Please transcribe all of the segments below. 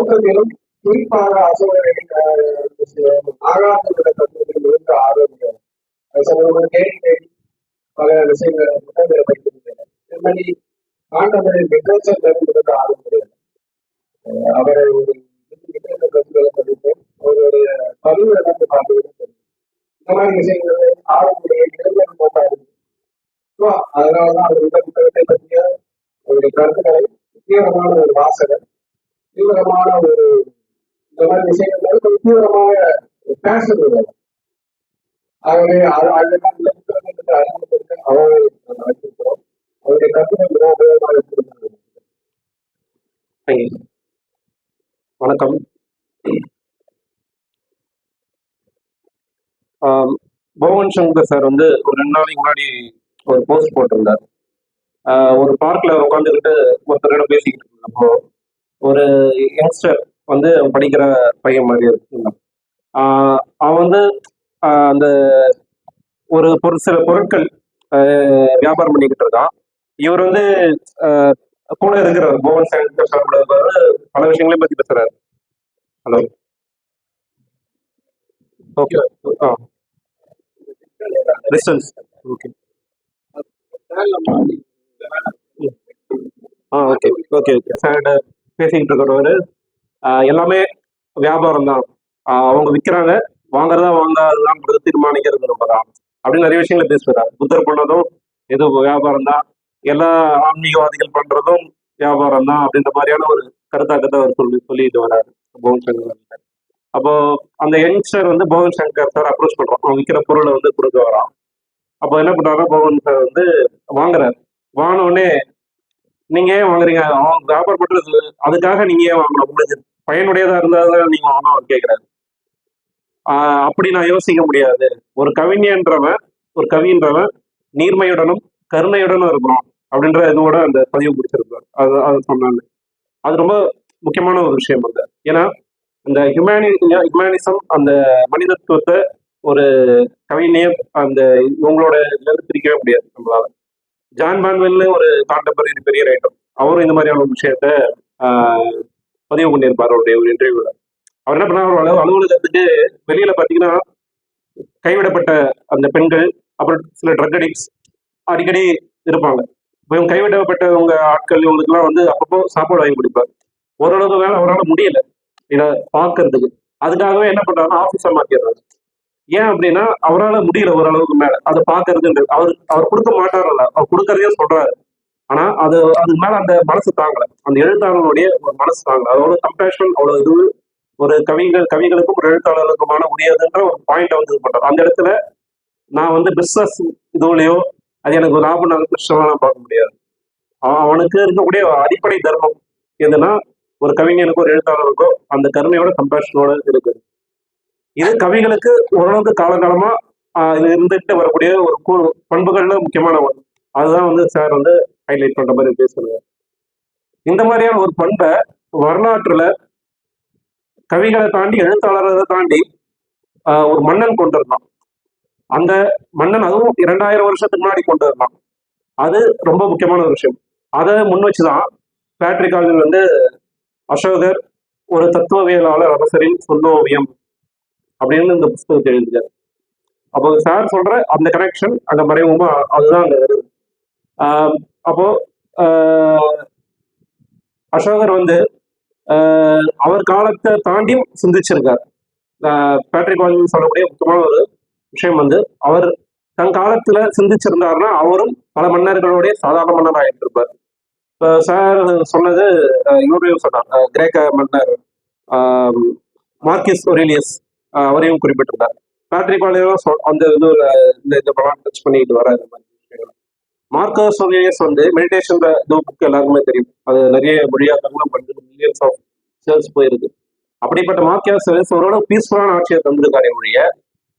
மொத்தத்திலும் குறிப்பாக அசோகரின் ஆகாச தத்துவத்திலிருந்து ஆரோக்கியம் கேள்வி கேள்வி பல விஷயங்களை புத்தகங்களை படித்திருந்தேன். திருமணி ஆண்டவரின் விமர்சனம் தருவதற்கு ஆரம்பிக்கிறது. அவரை ஒரு கருத்துக்களை படித்தேன். அவருடைய பதிவுகளை வந்து பார்த்துக்கிட்டு தெரியும். இந்த மாதிரி விஷயங்கள் ஆரம்புடைய இளைஞர் போட்டாரு. அதனாலதான் அவர் இந்த புத்தகத்தை பற்றிய அவருடைய கருத்துக்களை தீவிரமான ஒரு வாசகர், தீவிரமான ஒரு இந்த மாதிரி விஷயங்கள் தீவிரமாக பேசுறது. ஆகவே அதெல்லாம் இந்த புத்தகத்தை அறிமுகப்படுத்த அவரை அழைத்திருக்கிறோம். அவருடைய கருத்துக்கள் மிக உபயோகமாக இருக்கிறது. வணக்கம். போவன் சங்கர் சார் வந்து ஒரு 2 நாளைக்கு முன்னாடி ஒரு போஸ்ட் போட்டிருந்தார். ஒரு பார்க்ல உட்காந்துக்கிட்டு ஒருத்தரிடம் பேசிக்கிட்டு இருந்தப்போ ஒரு யங்ஸ்டர் வந்து படிக்கிற பையன் மாதிரி இருந்தான். அவன் வந்து அந்த ஒரு சில பொருட்கள் வியாபாரம் பண்ணிக்கிட்டு இருக்கான். இவர் வந்து கூட இருக்கிற போவன் சங்கர் சார் பல விஷயங்களையும் பத்தி பேசுறாரு. Hello, okay, distance okay, okay okay okay sir பேசிக்கிட்டு இருக்கிறவரு எல்லாமே வியாபாரம் தான், அவங்க விற்கிறாங்க, வாங்குறதா வாங்காததான் தீர்மானிக்கிறது நம்ம தான் அப்படின்னு நிறைய விஷயங்களை பேசுறாரு. புத்தர் பண்ணதும் எது வியாபாரம் தான், எல்லா ஆன்மீகவாதிகள் பண்றதும் வியாபாரம் தான் அப்படின்ற மாதிரியான ஒரு கருத்தாக்கத்தை அவர் சொல்லிட்டு வர்றாரு போவன் சங்கர். அப்போ அந்த யங்ஸ்டர் வந்து போவன் சங்கர் சார் அப்ரோச் பண்றோம், அவன் விற்கிற பொருளை வந்து கொடுக்க வரான். அப்போ என்ன பண்றாருன்னா போவன் சார் வந்து வாங்குறாரு. வாங்கினோடனே நீங்க ஏன் வாங்குறீங்க, அவன் வியாபாரம் பண்றது அதுக்காக நீங்க ஏன் வாங்கணும், உங்களுக்கு பயனுடையதா இருந்தாதான் நீங்க வாங்கணும் அவர் கேட்கிறாரு. அப்படி நான் யோசிக்க முடியாது. ஒரு கவின்றவன் நீர்மையுடனும் கருணையுடனும் இருக்கணும் அப்படின்ற இதோட அந்த பதிவு முடிச்சிருப்பார். அது சொன்னாங்க. அது ரொம்ப முக்கியமான ஒரு விஷயம் அந்த. ஏன்னா இந்த ஹியூமனிசம் அந்த மனிதத்துவத்தை ஒரு கவிஞர் அந்த இவங்களோட பிரிக்கவே முடியாது நம்மளால. ஜான் பான்வெல்னு ஒரு கான்டெம்பரரி பெரிய ரைட்டர், அவரும் இந்த மாதிரியான ஒரு விஷயத்த பதிவு பண்ணியிருப்பார் அவருடைய ஒரு இன்டர்வியூல. அவர் என்ன பண்ணார், அலுவலகத்துக்கு வெளியில பாத்தீங்கன்னா கைவிடப்பட்ட அந்த பெண்கள், அப்புறம் சில ட்ரக் அடிக்ட்ஸ் அடிக்கடி இருப்பாங்க. இப்போ இவங்க கைவிடப்பட்டவங்க ஆட்கள் இவங்களுக்குலாம் வந்து அப்பப்போ சாப்பாடு வாங்கி கொடுப்பார். ஓரளவுக்கு வேலை அவரால் முடியல இதை பார்க்கறதுக்கு. அதுக்காகவே என்ன பண்றாருன்னா ஆஃபீஸை மாத்திடுறாரு. ஏன் அப்படின்னா அவரால் முடியல ஓரளவுக்கு மேல அதை பார்க்கறதுன்றது. அவர் கொடுக்க மாட்டாரல்ல, அவர் கொடுக்கறதே சொல்றாரு. ஆனா அதுக்கு மேல அந்த மனசு தாங்கல, அந்த எழுத்தாளர்களுடைய ஒரு மனசு தாங்கல. அதோட கம்பேஷன் அவ்வளவு இது ஒரு கவிகளுக்கும் ஒரு எழுத்தாளர்களுக்குமான உரியதுன்ற ஒரு பாயிண்ட் வந்து இது பண்றாரு. அந்த இடத்துல நான் வந்து பிசினஸ் இதுலயோ அது எனக்கு ஒரு லாபம் நஷ்டம்லாம் பார்க்க முடியாது. அவனுக்கு இருக்கக்கூடிய அடிப்படை தர்மம் எதுனா ஒரு கவிஞனுக்கோ ஒரு எழுத்தாளருக்கோ அந்த கருணையோட கம்பேஷனோட இருக்கு. இது கவிகளுக்கு ஓரளவுக்கு காலகாலமா இது இருந்துட்டு வரக்கூடிய ஒரு பண்புகள்ல முக்கியமான ஒன்று. அதுதான் வந்து சார் வந்து ஹைலைட் பண்ற மாதிரி பேசுறாங்க. இந்த மாதிரியான ஒரு பண்பை வரலாற்றுல கவிகளை தாண்டி எழுத்தாளரை தாண்டி ஒரு மன்னன் கொண்டு இருந்தான். அந்த மன்னன் அதுவும் 2000 வருஷத்துக்கு முன்னாடி கொண்டு இருந்தான். அது ரொம்ப முக்கியமான ஒரு விஷயம். அதை முன் வச்சுதான் பேட்ரிக் கால்வின் வந்து அசோகர் ஒரு தத்துவவியலாளர் அரசரின் சொல்லோவியம் அப்படின்னு இந்த புத்தகத்தை எழுதினார். அப்போ சார் சொல்ற அந்த கனெக்ஷன் அந்த மறைமுகமா அதுதான் அங்க வருது. அப்போ அசோகர் வந்து அவர் காலத்தை தாண்டியும் சிந்திச்சிருக்கார். பேட்ரிக் கால்வின் சொல்லக்கூடிய முக்கியமான ஒரு விஷயம் வந்து அவர் தன் காலத்துல சிந்திச்சிருந்தாருன்னா அவரும் பல மன்னர்களுடைய சாதாரண மன்னர் ஆகிட்டு இருப்பார். இப்போ சார் சொன்னது இவரையும் சொன்னார், கிரேக்க மன்னர் மார்க்கிஸ் ஒரேலியஸ் அவரையும் குறிப்பிட்டிருந்தார். பேட்ரிக் கால்வின் அந்த இந்த படம் டச் பண்ணிட்டு வர இந்த மாதிரி விஷயங்கள். மார்க்கஸ் ஒரேலியஸ் வந்து மெடிடேஷன் புக் எல்லாருக்குமே தெரியும், அது நிறைய மொழியாக்கங்களும் பண்ணுறது, மில்லியன்ஸ் ஆஃப் சேல்ஸ் போயிருக்கு. அப்படிப்பட்ட மார்க்கஸ் ஒரேலியஸ் அவரோட பீஸ்ஃபுல்லான ஆட்சியை தந்திருக்காரு மொழிய.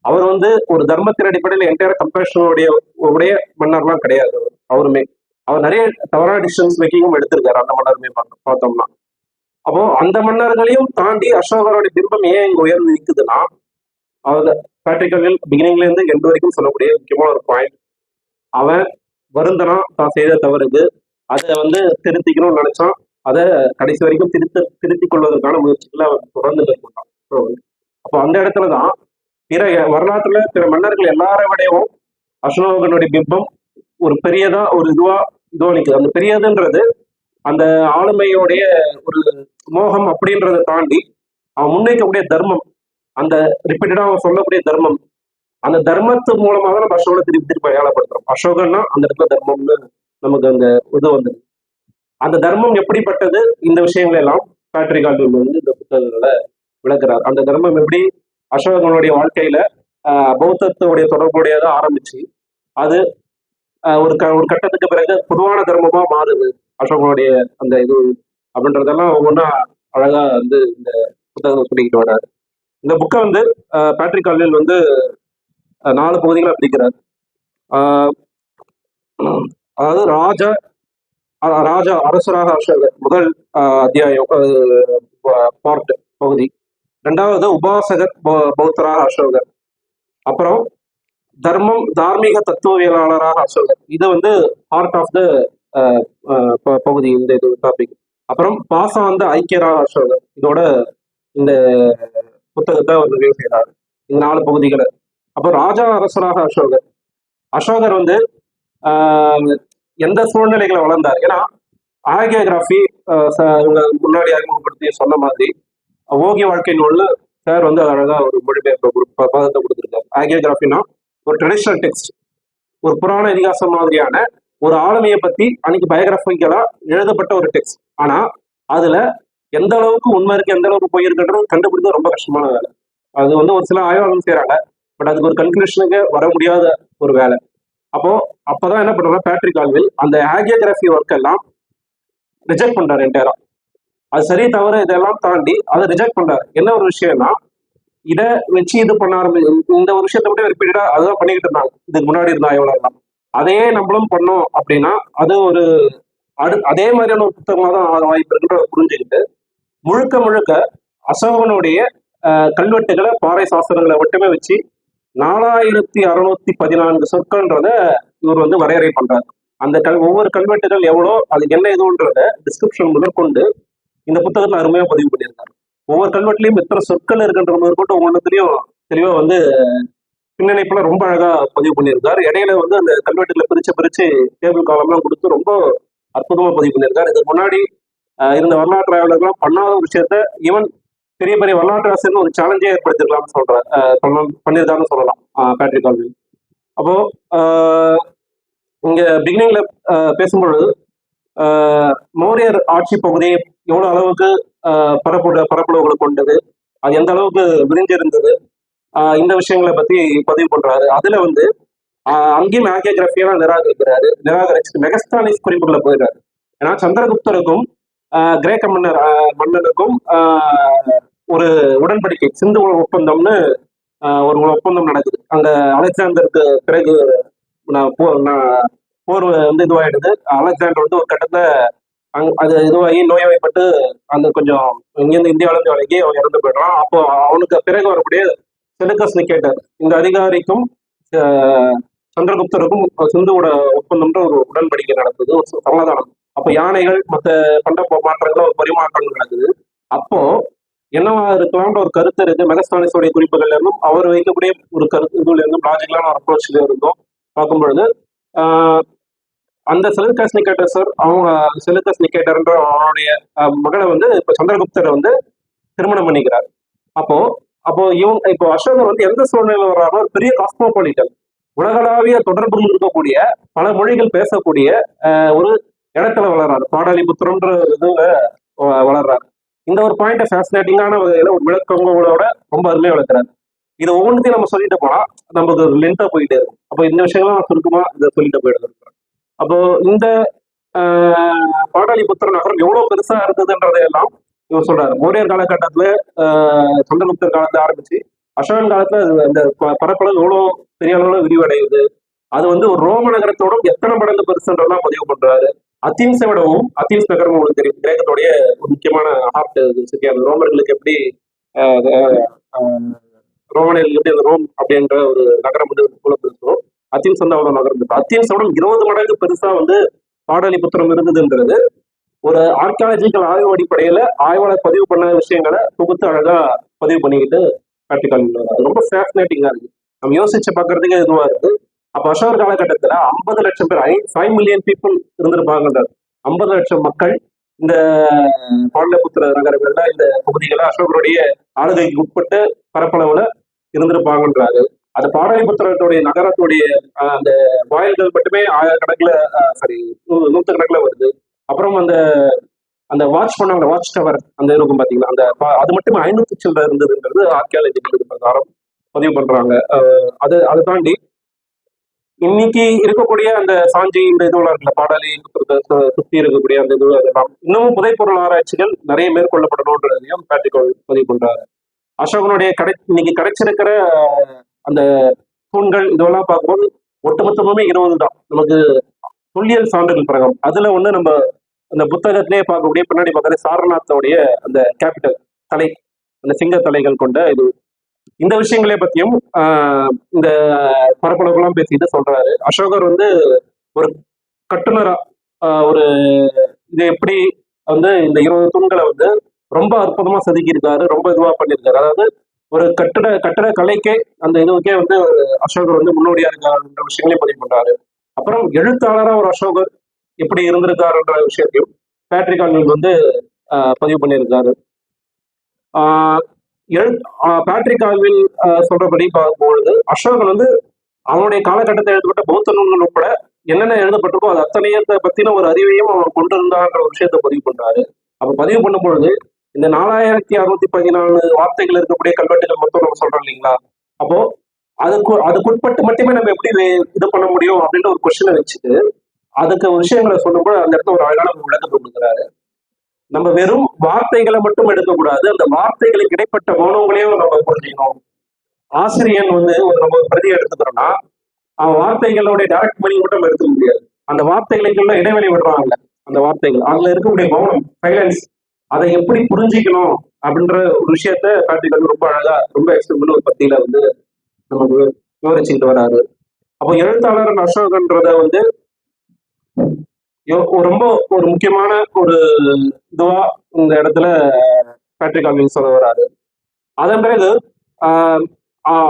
அவர் வந்து ஒரு தர்மத்தின் அடிப்படையில் என்டையர் கம்பேஷனுடைய மன்னர்லாம் கிடையாது. அவருமே அவர் நிறைய தவறான டிசிஷன்ஸ் மேக்கிங்கும் எடுத்திருக்காரு அந்த மன்னருமே பார்த்தோம்னா. அப்போ அந்த மன்னர்களையும் தாண்டி அசோகரோட பிம்பம் ஏன் இங்க உயர்ந்து நிற்குதுன்னா அவர் பேட்ரிக் கால்வின் பிகினிங்ல இருந்து எண்டு வரைக்கும் சொல்லக்கூடிய முக்கியமான ஒரு பாயிண்ட், அவன் வருந்தனா தான் செய்த தவறுக்கு அதை வந்து திருத்திக்கணும்னு நினைச்சான், அதை கடைசி வரைக்கும் திருத்திக் கொள்வதற்கான முயற்சிகளை அவர் தொடர்ந்து மேற்கொண்டார். அப்போ அந்த இடத்துலதான் பிற வரலாற்றுல பிற மன்னர்கள் எல்லாரை விடையும் அசோகனுடைய பிம்பம் ஒரு பெரியதா ஒரு இதுவா நிற்குது. அந்த பெரியதுன்றது அந்த ஆளுமையோடைய ஒரு மோகம் அப்படின்றத தாண்டி அவன் முன்வைக்கக்கூடிய தர்மம், அந்த ரிப்பீட்டடா அவன் சொல்லக்கூடிய தர்மம், அந்த தர்மத்து மூலமாக தான் நம்ம அசோகனை திருப்பி திருப்பி அடையாளப்படுத்துறோம். அசோகன்னா அந்த இடத்துல தர்மம்னு நமக்கு அந்த இது வந்தது. அந்த தர்மம் எப்படிப்பட்டது, இந்த விஷயங்கள் எல்லாம் பேட்ரிக் ஆல்வின் வந்து இந்த புத்தகங்களை விளக்குறார். அந்த தர்மம் எப்படி அசோகனுடைய வாழ்க்கையில பௌத்தத்துடைய தொடர்புடையதை ஆரம்பிச்சு அது ஒரு கட்டத்துக்கு பிறகு பொதுவான தர்மமா மாறுது அசோகனுடைய அந்த இது அப்படின்றதெல்லாம் ஒவ்வொன்றா அழகா வந்து இந்த புத்தகம் சொல்லிக்கிட்டு வர்றாரு. இந்த புக்கை வந்து பேட்ரிக் ஆல்வின் வந்து 4 பகுதிகளை பிரிக்கிறார். அதாவது ராஜா அரசராக அசோகர் முதல் அத்தியாயம் பார்ட் பகுதி. 2வது உபாசகர் பௌத்தராக அசோகர். அப்புறம் தார்மீக தத்துவவியலாளராக அசோகர். இது வந்து ஹார்ட் ஆஃப் த பகுதி, இந்த இது டாபிக். அப்புறம் பாசாந்த ஐக்கியராக அசோகர். இதோட இந்த புத்தகத்தை அவர் ரிவ்யூ செய்கிறார், இந்த 4 பகுதிகளை. அப்போ ராஜா அரசராக அசோகர் வந்து எந்த சூழ்நிலைகளை வளர்ந்தார்? ஏன்னா ஆகியோகிராஃபி முன்னாடி அறிமுகப்படுத்தி சொன்ன மாதிரி ஓகிய வாழ்க்கை நூல்ல சார் வந்து அழகா ஒரு மொழிபெயர்ப்பு பதத்தை கொடுத்துருக்காரு. ஆகியோகிராஃபினா ஒரு ட்ரெடிஷனல் டெக்ஸ்ட், ஒரு புராண இதிகாசம் மாதிரியான ஒரு ஆளுமையை பத்தி அன்னைக்கு பயோகிராபிக்கலா எழுதப்பட்ட ஒரு டெக்ஸ்ட். ஆனா அதுல எந்த அளவுக்கு உண்மை இருக்கு, எந்த அளவுக்கு போயிருக்குன்றது கண்டுபிடிக்க ரொம்ப கஷ்டமான வேலை. அது வந்து ஒரு சில ஆய்வாளர்கள் செய்யறாங்க, பட் அதுக்கு ஒரு கன்க்ளூஷனுக்கு வர முடியாத ஒரு வேலை. அப்பதான் என்ன பண்றாங்க, பேட்ரிக் ஆல்வின் அந்த ஆகியோகிராஃபி ஒர்க் எல்லாம் ரிஜெக்ட் பண்றாரு என்டையரா. அது சரி தவிர இதெல்லாம் தாண்டி அதை ரிஜெக்ட் பண்றாரு. என்ன ஒரு விஷயம்னா, இதை வச்சு இது பண்ண இந்த ஒரு விஷயத்த மட்டும் ரிப்பீட்டடா அதுதான் பண்ணிக்கிட்டு இருந்தாங்க இதுக்கு முன்னாடி இருந்த ஆய்வாளர்லாம். அதையே நம்மளும் பண்ணோம் அப்படின்னா அது ஒரு அதே மாதிரியான ஒரு புத்தகமாக தான் வாய்ப்பு இருக்குன்ற புரிஞ்சுக்கிட்டு முழுக்க அசோகனுடைய கல்வெட்டுகளை பாறை சாஸ்திரங்களை மட்டுமே வச்சு 4614 சொற்கள்ன்றத இவர் வந்து வரையறை பண்றாரு. அந்த ஒவ்வொரு கல்வெட்டுகள் எவ்வளோ, அதுக்கு என்ன எதுன்றத டிஸ்கிரிப்ஷன் முதற்கொண்டு இந்த புத்தகத்துல அருமையா பதிவு பண்ணியிருக்காரு. ஒவ்வொரு கல்வெட்டுலையும் எத்தனை சொற்கள் இருக்குன்ற முதற்கொண்டு ஒவ்வொன்றுலையும் தெளிவா வந்து பின்னணிப்புல ரொம்ப அழகா பதிவு பண்ணியிருக்காரு. இடையில வந்து அந்த கல்வெட்டுகளை பிரிச்சு டேபிள் காலம்லாம் கொடுத்து ரொம்ப அற்புதமா பதிவு பண்ணியிருக்காரு. இதுக்கு முன்னாடி இருந்த வரலாற்று ஆய்வாளர்கள்லாம் பண்ணாத ஒரு விஷயத்த ஈவன் பெரிய வரலாற்று ஆசிரியர் ஒரு சேலஞ்சே ஏற்படுத்திருக்கலாம்னு பண்ணியிருக்காருன்னு சொல்லலாம் பேட்ரிக் ஆல்வின். அப்போ இங்க பிகினிங்ல பேசும்பொழுது மௌரியர் ஆட்சி பகுதி எவ்வளவு அளவுக்கு பரப்புளவுகளை கொண்டது, அது எந்த அளவுக்கு விரிஞ்சிருந்தது, இந்த விஷயங்களை பத்தி பதிவு பண்றாரு. அதுல வந்து அங்கேயும் ஆகியோகிராஃபியெல்லாம் நிராகரிச்சு மெகஸ்தானிஸ் குறிப்புகளை போயிடுறாரு. ஏன்னா சந்திரகுப்தருக்கும் கிரேக்க மன்னனுக்கும் ஒரு உடன்படிக்கை, சிந்து ஒப்பந்தம்னு ஒரு ஒப்பந்தம் நடக்குது. அங்க அலெக்சாண்டருக்கு பிறகு போர் வந்து இதுவாயிடுது. அலெக்சாண்டர் வந்து ஒரு கட்டத்துல அது இதுவாகி நோய்வாய்ப்பட்டு அந்த கொஞ்சம் இங்கிருந்து இந்தியாவிலிருந்து வரைக்கும் அவன் இறந்து போயிடுறான். அப்போ அவனுக்கு பிறகு வரக்கூடிய செலுக்கஸ் நிக்கேட்டர், இந்த அதிகாரிக்கும் சந்திரகுப்தருக்கும் சிந்துவோட ஒப்பந்தம்ன்ற ஒரு உடன்படிக்கை நடக்குது, ஒரு சமாதானம். அப்போ யானைகள் மற்ற பண்ட மாற்றங்கள் ஒரு பரிமாற்றங்கள் நடக்குது. அப்போ என்னவா இருக்கலாம்ன்ற ஒரு கருத்து இருக்கு. மெகஸ்தானிஸோடைய குறிப்புகள்ல இருந்தும் அவர் வைக்கக்கூடிய ஒரு கருத்து இதுல இருந்தும் லாஜிக்கலான ஒரு அப்ரோச்ல இருந்தும் பார்க்கும் பொழுது அந்த செலுக்கஸ் நிக்கேட்டர் சார் அவங்க செலுக்கஸ் நிக்கேட்டர்ன்ற அவனுடைய மகளை வந்து இப்ப சந்திரகுப்தரை வந்து திருமணம் பண்ணிக்கிறார். அப்போ இப்போ அசோகர் வந்து எந்த சூழ்நிலையில் வர்றாரோ ஒரு பெரிய காஸ்மோபாலிட்டன், உலகளாவிய தொடர்புகள் இருக்கக்கூடிய பல மொழிகள் பேசக்கூடிய ஒரு இடத்துல வளர்றாரு. பாடலிபுத்திரம்ன்ற இதுல வளர்றாரு. இந்த ஒரு பாயிண்ட் ஃபேசினேட்டிங்கான வகையில ஒரு விளக்கங்களோட ரொம்ப அருமையா வளர்க்குறாரு. இது ஒவ்வொன்றையும் நம்ம சொல்லிட்டு போனா நமக்கு ஒரு லென்த்தா போயிட்டே இருக்கும். அப்போ இந்த விஷயங்கள்லாம் சுருக்கமா இதை சொல்லிட்டு போயிட்டு. அப்போ இந்த பாடலிபுத்திர நகரம் எவ்வளவு பெருசா இருந்ததுன்றதையெல்லாம் இவர் சொல்றாரு. மௌரியர் காலகட்டத்துல சந்திரகுப்தர் காலத்துல ஆரம்பிச்சு அசோகன் காலத்துல அந்த பரப்பளவு எவ்வளவு பெரிய அளவுல விரிவடையுது, அது வந்து ஒரு ரோம நகரத்தோட எத்தனை மடங்கு பெருசுன்றதான் பதிவு பண்றாரு. அத்தீன்ஸை விடவும், அத்தீன்ஸ் நகரம் உங்களுக்கு தெரியும், கிரேக்கத்துடைய ஒரு முக்கியமான ஹார்ட் சிட்டி. அந்த ரோமர்களுக்கு எப்படி ரோமனியர்களுக்கு எப்படி அந்த ரோம் அப்படின்ற ஒரு நகரம் வந்து பெருசோ, அத்தீன்ஸ் வந்து அவ்வளவு நகரம் இருக்கு. அத்தீன்ஸோட 20 மடங்கு பெருசா வந்து பாடலிபுத்திரம் இருந்ததுன்றது ஒரு ஆர்கியாலஜிக்கல் ஆய்வு அடிப்படையில ஆய்வாளர் பதிவு பண்ண விஷயங்களை தொகுத்து அழகா பதிவு பண்ணிக்கிட்டு பிராக்டிக்கல் ரொம்ப ஃபேசினேட்டிங்கா இருக்கு. நம்ம யோசிச்சு பார்க்கறதுக்கே இதுவா இருக்கு. அப்ப அசோகர் காலகட்டத்துல 50 லட்சம் பேர் 5 மில்லியன் பீப்புள் இருந்திருப்பாங்கன்றார். 50 லட்சம் மக்கள் இந்த பாடலிபுத்திர நகரங்கள்ல இந்த பகுதிகளை அசோகருடைய ஆளுகைக்கு உட்பட்டு பரப்பளவுல இருந்திருப்பாங்கன்றாரு. அந்த பாடலிபுத்திரத்துடைய நகரத்துடைய அந்த வாயில்கள் மட்டுமே ஆயிரக்கணக்கில் சாரி நூற்றுக்கணக்கில் வருது. அப்புறம் அந்த அந்த வாட்ச் பண்ணாங்க, வாட்ச் டவர் அந்த இருக்கும் பாத்தீங்களா, அந்த அது மட்டுமே 500 சில்லற இருந்ததுன்றது ஆர்கியாலஜி பிரகாரம் பதிவு பண்றாங்க. அதை தாண்டி இன்னைக்கு இருக்கக்கூடிய அந்த சாஞ்சி இந்த இதுவெல்லாம் இருக்குல்ல, பாடாலி சுத்தி இருக்கக்கூடிய அந்த இது அதெல்லாம் இன்னமும் புதைப்பொருள் ஆராய்ச்சிகள் நிறைய மேற்கொள்ளப்படணும்ன்றதையும் பேட்ரிக் பதிவு பண்றாரு. அசோகனுடைய இன்னைக்கு கிடைச்சிருக்கிற அந்த தூண்கள் இதெல்லாம் பார்க்கும்போது ஒட்டுமொத்தமுமே 20 தான் நமக்கு தொல்லியல் சான்றுகள் பிரகாரம். அதுல ஒண்ணு நம்ம அந்த புத்தகத்திலேயே பார்க்கக்கூடிய பின்னாடி பார்க்கறது சாரநாத்தோடைய அந்த கேபிட்டல் தலை, அந்த சிங்க தலைகள் கொண்ட இது. இந்த விஷயங்களே பத்தியும் இந்த பரப்பளவுலாம் பேசிட்டு சொல்றாரு. அசோகர் வந்து ஒரு கட்டுனரா ஒரு இது எப்படி வந்து இந்த 20 தூண்களை வந்து ரொம்ப அற்புதமா செதுக்கியிருக்காரு, ரொம்ப இதுவா பண்ணியிருக்காரு. அதாவது ஒரு கட்டட கலைக்கே அந்த இதுவுக்கே வந்து அசோகர் வந்து முன்னோடியா இருக்காருன்ற விஷயங்களையும் பதிவு பண்றாரு. அப்புறம் எழுத்தாளரா ஒரு அசோகர் எப்படி இருந்திருக்காருன்ற விஷயத்தையும் பேட்ரிக் ஆல்வின் வந்து பதிவு பண்ணியிருக்காரு. பேட்ரிக் ஆல்வின் சொல்றபடி பார்க்கும்பொழுது அசோகன் வந்து அவனுடைய காலகட்டத்தை எழுதப்பட்ட பௌத்த நூல்கள் உட்பட என்னென்ன எழுதப்பட்டிருக்கோ அது அத்தனையத்தை பத்தின ஒரு அறிவையும் அவன் கொண்டிருந்தான்ற ஒரு விஷயத்த பதிவு பண்றாரு. அப்ப பதிவு பண்ணும் பொழுது இந்த 4614 வார்த்தைகள் இருக்கக்கூடிய கல்வெட்டுகள் மொத்தம் நம்ம சொல்றோம் இல்லைங்களா, அப்போ அதுக்குட்பட்டு மட்டுமே நம்ம எப்படி இது பண்ண முடியும் அப்படின்ற ஒரு கொஸ்டினை வச்சுட்டு அதுக்கு விஷயங்களை சொல்லும்போது அந்த இடத்துல ஒரு அழகான விளக்கத்தை கொடுக்குறாரு. நம்ம வெறும் வார்த்தைகளை மட்டும் எடுக்கக்கூடாது, அந்த வார்த்தைகளுக்கு இடைப்பட்ட மௌனங்களையும் நம்ம புரிஞ்சுக்கணும். ஆசிரியன் வந்து நம்ம பிரதியை எடுத்துக்கிறோம்னா அவன் வார்த்தைகளுடைய டைரக்ட் மீனிங் மட்டும் நம்ம எடுத்துக்க முடியாது. அந்த வார்த்தைகளுக்குள்ள இடைவெளி விடுறாங்கல்ல, அந்த வார்த்தைகள் அதுல இருக்கக்கூடிய மௌனம், சைலன்ஸ், அதை எப்படி புரிஞ்சிக்கணும் அப்படின்ற ஒரு விஷயத்த பேட்ரிக் வந்து ரொம்ப அழகா ரொம்ப எக்ஸ்பிளைன் ஒரு பத்தியில வந்து நமக்கு விவரிச்சுட்டு வராரு. அப்போ எழுத்தாளர் அசோகன்றத வந்து ரொம்ப ஒரு முக்கியமான ஒரு இதுவா இந்த இடத்துல பேட்ரிக் ஆல்வின் சொல்ல வராரு. அதன் பிறகு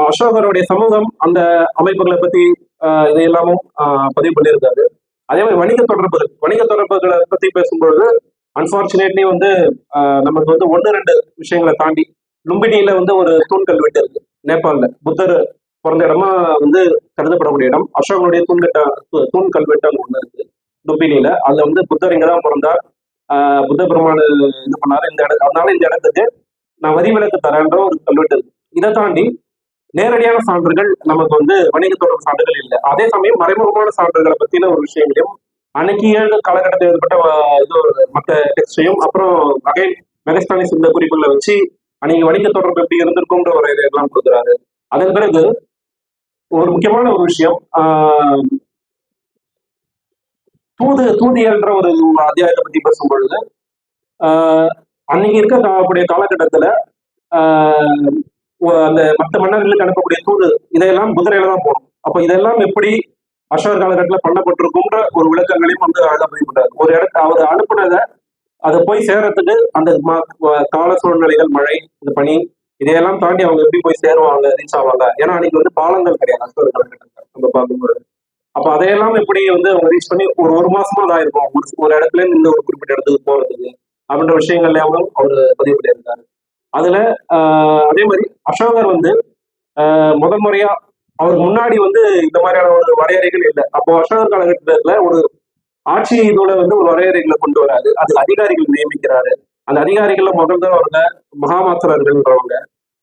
அசோகருடைய சமூகம் அந்த அமைப்புகளை பத்தி இது எல்லாமும் பதிவு பண்ணியிருக்காரு. அதே மாதிரி வணிக தொடர்புகளை பத்தி பேசும்பொழுது அன்பார்ச்சுனேட்லி வந்து நமக்கு வந்து 1-2 விஷயங்களை தாண்டி லும்பினியில வந்து ஒரு தூண் கல்வெட்டு இருக்கு நேபாளில். புத்தர் பிறந்த இடமா வந்து கருதப்படக்கூடிய இடம். அசோகனுடைய தூண் கல்வெட்டு அங்க ஒண்ணு இருக்கு லும்பினியில. அதுல வந்து புத்தர் இங்கதான் பிறந்தார், புத்த பெருமான் இது பண்ணாரு இந்த இடத்துக்கு, அதனால இந்த இடத்துக்கு நான் வரி விலக்கு தரேன்ற ஒரு கல்வெட்டு இருக்கு. இதை தாண்டி நேரடியான சான்றுகள் நமக்கு வந்து வணிக தொடர்பு சான்றுகள் இல்லை. அதே சமயம் மறைமுகமான சான்றுகளை பத்தின ஒரு விஷயங்களையும் அன்னைக்கு காலகட்டத்தில் ஏற்பட்ட இது மற்ற டெக்ஸ்டையும் அப்புறம் அகைன் மெகஸ்தானிஸ் இந்த குறிப்புகளை வச்சு அன்னைக்கு வணிக தொடர்பு எப்படி இருந்திருக்கும்ன்ற ஒரு இதெல்லாம் கொடுக்குறாரு. அதன் பிறகு ஒரு முக்கியமான ஒரு விஷயம், தூதியல்ன்ற ஒரு அத்தியாயத்தை பத்தி பேசும் பொழுது அன்னைக்கு இருக்கக்கூடிய காலகட்டத்துல அந்த மற்ற மன்னர்களுக்கு அனுப்பக்கூடிய தூது இதையெல்லாம் குதிரையில தான் போகணும். அப்ப இதெல்லாம் எப்படி அசோகர் காலகட்டத்தில் பண்ணப்பட்டிருக்கும்ன்ற ஒரு விளக்கங்களையும் வந்து அழகா பதிவுபட்டார். ஒரு இடத்த அவர் அனுப்புனதை அதை போய் சேர்றதுக்கு அந்த கால சூழ்நிலைகள், மழை, இந்த பனி, இதையெல்லாம் தாண்டி அவங்க எப்படி போய் சேருவாங்க, ரீச் ஆவாங்க. ஏன்னா அன்னைக்கு வந்து பாலங்கள் கிடையாது அசோகர் காலகட்டத்தில் நம்ம பார்க்கும்போது. அப்ப அதையெல்லாம் எப்படி வந்து அவங்க ரீச் பண்ணி ஒரு மாசமா தான் இருக்கும் ஒரு இடத்துல இருந்து இந்த ஒரு குறிப்பிட்ட இடத்துக்கு போறதுக்கு அப்படின்ற விஷயங்கள்லயும் அவர் பதிவு பண்ணியிருக்காரு. அதுல அதே மாதிரி அசோகர் வந்து முதல் முறையா அவருக்கு முன்னாடி வந்து இந்த மாதிரியான ஒரு வரையறைகள் இல்லை. அப்போ அசோகர் காலகட்டத்துல ஒரு ஆட்சி இதோட வந்து ஒரு வரையறைகளை கொண்டு வராது, அது அதிகாரிகள் நியமிக்கிறாரு. அந்த அதிகாரிகள்ல முதல்ல அவங்க மகாமாத்திரர்கள்ன்றவங்க,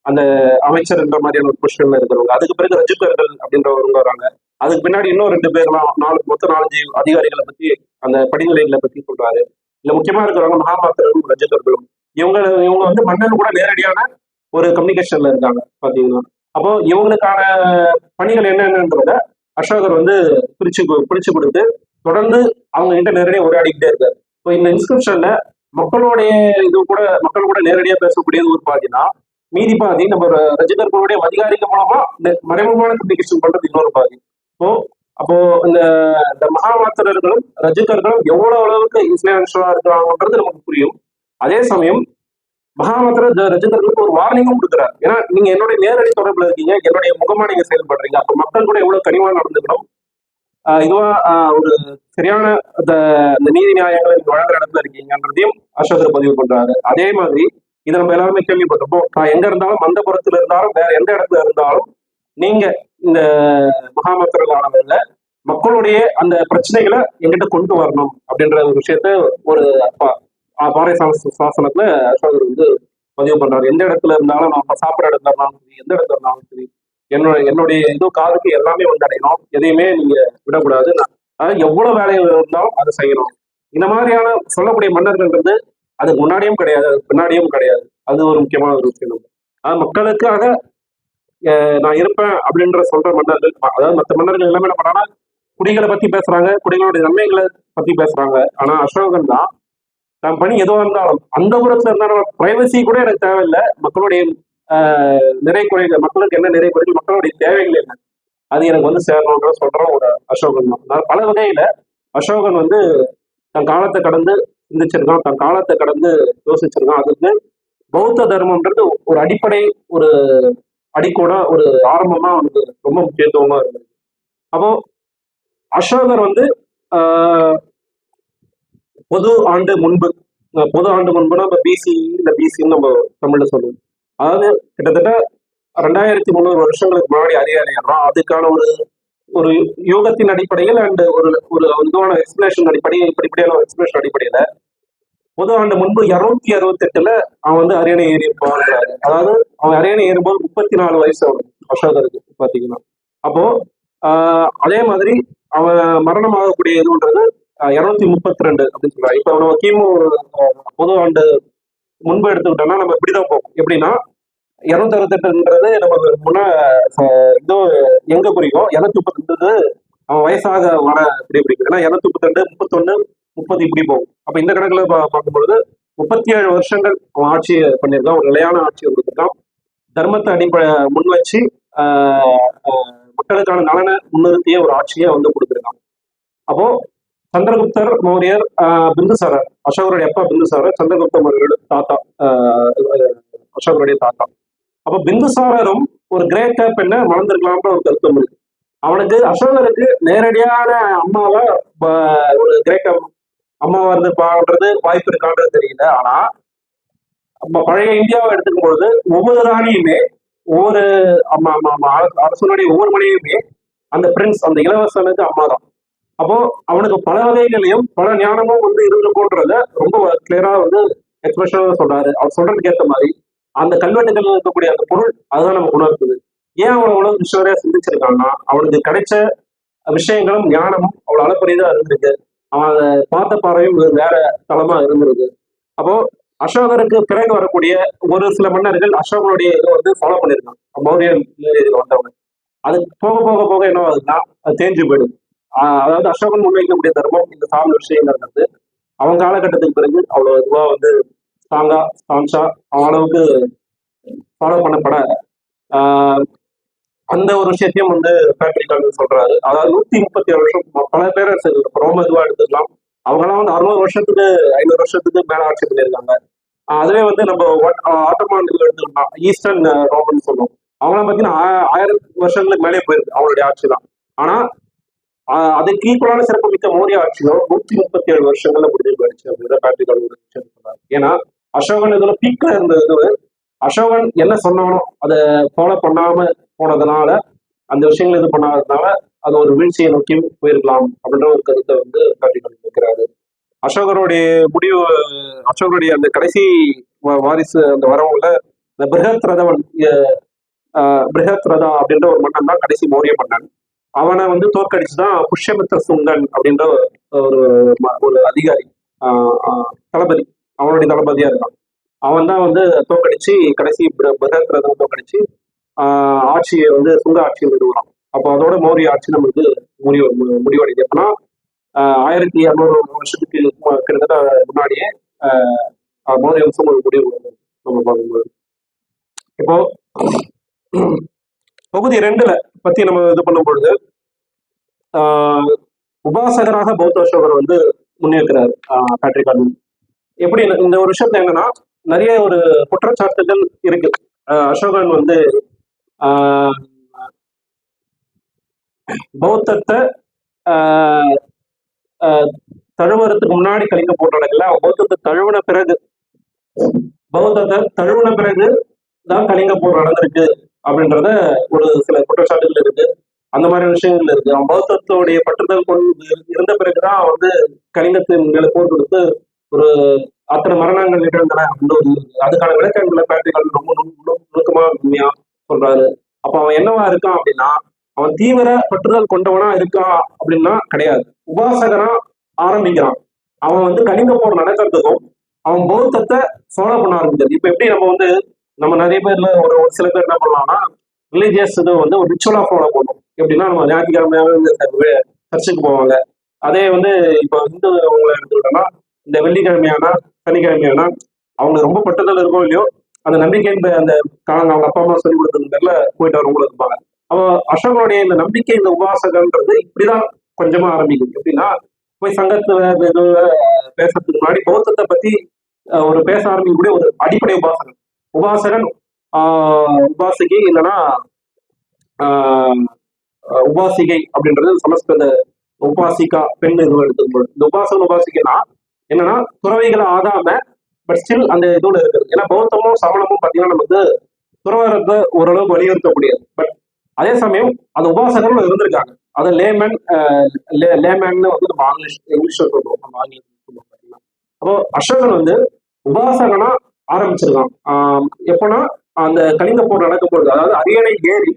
அந்த அமைச்சர்ன்ற மாதிரியான ஒரு பொசிஷன்ல இருக்கிறவங்க. அதுக்கு பிறகு ரஜிகர்கள் அப்படின்றவங்க வராங்க. அதுக்கு பின்னாடி இன்னும் 2 பேர்லாம் மொத்தம் 4-5 அதிகாரிகளை பத்தி அந்த படிநிலைகளை பத்தி சொல்றாரு. இல்ல முக்கியமா இருக்கிறவங்க மகாமாத்திரர்களும் ரஜிகர்களும். இவங்க வந்து மன்னன் கூட நேரடியான ஒரு கம்யூனிகேஷன்ல இருக்காங்க பாத்தீங்கன்னா. அப்போ இவங்களுக்கான பணிகள் என்னென்னன்றத அசோகர் வந்து பிரிச்சு கொடுத்து தொடர்ந்து அவங்க கிட்ட நேரடியாக உரையாடிக்கிட்டே இருக்காரு. இப்போ இந்த இன்ஸ்கிரிப்ஷன்ல மக்கள் கூட நேரடியா பேசக்கூடியது ஒரு பாதினா, மீதி பாதி நம்ம ரஜிகர்களுடைய அதிகாரிகள் மூலமா மறைமுகமான கம்யூனிகேஷன் பண்றது இன்னொரு பாதி. இப்போ அப்போ இந்த இந்த மகாமாத்திரர்களும் ரஜிகர்களும் எவ்வளவு அளவுக்கு இன்ஃபுளுன்ஷியலா இருக்கிறாங்கன்றது நமக்கு புரியும். அதே சமயம் மகாமாத்திர ரஜிகர்களுக்கு ஒரு வார்னிங்கும் கொடுக்குறாரு. ஏன்னா நீங்க என்னுடைய நேரடி தொடர்புல இருக்கீங்க, என்னுடைய முகமா நீங்க செயல்படுறீங்க, அப்ப மக்கள் கூட எவ்வளவு கனிவா நடந்துக்கணும், இதுவா ஒரு சரியான இந்த நீதி நியாயங்களை நீங்க வழங்குற இடத்துல இருக்கீங்கன்றதையும் அசோகர் பதிவு பண்றாரு. அதே மாதிரி இதை நம்ம எல்லாருமே கேள்விப்பட்டிருப்போம். நான் எங்க இருந்தாலும் மந்தபுரத்துல இருந்தாலும் வேற எந்த இடத்துல இருந்தாலும் நீங்க இந்த மகாமத்திரர்கள மக்களுடைய அந்த பிரச்சனைகளை எங்கிட்ட கொண்டு வரணும் அப்படின்ற ஒரு விஷயத்த ஒரு பாறை சாசனத்துல அசோகர் வந்து பதிவு பண்றாரு. எந்த இடத்துல இருந்தாலும் நம்ம சாப்பிட்ற இடத்துல இருந்தாலும் சரி, எந்த இடத்துல இருந்தாலும் சரி, என்னுடைய இது காதுக்கு எல்லாமே வந்து அடையணும், எதையுமே நீங்க விடக்கூடாது, அதாவது எவ்வளவு வேலைகள் இருந்தாலும் அதை செய்யணும். இந்த மாதிரியான சொல்லக்கூடிய மன்னர்கள்ன்றது அதுக்கு முன்னாடியும் கிடையாது, அது பின்னாடியும் கிடையாது. அது ஒரு முக்கியமான ஒரு விஷயம். அதாவது மக்களுக்காக நான் இருப்பேன் அப்படின்ற சொல்ற மன்னர்கள், அதாவது மற்ற மன்னர்கள் எல்லாமே என்ன பண்ணாங்கன்னா குடிகளை பத்தி பேசுறாங்க, குடிகளுடைய நன்மைகளை பத்தி பேசுறாங்க. ஆனா அசோகன் தான் நான் பணி எதுவாக இருந்தாலும் அந்த புறத்துல இருந்தாலும் பிரைவசி கூட எனக்கு தேவையில்லை, மக்களுடைய நிறை குறைகள், மக்களுக்கு என்ன நிறை குறைகள், மக்களுடைய தேவைகள் என்ன, அது எனக்கு வந்து சேரணுன்ற சொல்ற ஒரு அசோகன் தான். பல வகையில அசோகன் வந்து தன் காலத்தை கடந்து சிந்திச்சிருக்கான், தன் காலத்தை கடந்து யோசிச்சிருக்கான். அதுக்கு பௌத்த தர்மம்ன்றது ஒரு அடிப்படை, ஒரு அடிக்கூட, ஒரு ஆரம்பமா வந்து ரொம்ப முக்கியத்துவமா இருந்தது. அப்போ அசோகர் வந்து பொது ஆண்டு முன்பு நம்ம பிசி இந்த பிசின்னு நம்ம தமிழ்ல சொல்லுவோம். அதாவது கிட்டத்தட்ட 2300 வருஷங்களுக்கு முன்னாடி அதிகாரியாடுறோம். அதுக்கான ஒரு ஒரு யோகத்தின் அடிப்படையில் அண்ட் ஒரு ஒரு இதுவான எக்ஸ்பிளேஷன் அடிப்படையில், இப்படிப்படியான எக்ஸ்பிளேஷன் அடிப்படையில பொது ஆண்டு முன்பு 268 அவன் வந்து அரியணை ஏறி இருப்பான்றாரு. அதாவது அவன் அரியணை ஏறும்போது 34 வயசு அவனுக்கு, அசோகருக்கு பாத்தீங்கன்னா. அப்போ அதே மாதிரி அவன் மரணம் ஆகக்கூடிய இதுன்றது 232 அப்படின்னு சொல்றாரு. இப்ப நம்ம கிமு பொது ஆண்டு முன்பு எடுத்துக்கிட்டோம்னா நம்ம இப்படிதான் போகும். எப்படின்னா 268ன்றது நம்ம முன்ன இதோ எங்க குறிக்கும், 232 அவன் வயசாக வர இப்படி பிடிக்கும். ஏன்னா 232, 31, 30 இப்படி போகும். அப்ப இந்த கணக்குல பார்க்கும்பொழுது 37 வருஷங்கள் அவன் ஆட்சி பண்ணியிருக்கான், ஒரு நிலையான ஆட்சியை கொடுத்துருக்கான். தர்மத்தை அடிப்படை முன் வச்சு மக்களுக்கான நலனை முன்னிறுத்திய ஒரு ஆட்சியை வந்து கொடுத்துருக்கான். அப்போ சந்திரகுப்தர் மௌரியர், பிந்துசாரர், அசோகருடைய அப்பா பிந்துசாரர், சந்திரகுப்த மௌரியரோட தாத்தா, அசோகருடைய தாத்தா. அப்ப பிந்துசாரரும் ஒரு கிரேக்க பெண்ணை மணந்திருக்கலாம்ன்ற ஒரு கருத்தம் இருக்கு. அவனுக்கு அசோகருக்கு நேரடியான அம்மாவா ஒரு கிரேக்க அம்மாவா இருந்து பாடுறது வாய்ப்பு இருக்கான்றது தெரியல. ஆனா பழைய இந்தியாவை எடுத்துக்கும் பொழுது ஒவ்வொரு ராணியுமே, ஒவ்வொரு அரசனுடைய ஒவ்வொரு மனைவியுமே அந்த பிரின்ஸ், அந்த இளவரசனுக்கு அம்மா தான். அப்போ அவனுக்கு பல வகைகளையும் பல ஞானமும் வந்து இருந்திருக்கும்ன்றத ரொம்ப கிளியரா வந்து எக்ஸ்பிரஷனாக சொல்றாரு. அவர் சொல்றதுக்கு ஏற்ற மாதிரி அந்த கல்வெட்டுகள் இருக்கக்கூடிய அந்த பொருள் அதுதான் நமக்கு உணர்த்துது. ஏன் அவன் அவ்வளவு விஷயம் சிந்திச்சிருக்கான்னா அவனுக்கு கிடைச்ச விஷயங்களும் ஞானமும் அவ்வளவு அளப்பரியதா இருந்திருக்கு. அவன் அதை பார்த்த பார்வையும் வேற தளமா இருந்திருக்கு. அப்போ அசோகருக்கு பிறகு வரக்கூடிய ஒரு சில மன்னர்கள் அசோகனுடைய இதை வந்து ஃபாலோ பண்ணியிருக்காங்க, மௌரியன் வந்தவங்க. அது போக போக போக என்ன ஆகுதுன்னா அது தேஞ்சு போயிடும். அதாவது அசோகன் முன்வைக்கக்கூடிய தர்மம் இந்த சார்ந்த விஷயங்கள் வந்து அவன் காலகட்டத்துக்கு பிறகு அவ்வளவு இதுவா வந்து ஸ்ட்ராங்கா அவன் அளவுக்கு ஃபாலோ பண்ணப்பட அந்த ஒரு விஷயத்தையும் வந்து பேட்ரிக் சொல்றாரு. அதாவது 137 வருஷம் பல பேர் ரோம இதுவா எடுத்துக்கலாம். அவங்கெல்லாம் வந்து 600 வருஷத்துக்கு 500 வருஷத்துக்கு மேல ஆட்சி பண்ணியிருக்காங்க. அதுவே வந்து நம்ம ஆட்டோமான் எடுத்துக்கலாம், ஈஸ்டர்ன் ரோமன் சொல்லுவோம். அவங்களாம் பார்த்தீங்கன்னா 1000 வருஷங்களுக்கு மேலே போயிருக்கு அவங்களுடைய ஆட்சி தான். ஆனா அதுக்கு ஈக்குவலான சிறப்பு மிக்க மௌரிய ஆட்சியோ 137 வருஷங்கள்ல முடிஞ்சு போயிடுச்சு அப்படின்ற பேட்ரிக் விஷயம் சொல்றாரு. ஏன்னா அசோகன் இதுல பீக்ல இருந்தது, அசோகன் என்ன சொன்னானோ அதை ஃபாலோ பண்ணாம போனதுனால, அந்த விஷயங்கள் இது பண்ணாததுனால அது ஒரு வீழ்ச்சியை நோக்கி போயிருக்கலாம் அப்படின்ற ஒரு கருத்தை வந்து பேட்ரிக் வைக்கிறாரு. அசோகருடைய முடிவு, அசோகருடைய அந்த கடைசி வாரிசு அந்த வரவுல இந்த பிருகத் ரதா அப்படின்ற ஒரு மன்னன் தான் கடைசி மௌரிய மன்னன். அவனை வந்து தோற்கடிச்சுதான் புஷ்யமித்ர சுங்கன் அப்படின்ற ஒரு ஒரு அதிகாரி, தளபதி, அவனுடைய தளபதியா இருக்கான். அவன் தான் வந்து தோற்கடிச்சு கடைசி பிருகத் ரதம் தோற்கடிச்சு ஆட்சியை வந்து சுங்க ஆட்சியை நிறுவலாம். அப்போ அதோட மௌரிய ஆட்சி நம்மளுக்கு முடிவடைது. எப்படின்னா 1200 வருஷத்துக்கு கிட்டத்தட்ட முன்னாடியே மௌரிய வம்சம் ஒரு முடிவு நம்ம பார்க்கும்போது. இப்போ பகுதி 2ல பத்தி நம்ம இது பண்ணும் பொழுது ஆஹ் உபாசகராக பௌத்த அசோகர் வந்து முன்னேற்கிறார் பேட்ரிக் கார்டன். எப்படி இந்த ஒரு விஷயத்துல என்னன்னா நிறைய ஒரு குற்றச்சாட்டுகள் இருக்கு. அசோகன் வந்து ஆஹ் பௌத்தத்தை ஆஹ் ஆஹ் தழுவுறதுக்கு முன்னாடி கலிங்க போர் நடக்கல. அவன் பௌத்தத்தை தழுவின பிறகு தான் கலிங்க போர் நடந்திருக்கு அப்படின்றத ஒரு சில குற்றச்சாட்டுகள் இருக்கு. அந்த மாதிரி விஷயங்கள் இருக்கு. அவன் பௌத்தத்தோடைய பற்றுதல் கொண்டு இருந்த பிறகுதான் வந்து கலிங்கத்தின் மேல போர் கொடுத்து ஒரு அத்தனை மரணங்கள் நிகழ்ந்தன அப்படின்னு ஒரு அதுக்கான விளக்கங்களை பேட்ரிக் ரொம்ப நுணுக்கமா உண்மையா சொல்றாரு. அப்ப அவன் என்னவா இருக்கான் அப்படின்னா, அவன் தீவிர பற்றுதல் கொண்டவனா இருக்கான் அப்படின்னா கிடையாது. உபாசகனா ஆரம்பிக்கிறான். அவன் வந்து கலிங்க போர் நடக்கிறதுக்கும் அவன் பௌத்தத்தை ஃபாலோ பண்ண ஆரம்பிக்கிறது. இப்ப எப்படி நம்ம நிறைய பேர்ல ஒரு சில பேர் என்ன பண்ணலாம்னா ரிலீஜியஸ் இது வந்து ஒரு ரிச்சுவலா ஃபாலோ பண்ணும். எப்படின்னா நம்ம ஞாயிற்றுக்கிழமையாவே இந்த சர்ச்சுக்கு போவாங்க. அதே வந்து இப்போ இந்து அவங்கள எடுத்துக்கிட்டோம்னா இந்த வெள்ளிக்கிழமையானா சனிக்கிழமையானா அவங்க ரொம்ப பட்டுதல் இருக்கும் இல்லையோ அந்த நம்பிக்கை அந்த அவங்க அப்பா அம்மா சொல்லி கொடுத்தது பேர்ல போயிட்டு வரவங்களும் இருப்பாங்க. அப்போ அசோகனுடைய இந்த நம்பிக்கை இந்த உபாசகன்றது இப்படிதான் கொஞ்சமா ஆரம்பிக்கும். எப்படின்னா போய் சங்கத்துல பேசுறதுக்கு முன்னாடி பௌத்தத்தை பத்தி ஒரு பேச ஆரம்பிக்கக்கூடிய ஒரு அடிப்படை உபாசகன் உபாசிகை இல்லைன்னா உபாசிகை அப்படின்றது சமஸ்கிருத உபாசிகா பெண் இது எடுத்துக்கணும். இந்த உபாசிகைனா என்னன்னா துறவைகளை ஆகாம பட் ஸ்டில் அந்த இதுல இருக்குது. ஏன்னா பௌத்தமும் சமணமும் பார்த்தீங்கன்னா நமக்கு துறவரத்தை ஓரளவுக்கு வலியுறுத்தக்கூடியது. பட் அதே சமயம் அந்த உபாசகர்கள் இருந்திருக்காங்க. அது லேமேன்னு வந்து நம்ம இங்கிலீஷ்ல சொல்லுவோம். நம்ம ஆங்கிலத்தில் சொல்லுவோம் பார்த்தீங்கன்னா. அப்போ அசோகன் வந்து உபாசகனா ஆரம்பிச்சிருக்கான். எப்போனா அந்த கலிங்க போர் நடக்கும் பொழுது, அதாவது அரியணை ஏறி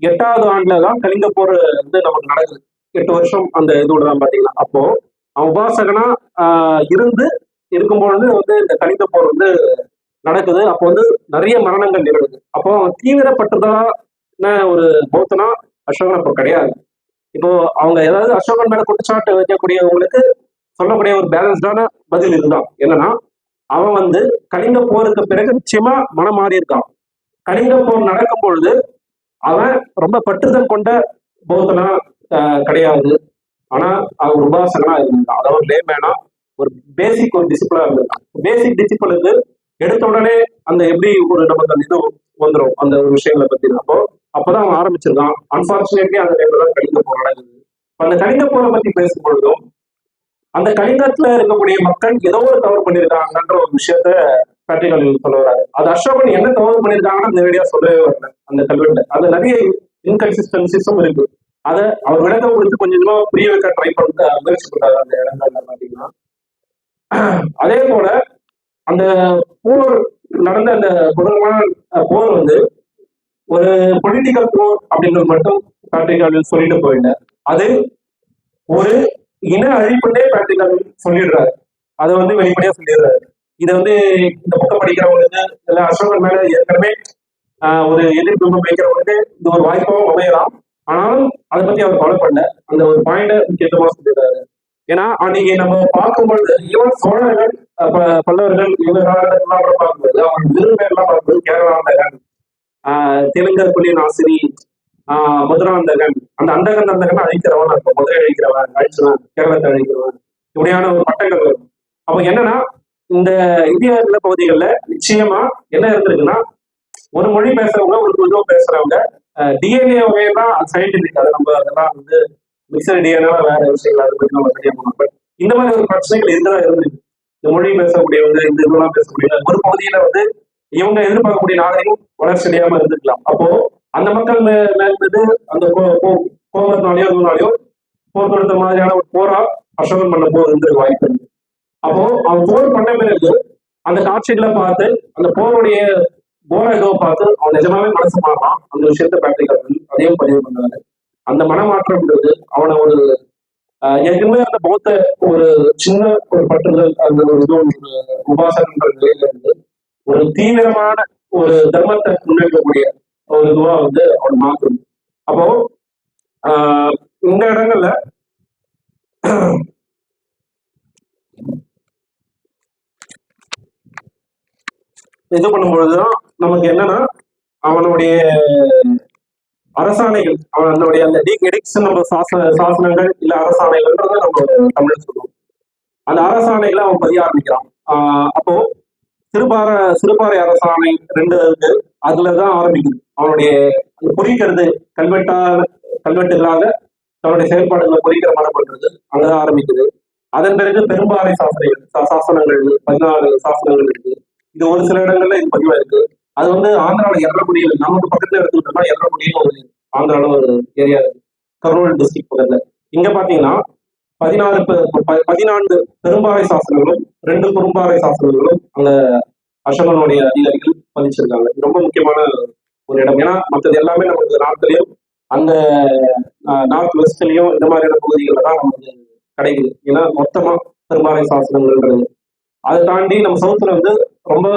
8வது ஆண்டுல தான் கலிங்க போர் வந்து நமக்கு நடக்குது. 8 வருஷம் அந்த இதோட தான் பாத்தீங்கன்னா. அப்போ அவன் உபாசகனா இருக்கும்பொழுது வந்து இந்த கலிங்க போர் வந்து நடக்குது. அப்போ வந்து நிறைய மரணங்கள் நிகழுது. அப்போ அவன் தீவிரப்பட்டதான ஒரு பௌத்தனா அசோகன் அப்போ கிடையாது. இப்போ அவங்க ஏதாவது அசோகன் மேல குற்றச்சாட்டு வைக்கக்கூடியவங்களுக்கு சொல்லக்கூடிய ஒரு பேலன்ஸ்டான பதில் இதுதான். என்னன்னா அவன் வந்து கலிங்க போருக்கு பிறகு நிச்சயமா மனம் மாறி இருக்கான். கலிங்க போர் நடக்கும் பொழுது அவன் ரொம்ப பற்றுதல் கொண்ட பௌத்தனா கிடையாது. ஆனா அவன் உபாசகனா இருந்தான். அதாவது லேமேனா ஒரு பேசிக் ஒரு டிசிப்ளினா இருந்திருக்கான். பேசிக் டிசிப்ளினுக்கு எடுத்த உடனே அந்த எப்படி ஒரு நமக்கு அந்த இது வந்துடும் அந்த ஒரு விஷயங்களை பத்தி. அப்பதான் அவன் ஆரம்பிச்சிருக்கான். அன்பார்ச்சுனேட்லி அந்த டைம்ல தான் கலிங்க போர் நடக்குது. அந்த கலிங்க போரை பத்தி பேசும்பொழுதும் அந்த கலிங்கத்துல இருக்கக்கூடிய மக்கள் ஏதோ ஒரு தவறு பண்ணியிருக்காங்கன்ற ஒரு விஷயத்த பேட்ரிக் சொல்ல வராது. அது அசோகன் என்ன தவறு பண்ணியிருக்காங்கன்னு நேரடியா சொல்லவே வரல அந்த கல்வெட்டுல. அது நிறைய இன்கன்சிஸ்டன்சிஸும் இருக்கு. அதை அவர் விளக்கம் கொடுத்து கொஞ்சம் கொஞ்சமா புரிய வைக்க ட்ரை பண்ண முயற்சி பண்றாரு அந்த இடங்கள்ல பாத்தீங்கன்னா. அதே போல அந்த போர் நடந்த அந்த முதன்மையான போர் வந்து ஒரு பொலிட்டிக்கல் போர் அப்படின்றது மட்டும் பேட்ரிக் சொல்லிட்டு போயிட்டார். அது ஒரு இன அழிப்புன்னே பேட்ரிக் சொல்லிடுறாரு. அதை வந்து வெளிப்படையா சொல்லிடுறாரு. இதை வந்து இந்த புக்கம் படிக்கிறவங்களுக்கு இல்ல அசோகன் மேல ஏற்கனவே ஒரு எதிர்ப்பு வைக்கிறவங்களுக்கு இது ஒரு வாய்ப்பாகவும் அமையலாம். ஆனாலும் அதை பத்தி அவர் கவலை பண்ணல. அந்த ஒரு பாயிண்ட முக்கியத்துவமா சொல்லிடுறாரு. ஏன்னா அன்னைக்கு நம்ம பார்க்கும்பொழுது ஈவன் சோழர்கள் பல்லவர்கள் இவங்க காலகட்டத்திலாம் கூட பார்க்கும்போது அவங்க விருதுலாம் பார்க்கும்போது கேரளாந்தகன் தெலுங்கர் புலியின் ஆசிரி மதுராந்தகன் அந்தகன் அழிக்கிறவன் இருக்கும். மதுரை அழிக்கிறவன் அழிச்சுவன் கேரளத்தை அழிக்கிறவன் இப்படியான ஒரு பட்டங்கள் வரும். அப்ப என்னன்னா இந்த இந்திய பகுதிகளில் நிச்சயமா என்ன இருந்திருக்குன்னா ஒரு மொழி பேசுறவங்க ஒரு குழுவம் பேசுறவங்க டிஎன்ஏ வகையெல்லாம் சயின்டிபிக் அதை நம்ம அதெல்லாம் வந்து மிக்சர் டிஎன்ஏ வேற விஷயங்கள் அதை பற்றி நம்ம தெரிய போனோம். பட் இந்த மாதிரி ஒரு பிரச்சனைகள் இதுதான் இருந்திருக்கு. இந்த மொழி பேசக்கூடியவங்க இந்த இதெல்லாம் பேசக்கூடிய ஒரு பகுதியில வந்து இவங்க எதிர்பார்க்கக்கூடிய நாகரிகம் வளர்ச்சி அடையாம இருந்திருக்கலாம். அப்போ அந்த மக்கள் மேற்பது அந்த கோபத்தினாலேயோ இதனாலேயோ போர் தொடுத்த மாதிரியான ஒரு போரா அசோகன் பண்ண போர் இருந்திருக்க வாய்ப்பு இருக்கு. அப்போ அவன் போர் பண்ண பிறகு அந்த காட்சிகளை பார்த்து அந்த போருடைய போராக பார்த்து அவன் நிஜமாவே மனசு மாறான். அந்த விஷயத்த பேட்ரிக் அதையும் பதிவு பண்றாரு. அந்த மனமாற்றம்ன்றது அவனை ஒரு ஏற்கனவே அந்த பௌத்த ஒரு சின்ன ஒரு பற்றுதல் அந்த ஒரு இது உபாசகன்ற நிலையில இருந்து ஒரு தீவிரமான ஒரு தர்மத்தை முன்னெடுக்கக்கூடிய ஒரு இதுவா வந்து அவன் மாற்றும். அப்போ இந்த இடங்கள்ல இது பண்ணும்பொழுதுதான் நமக்கு என்னன்னா அவனுடைய அரசாணைகள், அவனுடைய அந்த எடிக்ஸ் நம்ம சாசனங்கள் இல்ல அரசாணைகள்ன்றத நம்ம தமிழ் சொல்லுவோம். அந்த அரசாணைகளை அவன் பதிய ஆரம்பிக்கிறான். அப்போ சிறுபார சிறுபாறை அரசாணை 2 இருக்கு. அதுலதான் ஆரம்பிக்குது அவனுடைய பொறிக்கிறது, கல்வெட்டுகளாக தன்னுடைய செயல்பாடுகளை பொறிக்கிற மரம் பண்றது அங்கதான் ஆரம்பிக்குது. அதன் பிறகு பெரும்பாறை சாசனங்கள் 14 சாசனங்கள் இருக்கு. இது ஒரு சில இடங்கள்ல இது பதிவா இருக்கு. அது வந்து ஆந்திராவில் எர்ரகுடியில், நமக்கு பக்கத்துல எடுத்துக்கிட்டோம்னா எர்ரகுடியில் ஒரு ஆந்திராவில் ஒரு ஏரியா இருக்கு, கர்னூல் டிஸ்ட்ரிக்ட் பக்கத்துல. இங்க பாத்தீங்கன்னா 14 பெரும்பாறை சாசனங்களும் 2 குறும்பாறை சாசனங்களும் அங்க அசோகனுடைய அதிகாரிகள் பதிச்சிருக்காங்க. ரொம்ப முக்கியமான ஒரு இடம். ஏன்னா மற்றது எல்லாமே நமக்கு நார்த்லயும் அந்த நார்த் வெஸ்ட்லயும் இந்த மாதிரியான பகுதிகளில் தான் நமக்கு கிடைக்குது. ஏன்னா மொத்தமா பெரும்பாறை சாசனங்கள்ன்றது. அதை தாண்டி நம்ம சவுத்துல வந்து ரொம்ப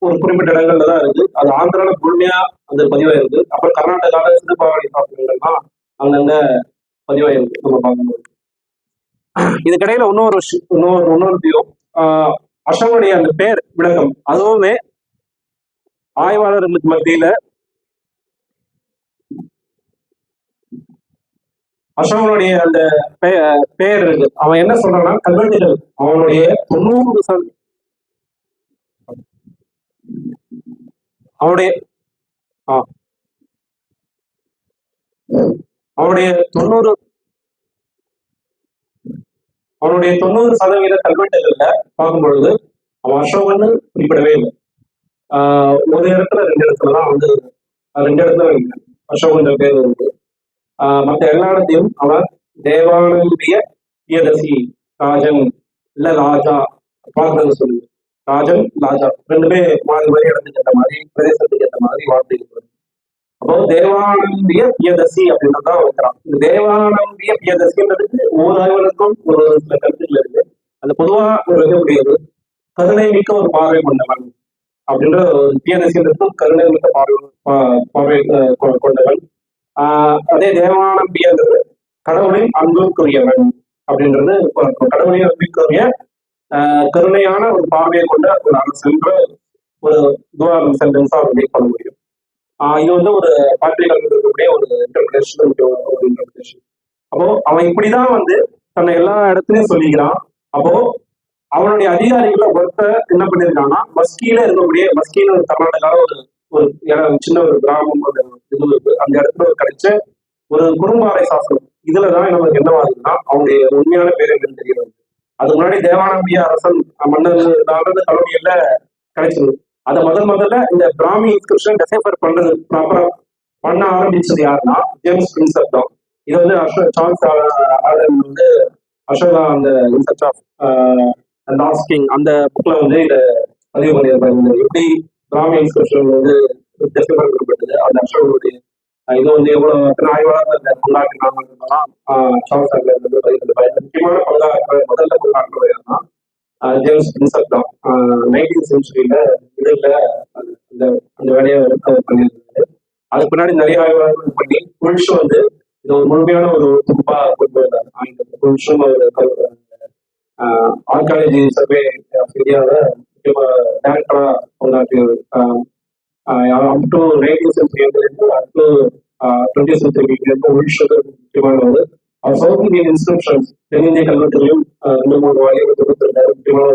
ஒரு குறிப்பிட்ட இடங்கள்ல தான் இருக்கு. அது ஆந்திரால முழுமையா அந்த பதிவாயிருக்கு. அப்புறம் கர்நாடகால சிறுபாறை சாசனங்கள் தான் அங்கங்க பதிவாயிருக்கு நம்ம பார்க்கும்போது. இதுக்கிடையில இன்னொரு வியூ, அசோகனுடைய அந்த பேர் விளக்கம், அதுவுமே ஆய்வாளர்களுக்கு மத்தியில அசோகனுடைய அந்த பெயர் இருக்கு. அவன் என்ன சொல்றான்னா, கல்வெட்டுகள் அவனுடைய 90 அவனுடைய அவனுடைய 90% கல்வெட்டுகள்ல பார்க்கும் பொழுது அவன் அசோகன்னு குறிப்பிடவே இல்லை. ஒரு இடத்துல 2 இடத்துல தான் வந்து 2 இடத்துல அசோகன்ற பேர் இருக்கு. மற்ற எல்லா இடத்தையும் அவன் தேவானந்திய பிரியதசி ராஜன் இல்ல ராஜா பார்க்கறது சொல்லுது. ராஜன் ராஜா 2மே மாறி இடத்துக்கு ஏற்ற மாதிரி, பிரதேசத்துக்கு ஏற்ற மாதிரி வார்த்தைகள். அப்போ தேவானந்திய பிரியதசி அப்படின்றதான் வைக்கிறான். இந்த தேவானந்திய பிரியதசின்றதுக்கு ஒவ்வொரு ஆய்வனுக்கும் ஒரு சில கருத்துக்கள் இருக்கு. அது பொதுவா ஒரு இருக்கக்கூடியது கருணை மிக்க ஒரு பார்வை கொண்டவன் அப்படின்ற பிரியதசின்றதுக்கும் கருணை மிக்க பார்வை கொண்டவன். அதே தேவானம்பியன்றது கடவுளின் அன்புக்குரியவன் அப்படின்றது, கடவுளின் அன்புக்குரிய கருணையான ஒரு பார்வையை கொண்ட ஒரு அரசன்ற ஒரு துவாரம் சென்டென்ஸா ரிலேட் பண்ண முடியும். இது வந்து ஒரு பாட்ரிகள் இருக்கக்கூடிய ஒரு இன்டர்பிரேஷன். அப்போ அவன் இப்படிதான் வந்து தன்னை எல்லா இடத்துலயும் சொல்லிக்கிறான். அப்போ அவனுடைய அதிகாரிகளை ஒருத்தர் என்ன பண்ணிருக்காங்கன்னா, மஸ்கியில இருக்கக்கூடிய, மஸ்கின்னு ஒரு கர்நாடகால ஒரு சின்ன ஒரு கிராமம் இது இருக்கு. அந்த இடத்துல கிடைச்ச ஒரு குறும்பாறை சாசனம். இதுலதான் நமக்கு என்ன ஆகுதுன்னா, அவனுடைய உண்மையான பேர் என்னன்னு தெரிகிறது. அதுக்கு முன்னாடி தேவானம்பிய அரசன் மன்னர் கலோனியில கிடைச்சது. அதை முதல்ல இந்த பிராமி இன்ஸ்கிரிப்ஷன் டெசைபர் பண்றது ப்ராப்பரா பண்ண ஆரம்பிச்சது யாருன்னா ஜேம்ஸ் பிரின்சப் தான். இது வந்து சார்ல்ஸ் வந்து அசோகா அந்த இன்செர்ச் ஆஃப் லாஸ்ட் கிங் அந்த புக்ல வந்து இதை பதிவு பண்ணியிருப்பாங்க. எப்படி பிராமி இன்ஸ்கிரிப்ஷன் வந்து டெசைபர் பண்ணப்பட்டது, அந்த அசோகனுடைய இது வந்து எவ்வளவு ஆய்வாளர் பங்காற்றினாங்கன்னா சார்ல்ஸ் முக்கியமான முதல்ல பங்காற்றுவதுன்னா ஜேம்ஸ் பிரின்சப் தான். 19th செஞ்சுரியில இதுல அந்த வேலையை பண்ணியிருந்தாரு. அதுக்கு பின்னாடி நிறைய ஆய்வாளர்கள் பண்ணி புல்ஷும் வந்து இது ஒரு முழுமையான ஒரு துப்பா கொண்டு வந்தார். புல்ஷும் ஒரு ஆர்காலஜி சர்வே ஆஃப் இந்தியாவை முக்கியமா டேரக்டரா பங்காற்றியவர். Up to 19th century up to 20th century புல்ஷும் முக்கியமானவர். சவுத் இந்தியன் இன்ஸ்கிரிப்ஷன்ஸ் தென்னிந்திய கல்வெட்டுகளையும் 2-3 வாரியம் தொகுத்திருந்தாரு. முக்கியமான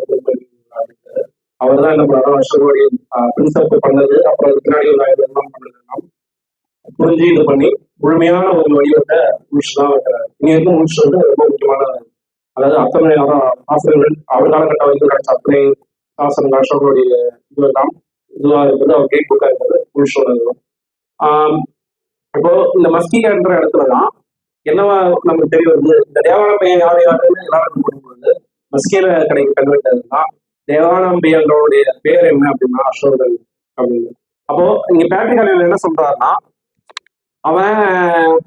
அவர் தான் என்ன பண்ணாரு, அசோகனுடைய பிரின்சப் பண்ணது. அப்புறம் அதுக்கு பின்னாடி ஒரு ஆயிரம் பண்ணதுன்னா புரிஞ்சு இது பண்ணி முழுமையான ஒரு வடிவத்தை முழுசு தான் வைக்கிறாரு. இங்க இருக்கும் முழுசு வந்து ரொம்ப முக்கியமான, அதாவது அத்தனை ஆசிரியர்கள் அவர் காலகட்ட வரைக்கும் கிடைச்ச அத்தனை சாசனங்கள் அசோகனுடைய இதுவெல்லாம் இதுவா இருக்குது. அவர் கேட் புக்கா இருக்கிறது முழுசோட. இப்போ இந்த மஸ்கின்ற இடத்துலதான் என்னவா நமக்கு தெரிய வருது, இந்த தேவானம்பையன் யாருன்னு எல்லாருக்கும் போடும்போது மஸ்கியில கிடைக்க கல்வெட்டுனா தேவானம்பியர்களுடைய பேர் என்ன அப்படின்னா அசோகன் அப்படின்னு. அப்போ இங்க பேட்ரிகாலியில் என்ன சொல்றாருன்னா, அவன்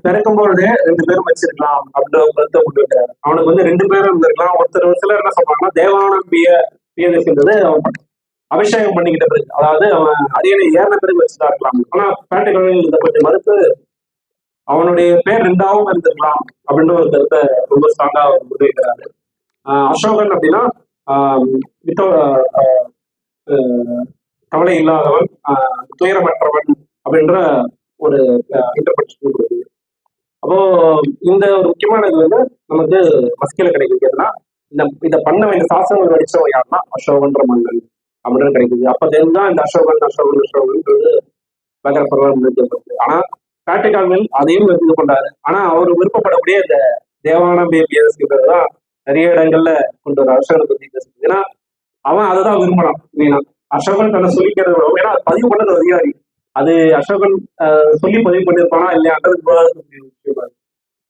பிறக்கும்போது 2 பேரும் வச்சிருக்கலாம் அப்படின்ற ஒரு கருத்தை கொண்டு இருக்கிறார். அவனுக்கு வந்து 2 பேரும் இருந்திருக்கலாம். ஒருத்தர் சிலர் என்ன சொல்றாங்கன்னா, தேவானம்பிய பிரியதசின்றது அவன் அபிஷேகம் பண்ணிக்கிட்ட பிறகு, அதாவது அவன் அரியணை ஏறின பிறகு வச்சுதான் இருக்கலாம். ஆனா பேட்ரிகாலில் இதை கொஞ்சம் மறுத்து அவனுடைய பேர் 2ஆவும் இருந்திருக்கலாம் அப்படின்ற ஒரு கருத்தை ரொம்ப ஸ்ட்ராங்கா முன்வைக்கிறாரு. அசோகன் அப்படின்னா கவலை இல்லாதவன், துயரமற்றவன் அப்படின்ற ஒரு இன்டர்பிரேஷன் கொடுக்குது. அப்போ இந்த ஒரு முக்கியமான இது வந்து நமக்கு மஸ்கில கிடைக்குதுன்னா இதை பண்ண வேண்டிய சாசனங்கள் வடிச்சவன் யாருன்னா அசோகன்ற மன்னன் அப்படின்னு கிடைக்குது. அப்ப தெரிஞ்சுதான் இந்த அசோகன்றது நகரப்பெல்லாம் முடிஞ்சது. ஆனா காட்டுக்கால்கள் அதையும் இது பண்றாரு. ஆனா அவர் விருப்பப்படக்கூடிய இந்த தேவான பேபியஸ்தான் நிறைய இடங்கள்ல கொண்டு வர அசோகனை பத்தி பேசுறது. ஏன்னா அவன் அதை தான் விரும்பலாம் மெயினா. அசோகன் தன்னை சொல்லிக்கிறத விட, ஏன்னா பதிவு பண்ணது அதிகாரி, அது அசோகன் சொல்லி பதிவு பண்ணியிருப்பானா இல்லையான்றது.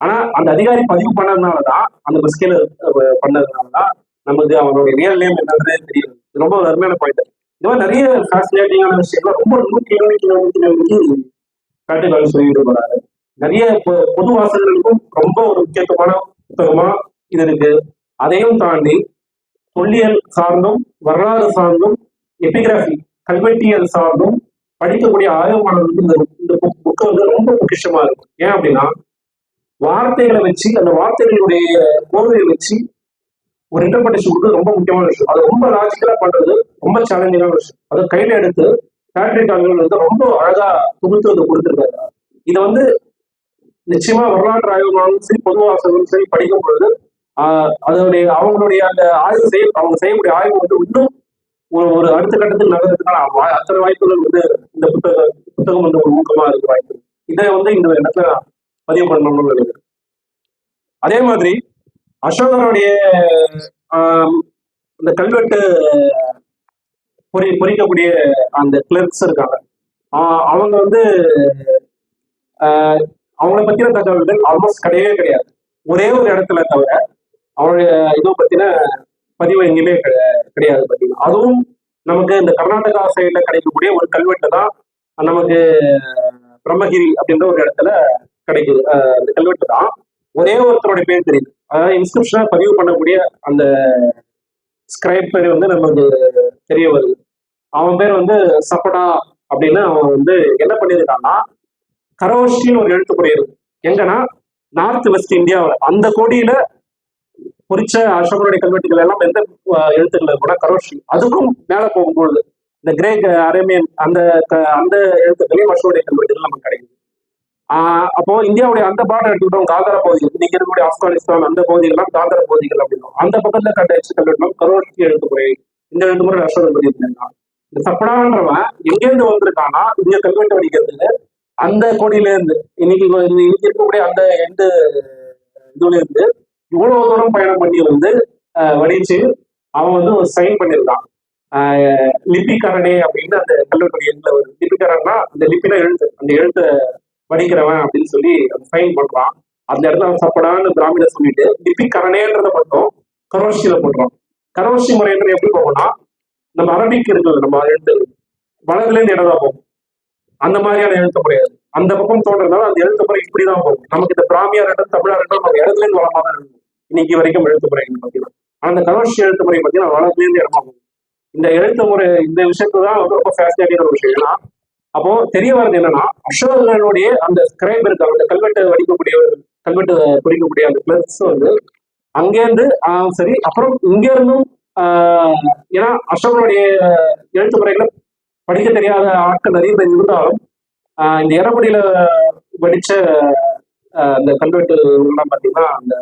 ஆனா அந்த அதிகாரி பதிவு பண்ணதுனாலதான், அந்த மஸ்கில பண்ணதுனாலதான் நமக்கு அவனுடைய ரியல் நேம் என்னன்றதே தெரியும். ரொம்ப ஒரு அருமையான பாயிண்ட். இந்த மாதிரி நிறைய ஃபேசினேட்டிங்கான விஷயங்கள் ரொம்ப நூற்றி காட்டுக்கால் சொல்லிட்டு போறாரு. நிறைய பொது வாசகர்களுக்கும் ரொம்ப ஒரு முக்கியத்துவமான புத்தகமா இது இருக்கு. அதையும் தாண்டி தொல்லியல் சார்ந்தும் வரலாறு சார்ந்தும் எபிகிராபி கல்வெட்டியல் சார்ந்தும் படிக்கக்கூடிய ஆய்வாளர்களுக்கு இந்த புக்கு வந்து ரொம்ப பொக்கிஷமா இருக்கும். ஏன் அப்படின்னா வார்த்தைகளை வச்சு அந்த வார்த்தைகளுடைய பொருளை வச்சு ஒரு இன்டர்பிரேஷன் கொடுத்து ரொம்ப முக்கியமான விஷயம். அது ரொம்ப லாஜிக்கலா பண்றது ரொம்ப சேலஞ்சிங்கான விஷயம். அதை கையில எடுத்து பேட்ரிக் கால்வெல் வந்து ரொம்ப அழகா தொகுத்து வந்து கொடுத்துருக்காரு. இதை வந்து நிச்சயமா வரலாற்று ஆய்வாளர்களும் சரி பொது வாசகர்களும் சரி படிக்கும் பொழுது அதனுடைய அவங்களுடைய அந்த ஆய்வு அவங்க செய்யக்கூடிய ஆய்வு வந்து இன்னும் ஒரு அடுத்த கட்டத்துக்கு நகர்றதுக்கான அத்தனை வாய்ப்புகள் வந்து இந்த புத்தகம் வந்து ஒரு ஊக்கமா இருக்கு வாய்ப்பு. இதை வந்து இந்த இடத்துல பதிவு பண்ணணும்னு நினைக்கிறேன். அதே மாதிரி அசோகனுடைய இந்த கல்வெட்டு பொறிக்கக்கூடிய அந்த கிளர்க்ஸ் இருக்காங்க. அவங்க வந்து அவங்கள பத்தின தகவல்கள் ஆல்மோஸ்ட் கிடையவே கிடையாது. ஒரே ஒரு இடத்துல தவிர அவருடைய இதை பத்தின பதிவு எங்கேயுமே கிடையாது பார்த்தீங்கன்னா. அதுவும் நமக்கு இந்த கர்நாடகா சைட்ல கிடைக்கக்கூடிய ஒரு கல்வெட்டு தான் நமக்கு பிரம்மகிரி அப்படின்ற ஒரு இடத்துல கிடைக்குது. அந்த கல்வெட்டு தான் ஒரே ஒருத்தருடைய பேர் தெரியுது. அதாவது இன்ஸ்கிரிப்ஷனா பதிவு பண்ணக்கூடிய அந்த ஸ்கிரைப் பேர் வந்து நமக்கு தெரிய வருது. அவன் பேர் வந்து சப்படா அப்படின்னு. அவன் வந்து என்ன பண்ணியிருக்கான்னா, கரோஷின்னு ஒரு எழுத்துக்குறை இருக்கு எங்கன்னா நார்த் வெஸ்ட் இந்தியாவில். அந்த கோடியில பொறிச்ச அசோகனுடைய கல்வெட்டுகள் எல்லாம் எந்த எழுத்துக்கள் கூட கரோஷி. அதுக்கும் மேல போகும்பொழுது இந்த கிரேக் அரேமியன் அந்த அந்த எழுத்துக்களையும் அசோகனுடைய கல்வெட்டுகள் நமக்கு கிடைக்குது. அப்போ இந்தியாவுடைய அந்த பார்டர் எடுத்துக்கிட்டோம், காந்தர பகுதிகள், இன்னைக்கு இருக்கக்கூடிய ஆப்கானிஸ்தான் அந்த பகுதிகள்லாம் காந்தர பகுதிகள் அப்படின்னா அந்த பக்கத்துல கட்ட கல்வெட்டுலாம் கரோஷி எழுத்துமுறை. இந்த எழுத்துமுறை அசோகன் பதிவு. இந்த சப்படான்றவன் எங்கேருந்து வந்திருக்கானா இங்க கல்வெட்டு வடிக்கிறதுக்கு அந்த கோடியில இருந்து இன்னைக்கு இருக்கக்கூடிய அந்த எந்த இதுல இருந்து இவ்வளவு தூரம் பயணம் பண்ணி வந்து வடிச்சு அவன் வந்து ஒரு சைன் பண்ணியிருக்கான். லிபிகரணே அப்படின்னு அந்த கல்வெட்டு எண்ணில் வருது. லிபிகரன்னா அந்த லிப்பின எழுத்து, அந்த எழுத்தை வடிக்கிறவன் அப்படின்னு சொல்லி அந்த சைன் பண்றான். அந்த இடத்துல அவன் சப்படான்னு பிராமணர் சொல்லிட்டு லிபிகரணேன்றதை மட்டும் கரோஷியில போடுறான். கரோஷி முறைன்றது எப்படி போகும்னா, நம்ம அரபிக் இருக்குது, நம்ம எழுத்து வலதுல இருந்து இடதா போகும். அந்த மாதிரியான எழுத்து முறையாது. அந்த பக்கம் தோன்றதுனால அந்த எழுத்து முறை இப்படிதான் போகும். நமக்கு இந்த பிராமியா இருக்கட்டும் தமிழா இருக்கட்டும் நம்ம இடத்துல இருந்து வளமா தான் இருக்கும் இன்னைக்கு வரைக்கும் எழுத்து முறை பார்த்தீங்கன்னா. ஆனா அந்த கரோஷி எழுத்து முறை பார்த்தீங்கன்னா வலதுல இருந்து இடமா போகும். இந்த எழுத்து முறை இந்த விஷயத்துல தான் வந்து ரொம்ப ஃபேசினேட்டிங் ஒரு விஷயம். ஏன்னா அப்போ தெரிய வருது என்னன்னா, அசோகனுடைய அந்த ஸ்கிரைப் இருக்காங்க, அந்த கல்வெட்டு வடிக்கக்கூடிய கல்வெட்டு குறிக்கக்கூடிய அந்த கிளர்க்ஸ் வந்து அங்கேருந்து சரி, அப்புறம் இங்க இருந்தும் ஏன்னா அசோகனுடைய எழுத்து முறைகளை படிக்க தெரியாத ஆட்கள் நிறைய பேர் இருந்தாலும் இந்த எரபடியில படிச்ச அந்த கல்வெட்டு எல்லாம் பார்த்தீங்கன்னா அந்த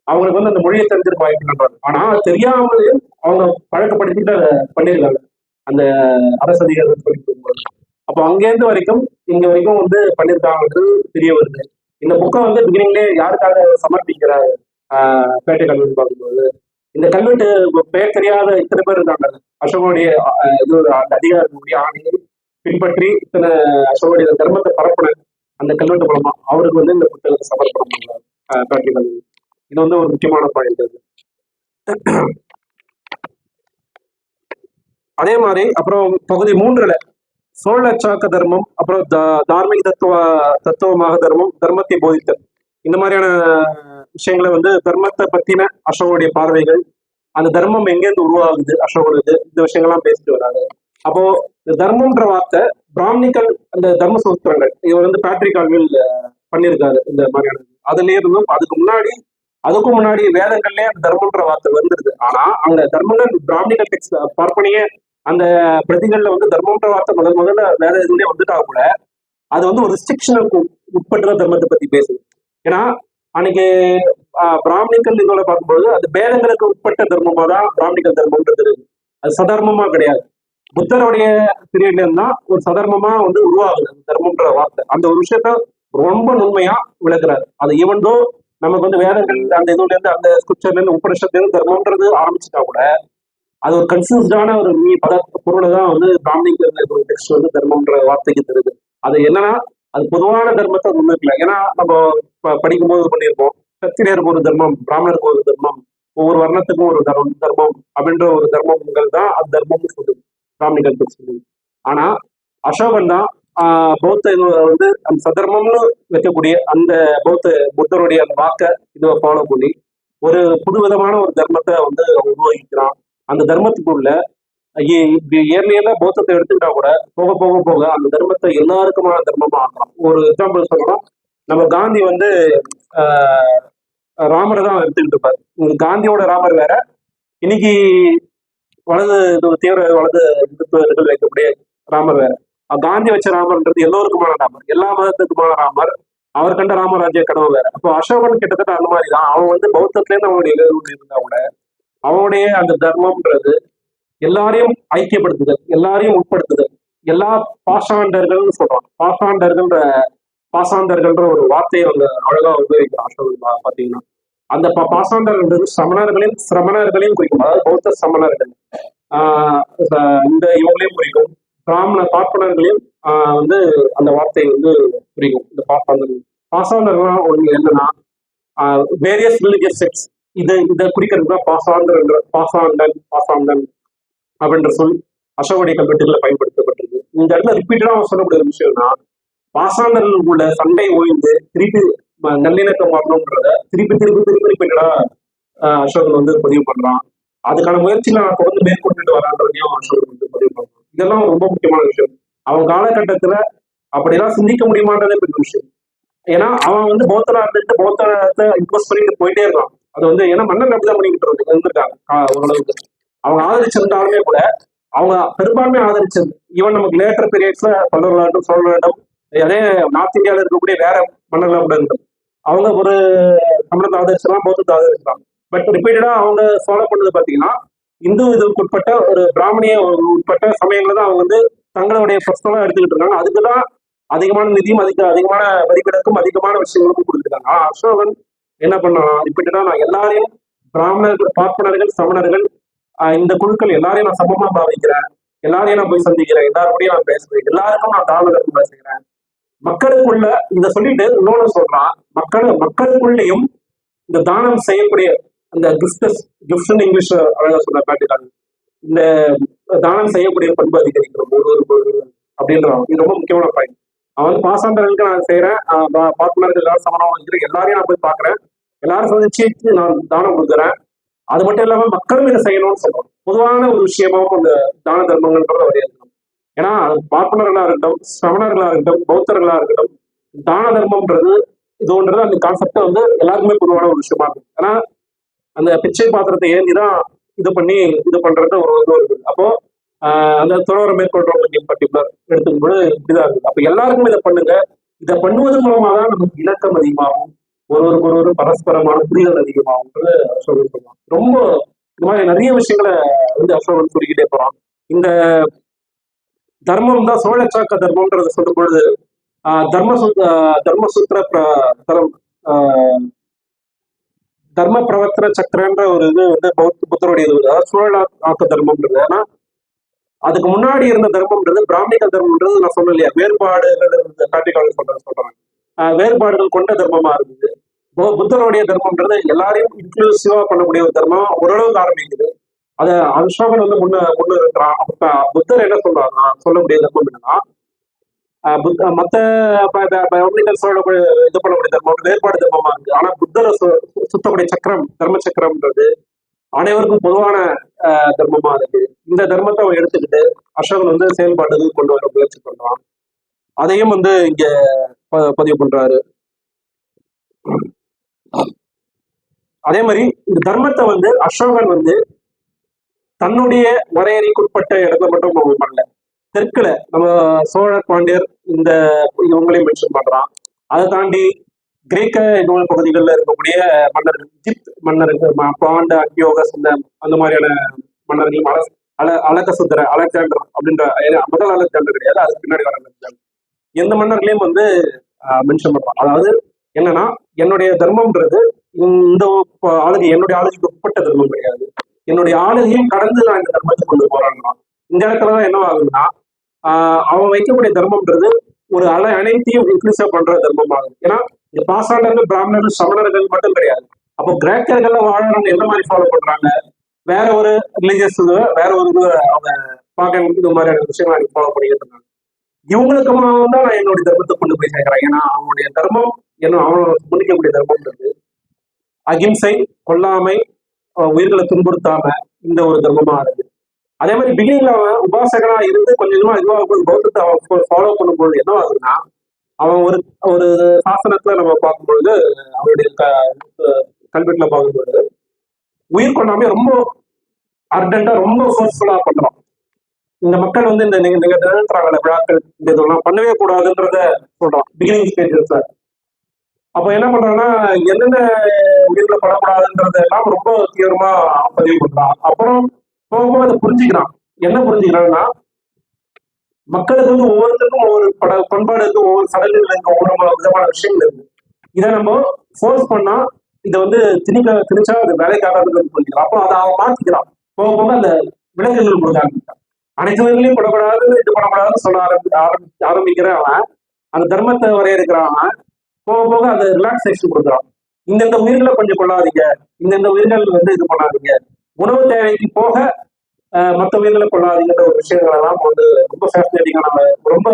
அவங்களுக்கு வந்து அந்த மொழியை தெரிஞ்சிருக்க வாய்ப்பு பண்றாங்க. ஆனா தெரியாமலே அவங்க பழக்கப்படுத்திட்டு அதை பண்ணியிருக்காங்க அந்த அரசதிகாரம் சொல்லி கொடுக்கும்போது. அப்போ அங்கேருந்து வரைக்கும் இங்க வரைக்கும் வந்து பண்ணியிருக்காங்கிறது தெரிய வருது. இந்த புக்கை வந்து பிகினிங்லேயே யாருக்காக சமர்ப்பிக்கிறாரு பேட்டை கல்வெட்டு பார்க்கும்போது, இந்த கல்வெட்டு பெயர் தெரியாத இத்தனை பேர் இருக்காங்க. அசோகனுடைய இது அந்த அதிகாரத்தினுடைய ஆணையை பின்பற்றி இத்தனை அசோகனுடைய தர்மத்தை பரப்புன அந்த கல்வெட்டு மூலமா அவருக்கு வந்து இந்த புத்தகத்தை சமர்ப்பணம் பண்றாரு பேட்டை கல்வெட்டு. இது வந்து ஒரு முக்கியமான பாயிண்ட். அதே மாதிரி அப்புறம் பகுதி 3ல சோழ சாக்க தர்மம், அப்புறம் தார்மீக தத்துவமாக தர்மம், தர்மத்தை போதித்தல், இந்த மாதிரியான விஷயங்களை வந்து தர்மத்தை பத்தின அசோகனுடைய பார்வைகள், அந்த தர்மம் எங்கேருந்து உருவாகுது அசோகனுக்கு, இந்த விஷயங்கள்லாம் பேசிட்டு வராங்க. அப்போ இந்த தர்மம்ன்ற வார்த்தை பிராமணிக்கல் அந்த தர்ம சூத்திரங்கள் இவர் வந்து பேட்ரிக் கால்வெல் பண்ணியிருக்காரு. இந்த மாதிரியான அதுல இருந்தும் அதுக்கும் முன்னாடி வேதங்கள்லயே அந்த தர்மம்ன்ற வார்த்தை வந்துருது. ஆனா அங்க தர்மங்கள் பிராமணிக்கல் டெக்ஸ்ட் பார்ப்பனிய அந்த பிரதிகள்ல வந்து தர்மம்ன்ற வார்த்தை முதல்ல வேற இதுலயே வந்துட்டா கூட அது வந்து ஒரு ரெஸ்ட்ரிக்ஷனுக்கு உட்பட்ட தர்மத்தை பத்தி பேசுது. ஏன்னா அன்னைக்கு பிராமணிக்கல் இதோட பார்க்கும்போது அது வேதங்களுக்கு உட்பட்ட தர்மமா தான் பிராமணிக்கல் தர்மம்ன்றது இருக்கு. அது சதர்மமா கிடையாது. புத்தருடைய பீரியட்ல இருந்தா ஒரு சதர்மமா வந்து உருவாகுது அந்த தர்மம்ன்ற வார்த்தை. அந்த ஒரு விஷயத்த ரொம்ப நுண்மையா விளக்குறாரு. அது ஈவன்தோ நமக்கு வந்து வேதங்கள் அந்த இதுல இருந்து அந்த ஸ்கிரிப்சர்ல இருந்து உபனிஷத்துல இருந்து தர்மம்ன்றது ஆரம்பிச்சுட்டா கூட அது ஒரு கன்சியூஸ்டான ஒரு பொருளை தான் வந்து பிராமணிக்கல் டெக்ஸ்ட் வந்து தர்மம்ன்ற வார்த்தைக்கு தருது. அது என்னன்னா அது பொதுவான தர்மத்தை முன்னிற்கல. ஏன்னா நம்ம படிக்கும்போது பண்ணியிருப்போம், சத்திரியருக்கு ஒரு தர்மம், பிராமணருக்கு ஒரு தர்மம், ஒவ்வொரு வர்ணத்துக்கும் ஒரு தர்மம் அப்படின்ற ஒரு தர்மங்கள் தான் அது தர்மம்னு சொல்லுது பிராமணிக்கல் சொல்லுது. ஆனா அசோகன் தான் பௌத்த வந்து அந்த சதர்மம்னு வைக்கக்கூடிய அந்த பௌத்த புத்தருடைய அந்த வாக்கை இதை ஃபாலோ பண்ணி ஒரு புதுவிதமான ஒரு தர்மத்தை வந்து உருவாக்கிக்கிறான். அந்த தர்மத்துக்குள்ள இயர்லியர்ல பௌத்தத்தை எடுத்துக்கிட்டா கூட போக போக போக அந்த தர்மத்தை எல்லாருக்குமான தர்மமா ஆகலாம். ஒரு எக்ஸாம்பிள் சொல்லணும், நம்ம காந்தி வந்து ராமரை தான் எடுத்துக்கிட்டு இருப்பாரு. காந்தியோட ராமர் வேற, இன்னைக்கு வலது தீவிர வலது இந்துத்துவர்கள் வைக்கக்கூடிய ராமர் வேற. காந்தி வச்ச ராமர்ன்றது எல்லோருக்குமான ராமர், எல்லா மதத்துக்குமான ராமர், அவர் கண்ட ராமராஜ்ய கனவு வேற. அப்போ அசோகன் கிட்டத்தட்ட அந்த மாதிரி தான். அவன் வந்து பௌத்தத்திலேருந்து அவனுடைய இருந்தா கூட அவனுடைய அந்த தர்மம்ன்றது எல்லாரையும் ஐக்கியப்படுத்துதல், எல்லாரையும் உட்படுத்துதல், எல்லா பாசாண்டர்கள்னு சொல்றாங்க. பாசாண்டர்கள்ன்ற ஒரு வார்த்தையை அவங்க அழகா உபயோகிக்கிறான் அசோகன். பாத்தீங்கன்னா அந்த பாசாண்டர்கள் சிரமணர்களையும் குறிக்கும். அதாவது பௌத்த சமணர்கள் இந்த இவங்களையும் குறிக்கும். பிராமண பார்ப்பனர்களையும் வந்து அந்த வார்த்தையை வந்து குறிக்கும். இந்த பாசாண்டர்கள் ஒண்ணு என்னன்னா வேரியஸ் ரிலிஜியஸ் செக்ட்ஸ், இதை குறிக்கிறது தான் பாசாண்டன் அப்படின்ற சொல் அசோகனுடைய கல்வெட்டுகளை பயன்படுத்தப்பட்டிருக்கு. இந்த இடத்துல ரிப்பீட்டடா அவன் சொல்லக்கூடிய ஒரு விஷயம்னா பாசாண்டர்கள் உள்ள சண்டை ஓய்ந்து திருப்பி நல்லிணக்கம் வரணும்ன்றத திருப்பி ரிப்பீட்டடா அசோகன் வந்து பதிவு பண்றான். அதுக்கான முயற்சியில நான் தொடர்ந்து மேற்கொண்டுட்டு வரான்றதையும் அசோகன் வந்து பதிவு பண்றான். இதெல்லாம் ரொம்ப முக்கியமான விஷயம். அவன் காலகட்டத்துல அப்படிலாம் சிந்திக்க முடியுமான்றதே பெரிய விஷயம். ஏன்னா அவன் வந்து பௌத்தனா இருந்துட்டு பௌத்தத்தை இன்வெஸ்ட் பண்ணிட்டு போயிட்டே இருக்கான். அது வந்து ஏன்னா மன்னன் அப்படிதான் பண்ணிக்கிட்டு இருந்திருக்காங்க ஓரளவுக்கு. அவங்க ஆதரிச்சிருந்தாலுமே கூட அவங்க பெரும்பான்மை ஆதரிச்சது ஈவன் நமக்கு லேட்டர் பீரியட்ஸ்ல பல்லவர்களாகட்டும் சோழர்களிடம் அதே நார்த் இந்தியாவில் இருக்கக்கூடிய வேற மன்னர்களாக கூட இருந்தது. அவங்க ஒரு தமிழத்தை ஆதரிச்சலாம், பௌத்தத்தை ஆதரிச்சலாம். பட் ரிப்பீட்டடா அவங்க ஃபாலோ பண்ணது பாத்தீங்கன்னா இந்து இதுக்கு உட்பட்ட ஒரு பிராமணிய உட்பட்ட சமயங்களை தான் அவங்க வந்து தங்களுடைய பர்சனலா எடுத்துக்கிட்டு இருக்காங்க. அதுக்குதான் அதிகமான நிதியும் அதிகமான வரிவிலக்கும் அதிகமான விஷயங்களுக்கும் கொடுத்துருக்காங்க. அசோகன் என்ன பண்ணான், ரிப்பீட்டடா நான் எல்லாரையும் பிராமணர்கள், பார்ப்பனர்கள், சமணர்கள் இந்த குழுக்கள் எல்லாரையும் நான் சமமா பாவிக்கிறேன், எல்லாரையும் நான் போய் சந்திக்கிறேன், எல்லாருடையும் நான் பேசுறேன், எல்லாருக்கும் நான் தான தர்மம் செய்கிறேன். மக்களுக்குள்ள இதை சொல்லிட்டு இன்னொன்னு சொல்றான், மக்களுக்குள்ளேயும் இந்த தானம் செய்யக்கூடிய அந்த கிஃப்ட் இங்கிலீஷ் அழகா சொல்ற காட்டுக்காங்க, இந்த தானம் செய்யக்கூடிய பண்பு அதிகரிக்கிறோம் ஒரு அப்படின்றான். இது ரொம்ப முக்கியமான பாயிண்ட். அவன் வந்து பாசாண்டர்களுக்கு நான் செய்யறேன், பார்ப்பனர்கள் எல்லாரும் சமணம் எல்லாரையும் நான் போய் பாக்குறேன், எல்லாரும் சந்திச்சு நான் தானம் கொடுக்குறேன். அது மட்டும் இல்லாம மக்களும் இதை செய்யணும்னு சொல்றோம். பொதுவான ஒரு விஷயமாவும் அந்த தான தர்மங்கள்ன்றத வரையறுக்கணும். ஏன்னா பார்ப்பனர்களா இருக்கட்டும், சமணர்களா இருக்கட்டும், பௌத்தர்களா இருக்கட்டும், தான தர்மம்ன்றது இதுன்றது அந்த கான்செப்ட் வந்து எல்லாருக்குமே பொதுவான ஒரு விஷயமா இருக்கும். ஏன்னா அந்த பிச்சை பாத்திரத்தை ஏந்திதான் இது பண்றது ஒரு இது இருக்குது. அப்போ அந்த துறவரை மேற்கொள்றவங்க பர்டிகுலர் எடுத்துக்கும்போது இப்படிதான் இருக்குது. அப்ப எல்லாருக்கும் இதை பண்ணுங்க. இதை பண்ணுவதன் மூலமா தான் நமக்கு இணக்கம் அதிகமாகும், ஒருவருக்கு பரஸ்பரமான புரிதல் அதிகமாகும்ன்றது அசோகன் சொல்லுவாங்க. ரொம்ப இந்த மாதிரி நிறைய விஷயங்களை வந்து அசோகன் சொல்லிக்கிட்டே போறான். இந்த தர்மம் தான் சோழச்சாக்க தர்மம்ன்றத சொல்லும் பொழுது தர்மசூத்திர தர்ம பிரவர்த்தன சக்கரன்ற ஒரு இது வந்து புத்தருடைய இது, அதாவது சோழ ஆக்க தர்மம்ன்றது. ஏன்னா அதுக்கு முன்னாடி இருந்த தர்மம்ன்றது பிராமணிக தர்மம்ன்றது நான் சொன்னேன் இல்லையா, சொல்றேன் வேறுபாடுகள் கொண்ட தர்மமா இருந்தது. புத்தருடைய தர்மம்ன்றது எல்லாரையும் இன்க்ளூசிவா பண்ணக்கூடிய ஒரு தர்மம் ஓரளவுக்கு ஆரம்பிக்குது. அத அசோகன் வந்து முன்ன இருக்கிறான். புத்தர் என்ன சொல்றாருன்னா, சொல்லக்கூடிய தர்மம் என்னன்னா மத்த இது பண்ணக்கூடிய தர்மம் வேறுபாடு தர்மமா இருக்கு. ஆனா புத்தரை சுத்தக்கூடிய சக்கரம், தர்ம சக்கரம்ன்றது அனைவருக்கும் பொதுவான தர்மமா இருக்கு. இந்த தர்மத்தை அவன் எடுத்துக்கிட்டு அசோகன் வந்து செயல்பாடுகள் கொண்டு வர முயற்சி பண்றான். அதையும் வந்து இங்க பதிவு பண்றாரு. அதே மாதிரி இந்த தர்மத்தை வந்து அசோகன் வந்து தன்னுடைய வரையறைக்குட்பட்ட இடத்துல மட்டும் பண்ணல. தெற்குல நம்ம சோழ பாண்டியர் இந்த இவங்களையும் மென்ஷன் பண்றான். அதை தாண்டி கிரேக்க நூல் பகுதிகளில் இருக்கக்கூடிய மன்னர்கள், எகிப்த் மன்னர்கள், பாண்ட, அக்யோகஸ், அந்த மாதிரியான மன்னர்கள், அலகசுந்தர, அலெக்சாண்டர் அப்படின்ற முதல் அலெக்சாண்டர் கிடையாது, அதுக்கு பின்னாடி வர அலெக்சாண்டர், எந்த மன்னர்களையும் வந்து மென்ஷன் பண்றான். அதாவது என்னன்னா, என்னுடைய தர்மம்ன்றது இந்த ஆளுகை, என்னுடைய ஆளுகைக்கு உட்பட்ட தர்மம் கிடையாது, என்னுடைய ஆளுகையும் கடந்து நான் இந்த தர்மத்தை கொண்டு போறான்னா. இந்த இடத்துலதான் என்ன ஆகுதுன்னா, அவன் வைக்கக்கூடிய தர்மம்ன்றது ஒரு அனைத்தையும் இன்க்ளூசிவ் பண்ற தர்மம் ஆகுது. ஏன்னா இந்த பாசாண்டர்கள், பிராமணர்கள், சமணர்கள் மட்டும் கிடையாது. அப்போ கிரேக்கர்கள்ல வாழறவங்க எந்த மாதிரி ஃபாலோ பண்றாங்க, வேற ஒரு ரிலீஜியஸ், வேற ஒரு அவங்க பாகன், இது மாதிரியான விஷயங்கள் ஃபாலோ பண்ணிக்கிட்டு இருக்காங்க. இவங்களுக்குமா தான் நான் என்னுடைய தர்மத்தை கொண்டு போய் சேர்க்கிறேன். ஏன்னா அவனுடைய தர்மம் என்ன, அவனோட முன்னிக்கக்கூடிய தர்மம்ன்றது அகிம்சை, கொல்லாமை, உயிர்களை துன்புறுத்தாம இந்த ஒரு தர்மமா இருக்கு. அதே மாதிரி பிகினிங்ல அவன் உபாசகனா இருந்து கொஞ்சம் கொஞ்சமா இதுவாக பௌத்தத்தை அவன் ஃபாலோ பண்ணும்போது என்ன ஆகுதுன்னா, அவன் ஒரு ஒரு சாசனத்துல நம்ம பார்க்கும்பொழுது, அவருடைய கல்வெட்டுல பார்க்கும்பொழுது உயிர் கொண்டாமே ரொம்ப அர்டண்டா, ரொம்ப ஃபோர்ஸ்ஃபுல்லா பண்றான். இந்த மக்கள் வந்து இந்த நீங்க நிகழ்த்துறாங்கல்ல விழாக்கள், இந்த இதெல்லாம் பண்ணவே கூடாதுன்றத சொல்றான் பிகினிங் ஸ்டேஜஸ்ல. அப்ப என்ன பண்றான்னா, என்னென்ன உயிர்ல படக்கூடாதுன்றதெல்லாம் ரொம்ப தீவிரமா பதிவு பண்றான். அப்புறம் போக அதை புரிஞ்சுக்கிறான். என்ன புரிஞ்சுக்கிறான்னா, மக்களுக்கு வந்து ஒவ்வொருத்தருக்கும் ஒவ்வொரு பண்பாடு இருக்கு, ஒவ்வொரு சடங்குகள் இருக்கு, ஒவ்வொரு விதமான விஷயங்கள் இருக்கு. இதை நம்ம ஃபோர்ஸ் பண்ணா இதை வந்து திணிச்சா அது வேலைக்காரர்கள் புரிஞ்சுக்கலாம். அப்போ அதை அவன் மாத்திக்கிறான். போக போக அந்த விலங்குகள் கொடுக்க ஆரம்பிச்சான். அனைத்து உயிர்களையும் படக்கூடாது, இது பண்ணக்கூடாதுன்னு சொல்ல ஆரம்பிக்கிற அவன், அந்த தர்மத்தை வரையறுக்கிறான். போக போக அந்த ரிலாக்ஸேஷன் கொடுக்குறான். இந்தந்த உயிர்களை கொஞ்சம் கொள்ளாதீங்க, இந்தந்த உயிர்கள் வந்து இது பண்ணாதீங்க, உணவு தேவைக்கு போக மற்ற உயிர்களை கொள்ளாதீங்கிற ஒரு விஷயங்கள் எல்லாம் வந்து ரொம்ப ஃபேசினேட்டிங்கான, ரொம்ப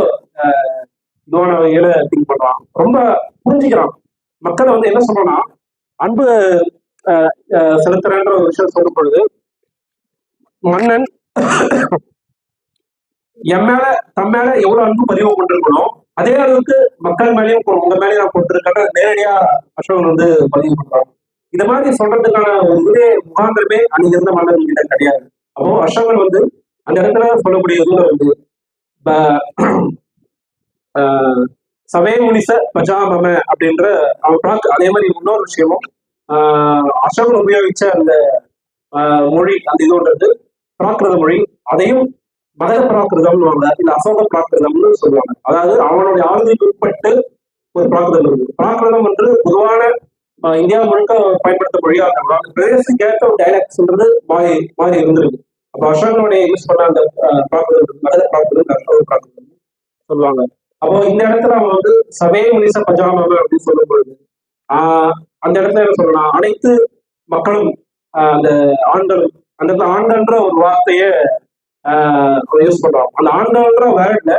இதுவான வகையில திங்க் பண்றான். ரொம்ப புரிஞ்சுக்கிறான். மக்களை வந்து என்ன சொல்றோம்னா, அன்பு செலுத்துறன்ற ஒரு விஷயம் சொல்லும் பொழுது, மன்னன் என் மேல தம் மேல எவ்வளவு அன்பு பதிவு கொண்டிருக்கணும், அதே அளவுக்கு மக்கள் மேலேயும் உங்க மேலேயும் நான் கொண்டிருக்கிற நேரடியா அசோகன் வந்து பதிவு பண்றான். இந்த மாதிரி சொல்றதுக்கான ஒரு இதே முகாந்திரமே அங்கிருந்த மன்னர்கள் கிட்ட கிடையாது. அப்போ அசோகன் வந்து அந்த இடத்துல சொல்லக்கூடிய இதுல வந்து சவே முனிச பஜாமம அப்படின்ற அவன் அதே மாதிரி இன்னொரு விஷயமும், அசோகன் உபயோகிச்ச அந்த மொழி, அந்த இதோன்றது பிராகிருத மொழி, அதையும் மகர பிராகிருதம்னு இல்ல அசோக பிராகிருதம்னு சொல்லுவாங்க. அதாவது அவனுடைய ஆளுமைக்கு உட்பட்டு ஒரு பிராகிருதம் இருக்கு. பிராகிருதம் என்று பொதுவான இந்தியா முழுக்க பயன்படுத்த மொழியா இருந்தாலும் பிரதேசத்துக்கு ஏற்ற ஒரு டைலாக்ட்ஸ்ன்றது மாறி இருந்திருக்கு. அப்ப அசோகனுடைய யூஸ் பண்ண அந்த பிராகிருதம் மகர பிராகிருதம், அசோக பிராகிருதம் சொல்லுவாங்க. அப்போ இந்த இடத்துல அவன் வந்து சவே முனிச பஜாமம் அப்படின்னு சொல்லும் பொழுது அந்த இடத்துல என்ன சொல்லலாம், அனைத்து மக்களும் அந்த ஆண்களும், அந்த இடத்துல ஆண்கள்ன்ற ஒரு வார்த்தைய யூஸ் பண்றான். அந்த ஆண்கள்ன்ற வேர்ட்ல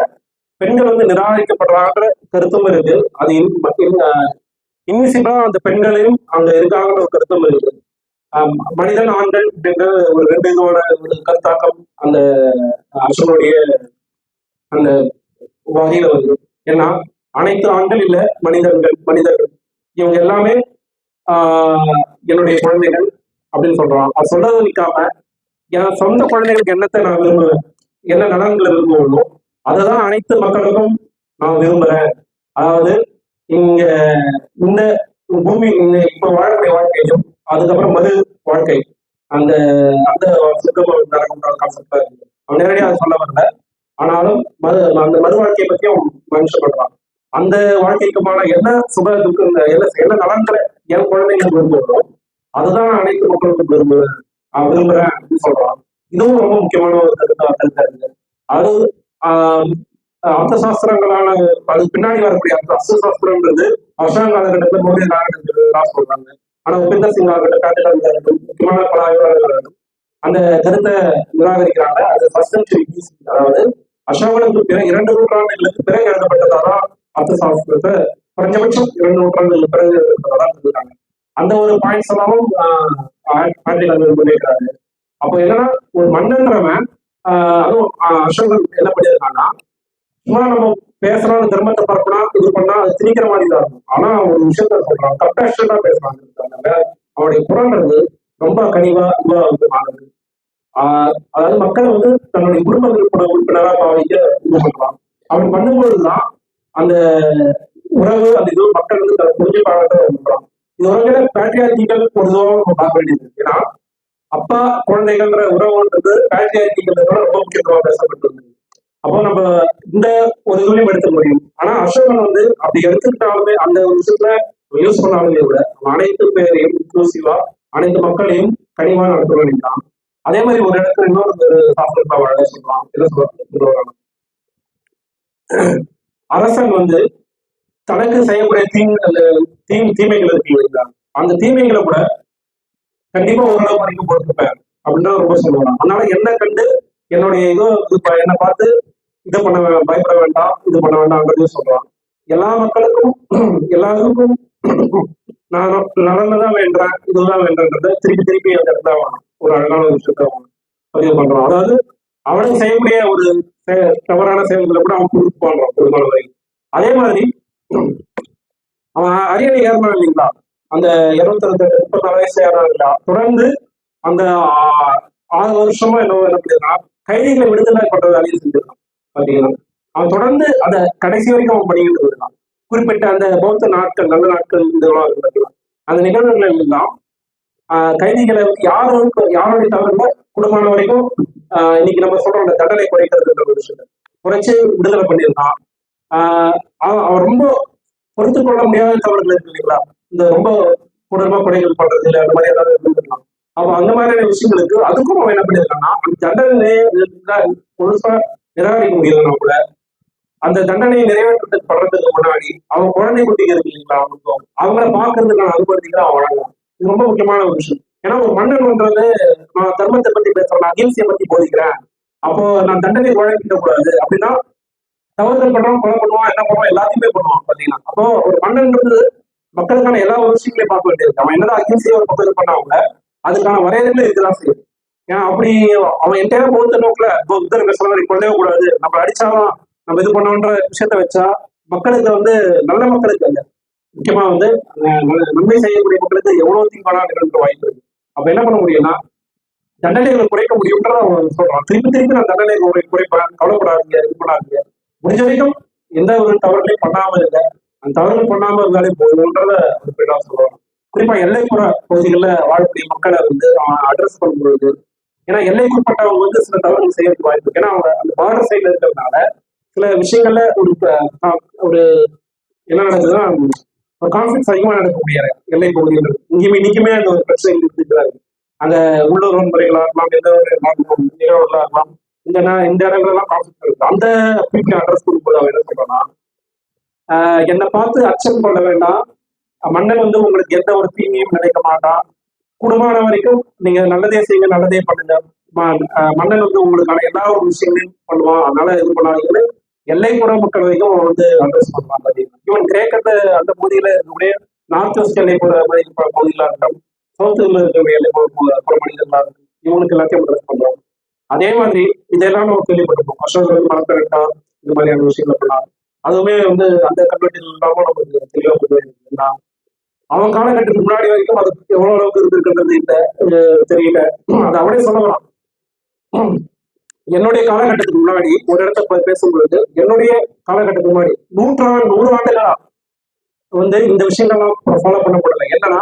பெண்கள் வந்து நிராகரிக்கப்படுறாங்கிற கருத்தும் இருக்கு. அது இன்விசிபிளா அந்த பெண்களையும் அங்க இருக்காங்கிற ஒரு கருத்தும் இருக்கு. மனிதன், ஆண்கள் அப்படின்ற ஒரு ரெண்டு இதோட ஒரு கருத்தாக்கம் அந்த அசோகனுடைய அந்த வகையில வருது. ஏன்னா அனைத்து ஆண்கள் இல்ல, மனிதர்கள் இவங்க எல்லாமே என்னுடைய குழந்தைகள் அப்படின்னு சொல்றான். அது சொல்றது நிற்காம, என் சொந்த குழந்தைகளுக்கு என்னத்தை நான் விரும்புவேன், என்ன நலன்களை விரும்புவோம், அதுதான் அனைத்து மக்களுக்கும் நான் விரும்புறேன். அதாவது இங்க இந்த பூமி இப்ப வாழக்கூடிய வாழ்க்கையும் அதுக்கப்புறம் மறு வாழ்க்கை, அந்த அந்த கான்செப்டா இருக்கு. அவன் நேரடியாக அதை சொல்ல வரல, ஆனாலும் அந்த மறு வாழ்க்கையை பத்தியும் மென்ஷன் பண்றான். அந்த வாழ்க்கைக்குமான என்ன சுக துக்கு, என்ன நலன்களை என் குழந்தைங்களுக்கு விரும்புகிறோம், அதுதான் அனைத்து மக்களுக்கும் விரும்புறேன் அப்படின்னு சொல்றான். இதுவும் ரொம்ப முக்கியமான ஒரு கருத்தா இருக்கு. அது அர்த்த சாஸ்திரங்களான அது பின்னாடி வரக்கூடிய அந்த அர்த்த சாஸ்திரம்ன்றது அசோக காலகட்டத்தில் மோடிய காலகட்டத்தில் சொல்றாங்க. ஆனா உபேந்தர் சிங் ஆகட்டும், முக்கியமான பல ஆய்வாளர்கள் அந்த கருத்தை நிராகரிக்கிறாங்க. அது ஃபர்ஸ்ட் சென்ச்சுரி, அதாவது அசோகனுக்கு பிறகு 2 நூற்றாண்டுகளுக்கு பிறகு எழுதப்பட்டதாதான் அர்த்த சாஸ்திரத்தை, குறைஞ்சபட்சம் 2 நூற்றாண்டுகளுக்கு பிறகு எழுதப்பட்டதான் சொல்றாங்க. அந்த ஒரு பாயிண்ட்ஸ் எல்லாமும் முன்னேற்றாரு. அப்போ என்னன்னா, ஒரு மன்னன்றவன் அதுவும் அசோகன் என்ன பண்ணியிருக்காங்கன்னா, சும்மா நம்ம பேசுறோம், தர்மத்தை பரப்பலாம், இது பண்ணா அது திணிக்கிற மாதிரி தான் இருக்கும். ஆனா ஒரு விஷயத்த சொல்றான், கம்பேஷனா பேசுறாங்க. அவனுடைய குரல்ன்றது ரொம்ப கனிவா ஆனது. அதாவது மக்களை வந்து தன்னுடைய குடும்ப உறுப்பினராக பாவிக்க இது பண்றான். அவன் பண்ணும்பொழுதுதான் அந்த உறவு அந்த இது மக்கள் வந்து புரிஞ்சு பார்க்கலாம். இது ஒருவேளை பேட்ரியார்கிகள் ஒரு இதுவாக நம்ம பார்க்க வேண்டியது. ஏன்னா அப்பா குழந்தைகள்ன்ற உறவுன்றது பேட்ரியார்கிகளோட ரொம்ப முக்கியத்துவம் பேசப்பட்டிருக்கு. அப்போ நம்ம இந்த ஒரு இதுலையும் எடுத்துக்க முடியும். ஆனா அசோகன் வந்து அப்படி எடுத்துக்கிட்டாலுமே அந்த ஒரு விஷயத்துல யூஸ் பண்ணாலுமே கூட அனைத்து பேரையும் இன்க்ளூசிவா அனைத்து மக்களையும் கனிவா நடத்த வேண்டியதான். அதே மாதிரி ஒரு இடத்துல இன்னொரு சாஸ்திரத்தை வழங்க சொல்லலாம். என்ன சொல்லுவாங்க, அரசன் வந்து தனக்கு செய்யக்கூடிய அந்த தீமைகள் இருக்கு இல்லைங்களா, அந்த தீமைகளை கூட கண்டிப்பா ஓரளவு வரைக்கும் பொறுத்துப்பேன் அப்படின்றத ரொம்ப சொல்லுவாங்க. அதனால என்ன கண்டு என்னுடைய இதோ என்னை பார்த்து இதை பண்ண பயப்பட வேண்டாம், இது பண்ண வேண்டாம்ன்றதையும் சொல்றான். எல்லா மக்களுக்கும் எல்லாருக்கும் நான் நடந்ததான் வேண்டேன், இதுதான் வேண்டன்றத திருப்பி திருப்பி அந்த இடத்துல ஒரு அழகான ஒரு விஷயத்த பதிவு பண்றான். அதாவது அவனுக்கு செய்யக்கூடிய ஒரு தவறான செயல்களை கூட அவன் புரிந்து பண்றான் ஒரு நாள் வரை. அதே மாதிரி அவன் அரியணை ஏறினான் இல்லைங்களா, அந்த 234 வயசு ஏறான் இல்லையா, தொடர்ந்து அந்த 6 வருஷமா என்ன பண்ணிருக்கான், கைதிகளை விடுதலை பண்ற வேலையை செஞ்சிருக்கான். பாத்தீங்கன்னா அவன் தொடர்ந்து அதை கடைசி வரைக்கும் அவன் பண்ணிக்கிட்டு இருக்கான். குறிப்பிட்ட அந்த பௌத்த நாட்கள், நல்ல நாட்கள் இதெல்லாம் இருக்கு பாத்தீங்கன்னா, அந்த நிகழ்வுகள் எல்லாம் கைதிகளை யாருடைய தவறுல குடும்பமான வரைக்கும் இன்னைக்கு நம்ம சொல்றோம் அந்த தண்டனை குறைக்கிறதுன்ற ஒரு விஷயத்த குறைச்சு விடுதலை பண்ணியிருந்தான். அவன் ரொம்ப பொறுத்து கொள்ள முடியாத தவறுகள் இருக்கு இல்லைங்களா, இந்த ரொம்ப கொடூரமா கொலைகள் பண்றது இல்லை அந்த மாதிரி ஏதாவது இருந்திருக்கலாம். அப்ப அந்த மாதிரியான விஷயங்களுக்கு அதுக்கும் அவன் என்ன பண்ணியிருக்கான்னா, அந்த தண்டனை முழுசா நிராகரிக்க முடியலன்னா கூட அந்த தண்டனையை நிறைவேற்றத்துக்கு படுறதுக்கு முன்னாடி அவங்க குழந்தை குட்டிங்க இருக்கு இல்லைங்களா, அவங்களுக்கும் அவங்கள பாக்குறதுக்கான அனுபவத்துக்கு அவன் வழங்கலாம். இது ரொம்ப முக்கியமான ஒரு விஷயம். ஏன்னா ஒரு மன்னன்ன்றது நான் தர்மத்தை பத்தி பேசுறேன், நான் அகிம்சையை பத்தி போதிக்கிறேன், அப்போ நான் தண்டனை வழங்கிக்க கூடாது அப்படின்னா தவறுதல் பண்றோம், கொலை பண்ணுவோம், என்ன பண்ணுவோம், எல்லாத்தையுமே பண்ணுவான் பாத்தீங்கன்னா. அப்போ ஒரு மன்னன்றது மக்களுக்கான எல்லா விஷயங்களையும் பார்க்க வேண்டியது. அவன் என்னதான் அகிம்சையை ஒரு மக்களுக்கு பண்ணாங்க அதுக்கான வரையறைகளும் இருக்குதான் செய்யும். ஏன்னா அப்படி அவன் என்கிட்ட பொறுத்த நோக்குல புத்தர் பேசுற மாதிரி கொள்ளவே கூடாது, நம்ம அடிச்சாலும் நம்ம இது பண்ணோன்ற விஷயத்த வச்சா மக்களுக்கு வந்து நல்ல மக்களுக்கு அல்ல, முக்கியமா வந்து நன்மை செய்யக்கூடிய மக்களுக்கு எவ்வளவு தீங்கான நிகழ்ந்த வாய்ப்பு இருக்கு. அப்ப என்ன பண்ண முடியும்னா தண்டனைகளை குறைக்க முடியும்ன்றத அவன் சொல்றான். திருப்பி திருப்பி நான் தண்டனை குறைப்பேன், கவலைப்படாதீங்க, இது பண்ணாதீங்க, முடிஞ்ச வரைக்கும் எந்த ஒரு தவறுகளையும் பண்ணாம இருக்க, அந்த தவறுகள் பண்ணாம இருந்தாலே போதும்ன்றத சொல்லுவாங்க. குறிப்பா எல்லைப்புற பகுதிகளில் வாழக்கூடிய மக்களை வந்து அவன் அட்ரஸ் பண்ணும்பொழுது, ஏன்னா எல்லைக்குட்பட்டவங்க வந்து சில தவறுகள் செய்யறதுக்கு வாய்ப்பு இருக்கு. ஏன்னா அவங்க அந்த பார்டர் சைட்ல இருக்கிறதுனால சில விஷயங்கள்ல ஒரு என்ன நடக்குதுன்னா ஒரு கான்ஃபிளிக்ஸ் அதிகமா நடக்கக்கூடிய எல்லை பகுதிகள் இங்கேயுமே இன்னைக்குமே அந்த ஒரு பிரச்சனை இருந்துட்டு அந்த உள்ளூர் வன்முறைகளா இருக்கலாம், எந்த ஒரு நிகழ்வுகளா இருக்கலாம், இந்த இடங்கள்லாம் கான்ஃபிளிக்ட் இருக்கு. அந்த பீப்புளை அட்ரஸ் பண்ணும்போது அவன் என்ன சொல்றான்னா, என்னை பார்த்து அச்சம் கொள்ள வேண்டாம், மன்னன் வந்து உங்களுக்கு எந்த ஒரு தீமையும் நினைக்க மாட்டான், குடும்பமான வரைக்கும் நீங்க நல்லதே செய்யுங்க, நல்லதே பண்ணுங்க, மன்னன் வந்து உங்களுக்கான எல்லா ஒரு விஷயங்களையும் பண்ணுவான், அதனால இது பண்ணாதீங்கன்னு எல்லைப்புற மக்கள் வரைக்கும் வந்து அட்ரஸ் பண்ணுவாங்க. இவன் கிரேக்கத்தை அந்த பகுதியில இருக்கக்கூடிய நார்த் வெஸ்ட் எல்லைப்புற பகுதியில இருக்கட்டும், சவுத்துல இருக்கக்கூடிய எல்லைப்புற மனிதர்களா இருக்கும், இவங்களுக்கு எல்லாத்தையும் அட்ரஸ் பண்றோம். அதே மாதிரி இதெல்லாம் நம்ம கேள்விப்பட்டிருக்கோம், அசோகர் வந்து மரத்தை வெட்டா இந்த மாதிரியான விஷயங்கள் பண்ணலாம். அதுவுமே வந்து அந்த கல்வெட்டில் இல்லாம நமக்கு தெளிவா அவன் காலகட்டத்துக்கு முன்னாடி வரைக்கும் அது எவ்வளவு அளவுக்கு இருந்திருக்கின்றது இல்லை தெரியல. அது அவனே சொல்ல வரான். என்னுடைய காலகட்டத்துக்கு முன்னாடி ஒரு இடத்த பேசும்பொழுது என்னுடைய காலகட்டத்துக்கு முன்னாடி 100 ஆண்டுகளா வந்து இந்த விஷயங்கள்லாம் ஃபாலோ பண்ணப்படலை. என்னன்னா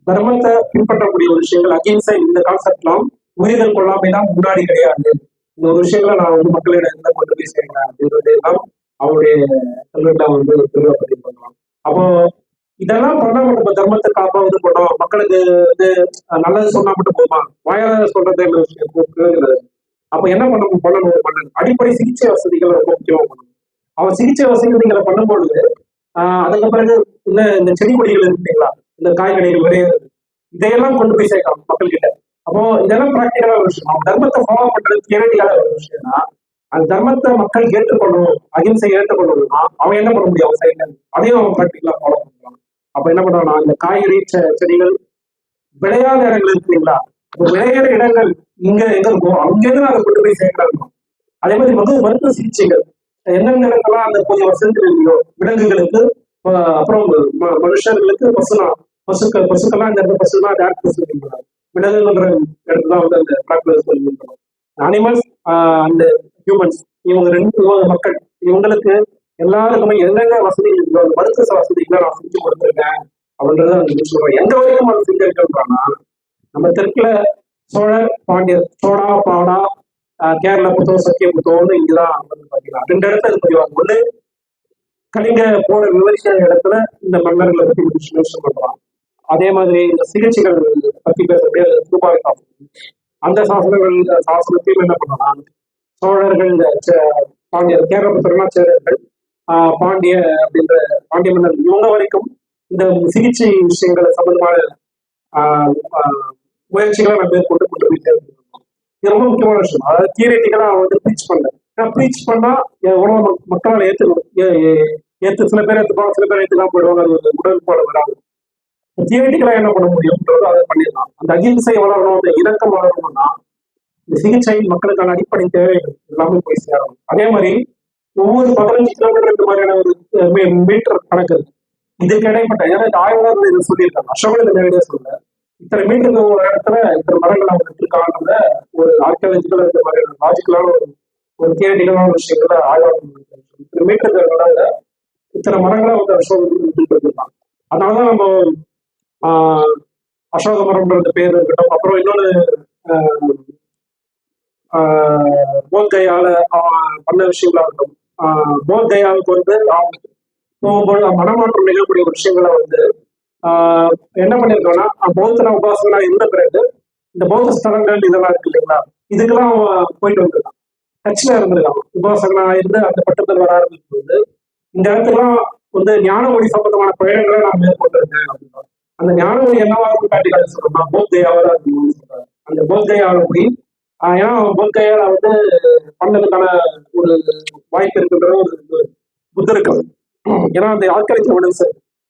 தர்மத்தை பின்பற்றக்கூடிய ஒரு விஷயங்கள் அகிம்சை இந்த கான்செப்ட் எல்லாம் உயிர்கள் கொள்ளாமை தான் முன்னாடி கிடையாது. இந்த ஒரு விஷயங்களை நான் வந்து மக்களிடம் கொண்டு போய் சேர்க்கிறேன் அப்படின்றது எல்லாம் அவருடைய கல்வெட்டா வந்து தெளிவாக பண்ணலாம். அப்போ இதெல்லாம் பண்ணா மட்டும் தர்மத்தை காப்பாவது பண்ணோம், மக்களுக்கு வந்து நல்லது சொன்னா மட்டும் போதுமா, வாயால சொல்றது என்ன விஷயம். அப்ப என்ன பண்ணணும் மன்னன் அடிப்படை சிகிச்சை வசதிகள் ரொம்ப முக்கியமா பண்ணணும். அவன் சிகிச்சை வசதிகளை பண்ணும்பொழுது அதுக்கு பிறகு இந்த செடி கொடிகள் இருக்கு இல்லைங்களா, இந்த காய்கறிகள் விளையாது, இதையெல்லாம் கொண்டு போய் சேர்க்கலாம் மக்கள் கிட்ட. அப்போ இதெல்லாம் பிராக்டிகலான ஒரு விஷயம். அவன் தர்மத்தை ஃபாலோ பண்றது தியரட்டிக்கான ஒரு விஷயம்னா அந்த தர்மத்தை மக்கள் ஏற்றுக்கொள்ளணும், அகிம்சை ஏற்றுக்கொள்ளணும்னா அவன் என்ன பண்ண முடியும், அவன் சைட்ல அதையும் அவன் பிராக்டிகலா ஃபாலோ பண்றான். அப்ப என்ன பண்றான்னா இந்த காய்கறி செடிகள் விளையாத இடங்கள் இருக்கு இல்லைங்களா, விளையாட இடங்கள் இங்க எங்க இருக்கும் அங்கிருந்து அதை கொண்டு போய் சேர்க்கிறாங்க. அதே மாதிரி மருத்துவ சிகிச்சைகள் எந்தெந்த இடங்கள்லாம் அந்த கொஞ்சம் வசதிகள் இல்லையோ விலங்குகளுக்கு, அப்புறம் மனுஷர்களுக்கு பசுக்கெல்லாம் இந்த இடத்துல பசுனா டேரக்ட் பசு விலங்குன்ற இடத்துல வந்து அந்த பிராக்டிஸ் சொல்லியிருக்கணும். அனிமல்ஸ் அந்த ஹியூமன்ஸ் இவங்க மக்கள் இவங்களுக்கு எல்லாருக்குமே என்னென்ன வசதி இருக்கோ அந்த மருத்துவ வசதிகளை நான் செஞ்சு கொடுத்துருக்கேன் அப்படின்றத வந்து சொல்றேன். எந்த வரைக்கும் அது செஞ்சிருக்கேன்றானா, நம்ம தெற்குல சோழர் பாண்டியர் சோடா பாடா கேரள புத்தகம் சத்திய புத்தகம்னு இங்கதான் வந்து பாத்தீங்கன்னா 2 இடத்துல இது பதிவாங்க. ஒண்ணு கலிங்க போற விவரிக்கிற இடத்துல இந்த மன்னர்களை பத்தி மென்ஷன் பண்றான். அதே மாதிரி இந்த சிகிச்சைகள் பத்தி பேசக்கூடிய துபாய் சாசனம், அந்த சாசனத்தையும் என்ன பண்ணலாம், சோழர்கள் பாண்டியர் கேரள புத்தகம்னா சேரர்கள் பாண்டிய அப்படின்ற பாண்டிய மன்னர் இவங்க வரைக்கும் இந்த சிகிச்சை விஷயங்களை சம்பந்தமான முயற்சிகளை நம்ம மேற்கொண்டு கொண்டு போயிட்டே இருக்கோம். இது ரொம்ப முக்கியமான விஷயம். அதாவது தியரட்டிக்கலா வந்து ப்ரீச் பண்ணல. ஏன்னா ப்ரீச் பண்ணா எவ்வளவு மக்களால் ஏத்து சில பேர் ஏற்றுப்பாங்க, சில பேர் ஏற்றுலாம் போயிடுவாங்க. அது ஒரு உடன்பாடு வராது. தியரட்டிக்கலா என்ன பண்ண முடியும்ன்றது அதை பண்ணிடலாம். அந்த அகிம்சை வளரணும், அந்த இணக்கம் வளரணும்னா இந்த சிகிச்சை மக்களுக்கான அடிப்படை தேவைகள் எல்லாமே போய் சேரணும். அதே மாதிரி ஒவ்வொரு 15 கிலோமீட்டர் இந்த மாதிரியான ஒரு மீட்டர் கணக்கு இருக்கு. இதுக்கு இடைப்பட்ட ஏன்னா இந்த ஆய்வாளர்கள் இதை சொல்லியிருக்காங்க. அசோகன் இந்த நேரடியா சொல்ல இத்தனை மீட்டருக்கு ஒரு இடத்துல இத்தனை மரங்கள் அவங்க நட்டுருக்காங்கன்ற ஒரு ஆர்கியாலஜிக்கல் இந்த மாதிரியான லாஜிக்கலான ஒரு தியரட்டிக்கலான விஷயங்களை ஆய்வாளர்கள் இத்தனை மீட்டருக்கு இத்தனை மரங்களை வந்து அசோகன் இருக்காங்க. அதனாலதான் நம்ம அசோக மரம்ன்ற பேர் இருக்கட்டும். அப்புறம் இன்னொன்று போத்கயால பண்ண விஷயங்களா இருக்கும். போத்கயாவுக்கு வந்து அவங்க போகும்போது மனமாற்றம் நிகழக்கூடிய விஷயங்களை வந்து என்ன பண்ணிருக்கோம்னா பௌத்த உபாசனா இருந்த பிறகு இந்த பௌத்த ஸ்தலங்கள் இதெல்லாம் இருக்கு இல்லைங்களா, இதுக்கெல்லாம் போயிட்டு வந்துருக்கான். டச்ல இருந்திருக்கான். உபாசகனா இருந்து அந்த பட்டத்தில் வர ஆரம்பிக்கும்போது இந்த இடத்துக்குலாம் வந்து ஞானமொழி சம்பந்தமான பயணங்களை நான் மேற்கொண்டிருக்கேன் அப்படின்னா அந்த ஞானமொழி என்னவாக காட்டிக்காது சொல்லணும்னா போத்கயாவா இருக்குன்னு சொல்றாரு. அந்த போத்கயாவில போய் ஏன்னா போத்கயால வந்து பண்ணதுக்கான ஒரு வாய்ப்பு இருக்குன்ற ஒரு புத்தருக்கு. ஏன்னா அந்த ஆட்கரைக்கு ஒன்று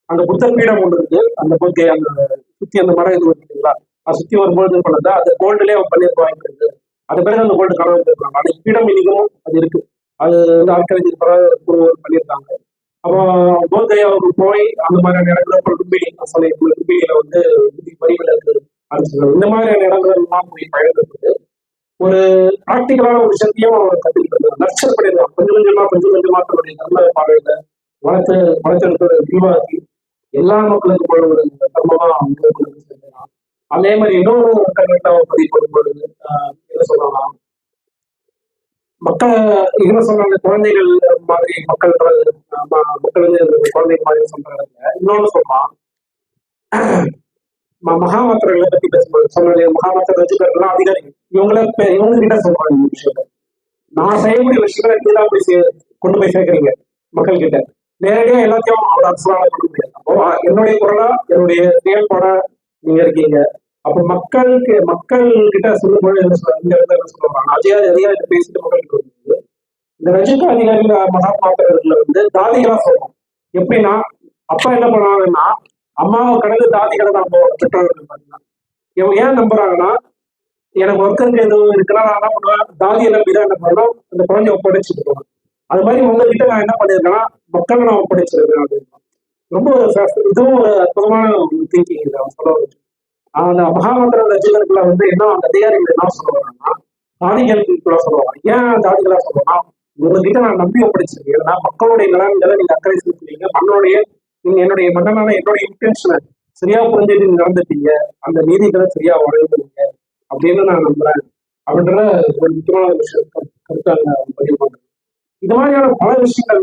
அந்த புத்த பீடம் ஒன்று இருக்கு. அந்த போத்கயா அந்த சுத்தி அந்த மரம் இது இருக்குங்களா, அது சுத்தி வரும்போது பண்ணது அந்த கோல்டுலேயே அவன் பண்ணியிருக்க வாய்ப்பு இருக்கு. அது பிறகு அந்த கோல்டு கடவுள் இருக்காங்க. அந்த பீடம் இன்னைக்கும் அது இருக்கு. அது வந்து ஆட்கரைக்கு பண்ணியிருக்காங்க. அப்போ போத்கயாவுக்கு போய் அந்த மாதிரியான இடத்துல அப்புறம் லும்பினி லும்பினியில வந்து வரிவிலக்கு அரசுகள் இந்த மாதிரியான இடங்கள் எல்லாம் போய் பழகிறது ஒரு பிராக்டிக்கலான ஒரு விஷயத்தையும் அவர் கத்துக்கிட்டு நர்ச்சர் பண்ணிடுவான். கொஞ்சம் கொஞ்சமா தன்னுடைய நல்ல பாதையில வளர்த்தெடுத்த விரிவாக்கி எல்லா மக்களுக்கும் போல ஒரு தர்மமா செஞ்சான். அதே மாதிரி இன்னொரு கல்வெட்டை பதிவு பண்ணும்போது என்ன சொல்லலாம், மக்கள் என்ன சொல்றாங்க, குழந்தைகள் மாதிரி மக்கள் வந்து குழந்தைகள் மாதிரி சொல்றாங்க. இன்னொன்னு சொல்லலாம், மகாமாத்திரங்களை பத்தி பேசும்போது சொன்ன மகாமாத்திர ரசிகர்கள்லாம் அதிகாரிகள் இவங்க கிட்ட சொல்றாங்க இந்த விஷயத்த. நான் செய்யக்கூடிய விஷயங்களை நீதான் போய் கொண்டு போய் சேர்க்கறீங்க மக்கள் கிட்ட. நேரடியா எல்லாத்தையும் அவர் அரசால பண்ண முடியாது. அப்போ என்னுடைய குரலா என்னுடைய செயல்பாடா நீங்க இருக்கீங்க. அப்ப மக்கள் கிட்ட சொல்லும்போது இந்த இடத்துல என்ன சொல்லுவாங்க, அதிகாரி பேசிட்டு மக்களுக்கு வந்து இந்த ரஜினி அதிகாரிகள் மகாமாத்திரத்துல வந்து தாதிகளா சொல்றோம். எப்படின்னா அப்பா என்ன பண்ணுவாங்கன்னா அம்மாவை கடந்து தாதிகளை தான் பெற்றோர்கள் பாத்தீங்கன்னா இவங்க ஏன் நம்புறாங்கன்னா எனக்கு ஒர்க்கருக்கு எதுவும் இருக்குன்னா நான் என்ன பண்ணுவேன், தாதியை நம்பிதான் என்ன பண்ணணும் அந்த குழந்தைய ஒப்படைச்சிட்டு போவேன். அது மாதிரி உங்ககிட்ட நான் என்ன பண்ணிருக்கேன்னா மக்களை நான் ஒப்படைச்சிருக்கேன் அப்படின்னு. ரொம்ப இதுவும் ஒரு அற்புதமான திங்கிங் சொல்ல வருது. அந்த மகாமந்திர ரசிகர்களை வந்து என்ன அந்த அதிகாரிகள் என்ன சொல்லுவாங்கன்னா தாதிகளுக்குள்ள சொல்லுவாங்க. ஏன் தாதிகளா சொல்லுவாங்கன்னா உங்ககிட்ட நான் நம்பி ஒப்படைச்சிருக்கேன். ஏன்னா மக்களுடைய நலன்களை நீங்க அக்கறை செலுத்துவீங்க, மன்னனுடைய என்னுடைய மன்னனான என்னுடைய இன்டென்ஷனை சரியா புரிஞ்சுட்டு நடந்துட்டீங்க, அந்த நீதிகளை சரியா வழங்குவீங்க அப்படின்னு நான் நம்புறேன் அப்படின்ற ஒரு முக்கியமான விஷயம் கருத்தாங்க பதிவு பண்றேன். இது மாதிரியான பல விஷயங்கள்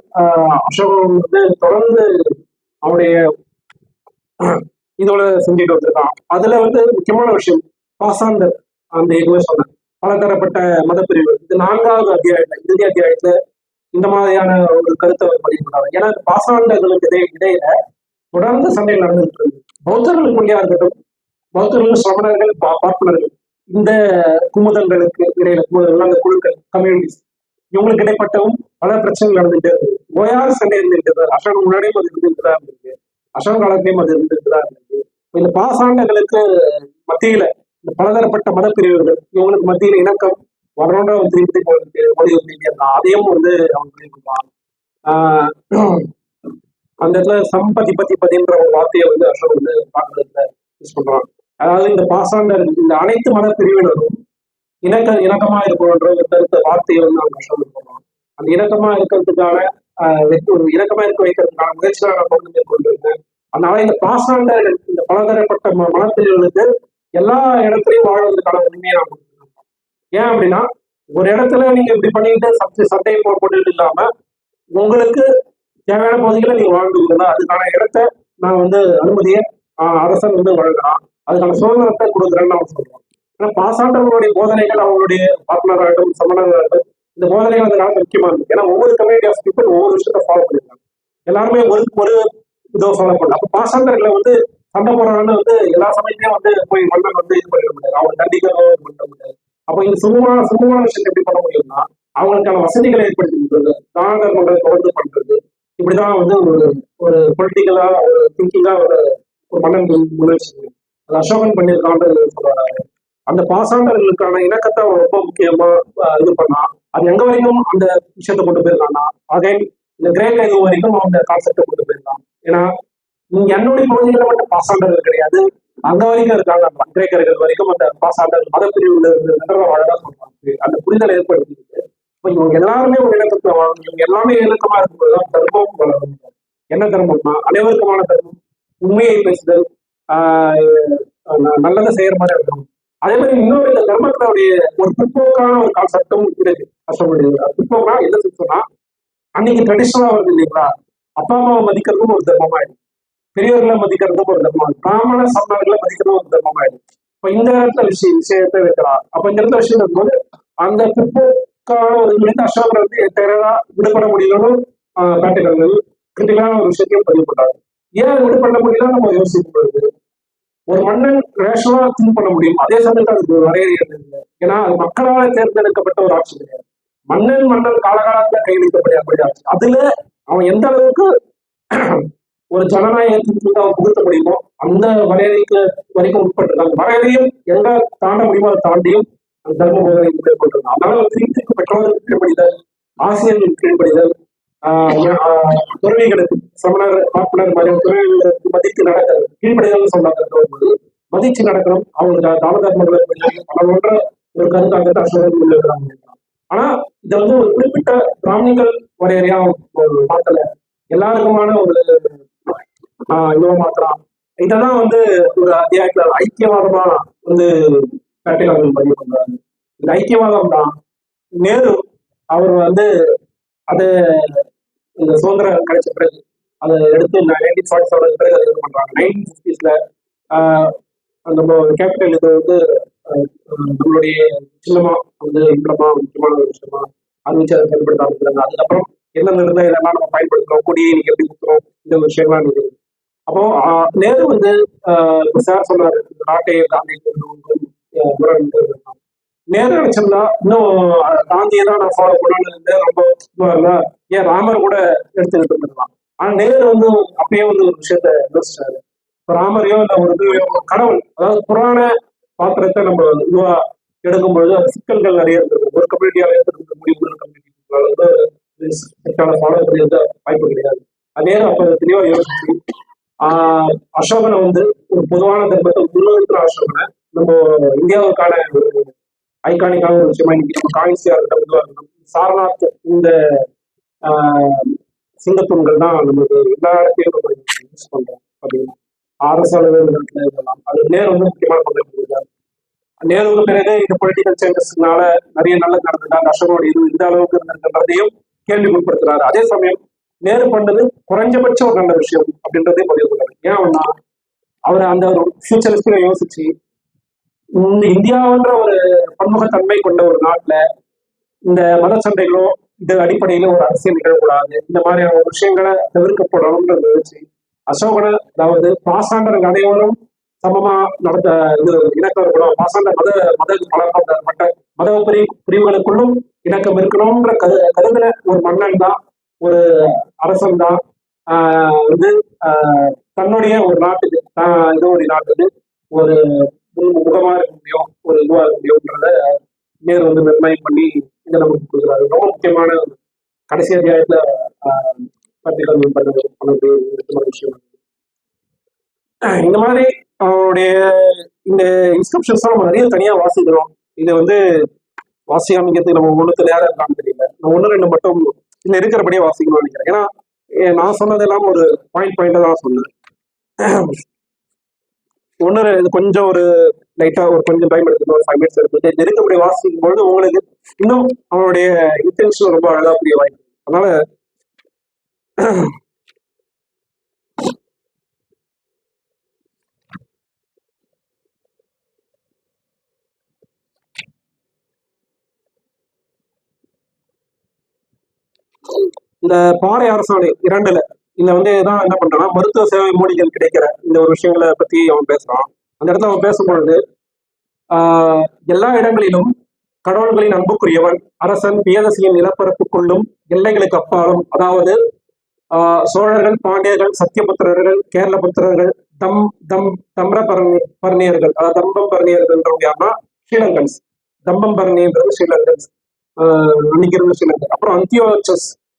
அசோகன் வந்து தொடர்ந்து அவனுடைய இதோட செஞ்சுட்டு வந்திருக்கான். அதுல வந்து முக்கியமான விஷயம் பாசாண்டர் அந்த இதுவே சொன்னேன், பலதரப்பட்ட மதப்பிரிவு. இது 4வது அத்தியாயத்துல இறுதி அத்தியாயத்துல இந்த மாதிரியான ஒரு கருத்தை பதிவு பண்றாங்க. ஏன்னா பாசாண்டர்களுக்கு இடையில தொடர்ந்து சண்டை நடந்துட்டு இருக்கு. பௌத்தர்களுக்குள்ளேயா இருக்கட்டும், பௌத்தர்கள் சிரமணர்கள் பார்ப்பனர்கள் இந்த குமுதங்களுக்கு இடையில அந்த குழுக்கள் கம்யூனிட்டிஸ் இவங்களுக்கு இடைப்பட்டவும் பல பிரச்சனைகள் நடந்துட்டு இருக்கு. ஓயாத சண்டை இருந்துட்டு இருக்கு. அசோகன் முன்னாடியும் அது இருந்துட்டு தான் இருக்கு, அசோக காலத்திலையும் அது இருந்துட்டு தான் இருக்கு. இந்த பாசாண்டங்களுக்கு மத்தியில இந்த பலதரப்பட்ட மதப்பிரிவுகள் இவங்களுக்கு மத்தியில இணக்கம் வரணுன்ற திருப்பி வலியுறுத்திருந்தான். அதையும் வந்து அவங்க சொல்லியிருக்கான். அந்த இடத்துல பதின்ற ஒரு வார்த்தையை வந்து அசோக் வந்து பாக்குறதுல யூஸ் பண்றான். அதாவது இந்த பாசாண்டர் இந்த அனைத்து மத பிரிவினரும் இணக்கமா இருக்கணும்ன்ற ஒரு கருத்த வார்த்தையை வந்து அவங்க அசோக் சொல்றான். அந்த இணக்கமா இருக்கிறதுக்கான ஒரு இலக்கமா இருக்க வைக்கிறதுக்கான முயற்சிகளை நான் கொண்டு மேற்கொண்டிருக்கேன். அதனால இந்த பாசாண்டர்கள், இந்த பலதரப்பட்ட மனப்பிரிவுகளுக்கு எல்லா இடத்துலையும் வாழ்வதற்கான உரிமையை நான் கொடுத்துருக்கேன். ஏன் அப்படின்னா, ஒரு இடத்துல நீங்க இப்படி பண்ணிட்டு சட்டையை போட்டுட்டு இல்லாம உங்களுக்கு தேவையான பகுதிகளை நீங்க வாழ்ந்துருந்தா அதுக்கான இடத்த நான் வந்து அனுமதியை அரசன் வந்து வழங்குறான், அதுக்கான சுதந்திரத்தை கொடுக்குறேன்னு நான் சொல்றேன். ஏன்னா பாசாண்டவர்களுடைய போதனைகள், அவங்களுடைய பார்ட்னராகட்டும் சமணர்களாகட்டும், இந்த போதனைகள் அந்த காலத்துல முக்கியமா இருக்கு. ஏன்னா ஒவ்வொரு கம்யூனிட்டி ஆஃப் பீப்புள் ஒவ்வொரு விஷயத்த ஃபாலோ பண்ணிருக்காங்க. எல்லாருமே ஒரு இதை ஃபாலோ பண்ணல. அப்ப பாசாண்டர்களை வந்து சண்டை போடுறாங்கன்னு வந்து எல்லா சமயத்தையும் வந்து போய் மன்னன் வந்து இது பண்ணிட முடியாது, அவங்க தண்டிக்கிறதோ பண்ண முடியாது. அப்போ இந்த சுமமான விஷயத்தை எப்படி பண்ண முடியும்னா, அவங்களுக்கான வசதிகளை ஏற்படுத்தி கொடுக்குறது, தான தர்மங்களை தொடர்ந்து பண்றது, இப்படிதான் வந்து ஒரு பொலிட்டிக்கலா ஒரு திங்கிங்கா ஒரு மன்னன் முயற்சி அது அசோகன் பண்ணியிருக்கான்றது சொல்றாரு. அந்த பாசாண்டர்களுக்கான இணக்கத்தை அவன் ரொம்ப முக்கியமா இது பண்ணா. அது எங்க வரைக்கும் அந்த விஷயத்த கொண்டு போயிருக்கான்னா, அகைன் இந்த கிரேக்க இது வரைக்கும் அந்த கான்செப்டை கொண்டு போயிருக்கான். ஏன்னா இங்க என்னுடைய பகுதிகளில் மட்டும் பாசாண்டர்கள் கிடையாது, அங்க வரைக்கும் இருக்காங்க. கிரேக்கர்கள் வரைக்கும் அந்த பாசாண்டர் மதப்பிரிவுல இருந்து வாழதான் சொல்றாங்க. அந்த புரிதலை ஏற்படுத்திட்டு இப்போ இவங்க எல்லாருமே ஒரு இணக்கத்துல வாழணும், இவங்க எல்லாமே இணக்கமா இருக்கும்போதுதான் தர்மம் வளரும். என்ன தர்மம்னா அனைவருக்குமான தர்மம், உண்மையை பேசுதல், நல்லதை செய்யற மாதிரி இருக்கணும். அதே மாதிரி இன்னொரு இந்த தர்மத்தினுடைய ஒரு பிற்போக்கான ஒரு கான்செப்டும் இருக்கு. பிற்போக்கா என்ன சொன்னா, அன்னைக்கு ட்ரெடிஷனலா வருது இல்லைங்களா, அப்பா அம்மாவை மதிக்கிறதும் ஒரு தர்மமாயிடும், பெரியவர்களை மதிக்கிறதும் ஒரு தர்மம், பிராமண சமணர்களை மதிக்கிறதும் ஒரு தர்மமாயிடும். இப்ப இந்த இடத்துல விஷயத்தை வைக்கிறார். அப்ப இந்த இடத்துல விஷயம் இருக்கும்போது அந்த பிற்போக்கான ஒரு அசோகர் வந்து எத்தகையா விடுபட முடியலன்னு காட்டுகிறார்கள். கிரிட்டிக்கலான ஒரு விஷயத்தையும் பதிவு பண்றாரு. ஏன் விடுபட முடியல நம்ம யோசிக்கும் பொழுது, ஒரு மன்னன் ரேஷனா திங்க் பண்ண முடியும், அதே சமயத்தில் அதுக்கு வரையறைகள் இல்லை. ஏன்னா அது மக்களால் தேர்ந்தெடுக்கப்பட்ட ஒரு ஆட்சி கிடையாது. மன்னன் காலகாலத்துல கையெழுத்தப்பட்ட ஆட்சி. அதுல அவன் எந்த அளவுக்கு ஒரு ஜனநாயகத்துக்கு அவன் புகுத்த முடியுமோ அந்த வரையறைக்கு வரைக்கும் உட்பட்டிருக்காங்க. வரையறையும் எங்க தாண்ட முடியுமோ அதை தாண்டியும் அந்த தர்ம போதனை மேற்கொண்டிருக்காங்க. அதனால கிரீத்துக்கு பெற்றோர்களுக்கு கீழ்படிதல், ஆசிரியர்களுக்கு கீழ்படிதல், துறவிகளுக்கு சமணர் பார்ப்பனர் மாதிரி துறவிகளுக்கு மதித்து நடக்கிறது, கீழ்படிதல் சொன்னாங்க மதிச்சு நடக்கணும். அவங்களுக்கு தான தர்மங்களை பலவற்ற ஒரு கருத்தாக்கத்தை அசோகர் முன்னிறுக்கிறாங்க. ஆனா இதை வந்து ஒரு குறிப்பிட்ட பிராமணிகள் வரையறையா ஒரு மாத்தல, எல்லாருக்குமான ஒரு இதுவா மாத்திரம். இதெல்லாம் வந்து ஒரு அத்தியாயத்துல ஐக்கியவாதமா வந்து கட்டிடங்கள் பதிவு பண்றாரு. இந்த ஐக்கியவாதம் தான் நேரு அவர் வந்து அது இந்த சுதந்திரம் கிடைச்ச பிறகு அதை எடுத்து 1947 பிறகு அதை இது பண்றாங்க. 1950s நம்ம கேபிட்டல் இது வந்து நம்மளுடைய சின்னமா வந்து இன்றமா முக்கியமான ஒரு விஷயமா அறிவிச்சு அதை செயல்படுத்த ஆரம்பிக்கிறாங்க. அதுக்கப்புறம் எந்தெந்த இருந்தால் இதெல்லாம் நம்ம பயன்படுத்துறோம், கொடியை நீங்க எப்படி கொடுக்குறோம், இந்த விஷயம்லாம் இருக்குது. அப்போ நேரு வந்து சார் சொன்னாரு, இந்த நாட்டை காந்தி நேரு நினைச்சிருந்தா இன்னும் காந்தியை தான் நான் ஃபாலோ பண்ணணும்னு ரொம்ப இதுவா, ஏன் ராமர் கூட எடுத்துக்கிட்டு இருந்திருக்கலாம். ஆனா நேரு வந்து அப்பயே வந்து ஒரு விஷயத்த யோசிச்சாரு. இப்போ ராமரையோ இல்லை ஒரு கடவுள், அதாவது புராண பாத்திரத்தை நம்ம இதுவா எடுக்கும் பொழுது அது சிக்கல்கள் நிறைய இருக்குது. ஒரு கம்யூனிட்டியால எடுத்துக்க முடியும், ஒரு கம்யூனிட்டி ஃபாலோ பண்ணியிருந்த வாய்ப்பு கிடையாது. அதே அப்ப தெளிவா யோசிச்சு அசோகனை வந்து ஒரு பொதுவான தர்மத்தை முன்னிறுத்துற அசோகனை நம்ம இந்தியாவுக்கான ஒரு ஐகானிக்கான ஒரு விஷயமா இன்னைக்கு நம்ம காங்கிரஸா இருக்கட்டும், இதுவா இருக்கட்டும், சாரநாத் இந்த சிங்கத்தூண்கள் தான் நமக்கு எல்லா இடத்தையும் நம்ம யூஸ் பண்றோம் அப்படின்னா அரசு அலுவலகத்துல இதெல்லாம் அது நேரு வந்து முக்கியமான பங்கு. நேருக்கு பிறகு இந்த பொலிட்டிக்கல் சேஞ்சஸ்னால நிறைய நல்லது நடந்ததா, அசோகோட இது இந்த அளவுக்கு இருந்திருக்கிறதையும் கேள்வி உட்படுத்துறாரு. அதே சமயம் நேரு பண்ணது குறைஞ்சபட்ச ஒரு நல்ல விஷயம் அப்படின்றதே பதிவு பண்றாரு. ஏன்னா அவர் அந்த ஒரு ஃபியூச்சரிஸ்டிக்கா யோசிச்சு இந்த இந்தியாவுன்ற ஒரு பன்முகத்தன்மை கொண்ட ஒரு நாட்டுல இந்த மத சண்டைகளோ இது அடிப்படையில ஒரு அரசியல் நிகழக்கூடாது, இந்த மாதிரியான ஒரு விஷயங்களை தவிர்க்கப்படணும்ன்றத வச்சு அசோகனை, அதாவது பாசாண்டர்கள் அனைவரும் சமமா நடத்த இது இணக்கம் இருக்கணும், பாசாண்ட மத மத பிரிவுகளுக்குள்ளும் இணக்கம் இருக்கணும்ன்ற கருதுன ஒரு மன்னன் தான், ஒரு அரசன் தான் வந்து தன்னுடைய ஒரு நாட்டுக்கு இதோடைய நாட்டுக்கு ஒரு முகமா இருக்க முடியும், ஒரு இதுவா இருக்க முடியும்ன்றத நேரு வந்து நிர்ணயம் பண்ணி இதை நமக்கு கொடுக்குறாரு. ரொம்ப முக்கியமான கடைசி அத்தியாயத்துல பண்ணக்கூடிய விஷயம். இந்த மாதிரி அவருடைய இந்த இன்ஸ்கிரிப்ஷன்ஸ் நம்ம நிறைய தனியா வாசிக்கிறோம். இது வந்து வாசி அமைக்கிறதுக்கு நம்ம ஒண்ணுக்கு நேரம் இருக்கான்னு தெரியல. நான் 1-2 மட்டும் இல்ல இருக்கிறபடியே வாசிக்கணும்னு நினைக்கிறேன். ஏன்னா நான் சொன்னதெல்லாம் ஒரு பாயிண்டா தான் சொன்னேன். ஒன்று இது கொஞ்சம் ஒரு லைட்டா ஒரு கொஞ்சம் டைம் எடுத்துக்கணும், ஒரு 5 மினிட்ஸ் எடுத்துட்டு நெருக்கப்படி வாசிக்கும் பொழுது உங்களுக்கு இன்னும் அவனுடைய இன்டென்ஷன் ரொம்ப அழகா புரிய வாய்ப்பு. அதனால இந்த பாறை அரசாணை 2ல இந்த வந்து தான் என்ன பண்றான்னா, மருத்துவ சேவை மூலிகள் கிடைக்கிற இந்த ஒரு விஷயங்களை பத்தி அவன் பேசுறான். அந்த இடத்துல அவன் பேசும்பொழுது எல்லா இடங்களிலும் கடவுள்களின் அன்புக்குரியவன் அரசன் பியதசியின் நிலப்பரப்புக்குள்ளும் எல்லைகளுக்கு அப்பாலும், அதாவது சோழர்கள், பாண்டியர்கள், சத்தியபுத்திரர்கள், கேரளபுத்திரர்கள், தம் தம் தம்ர பர்ணியர்கள், அதாவது தம்பம் பர்ணியர்கள்ன்றவங்க யாருன்னா ஸ்ரீலங்கன்ஸ். தம்பம் பர்ணின்றது ஸ்ரீலங்கன்ஸ், அன்னைக்கு இருந்த ஸ்ரீலங்கன். அப்புறம்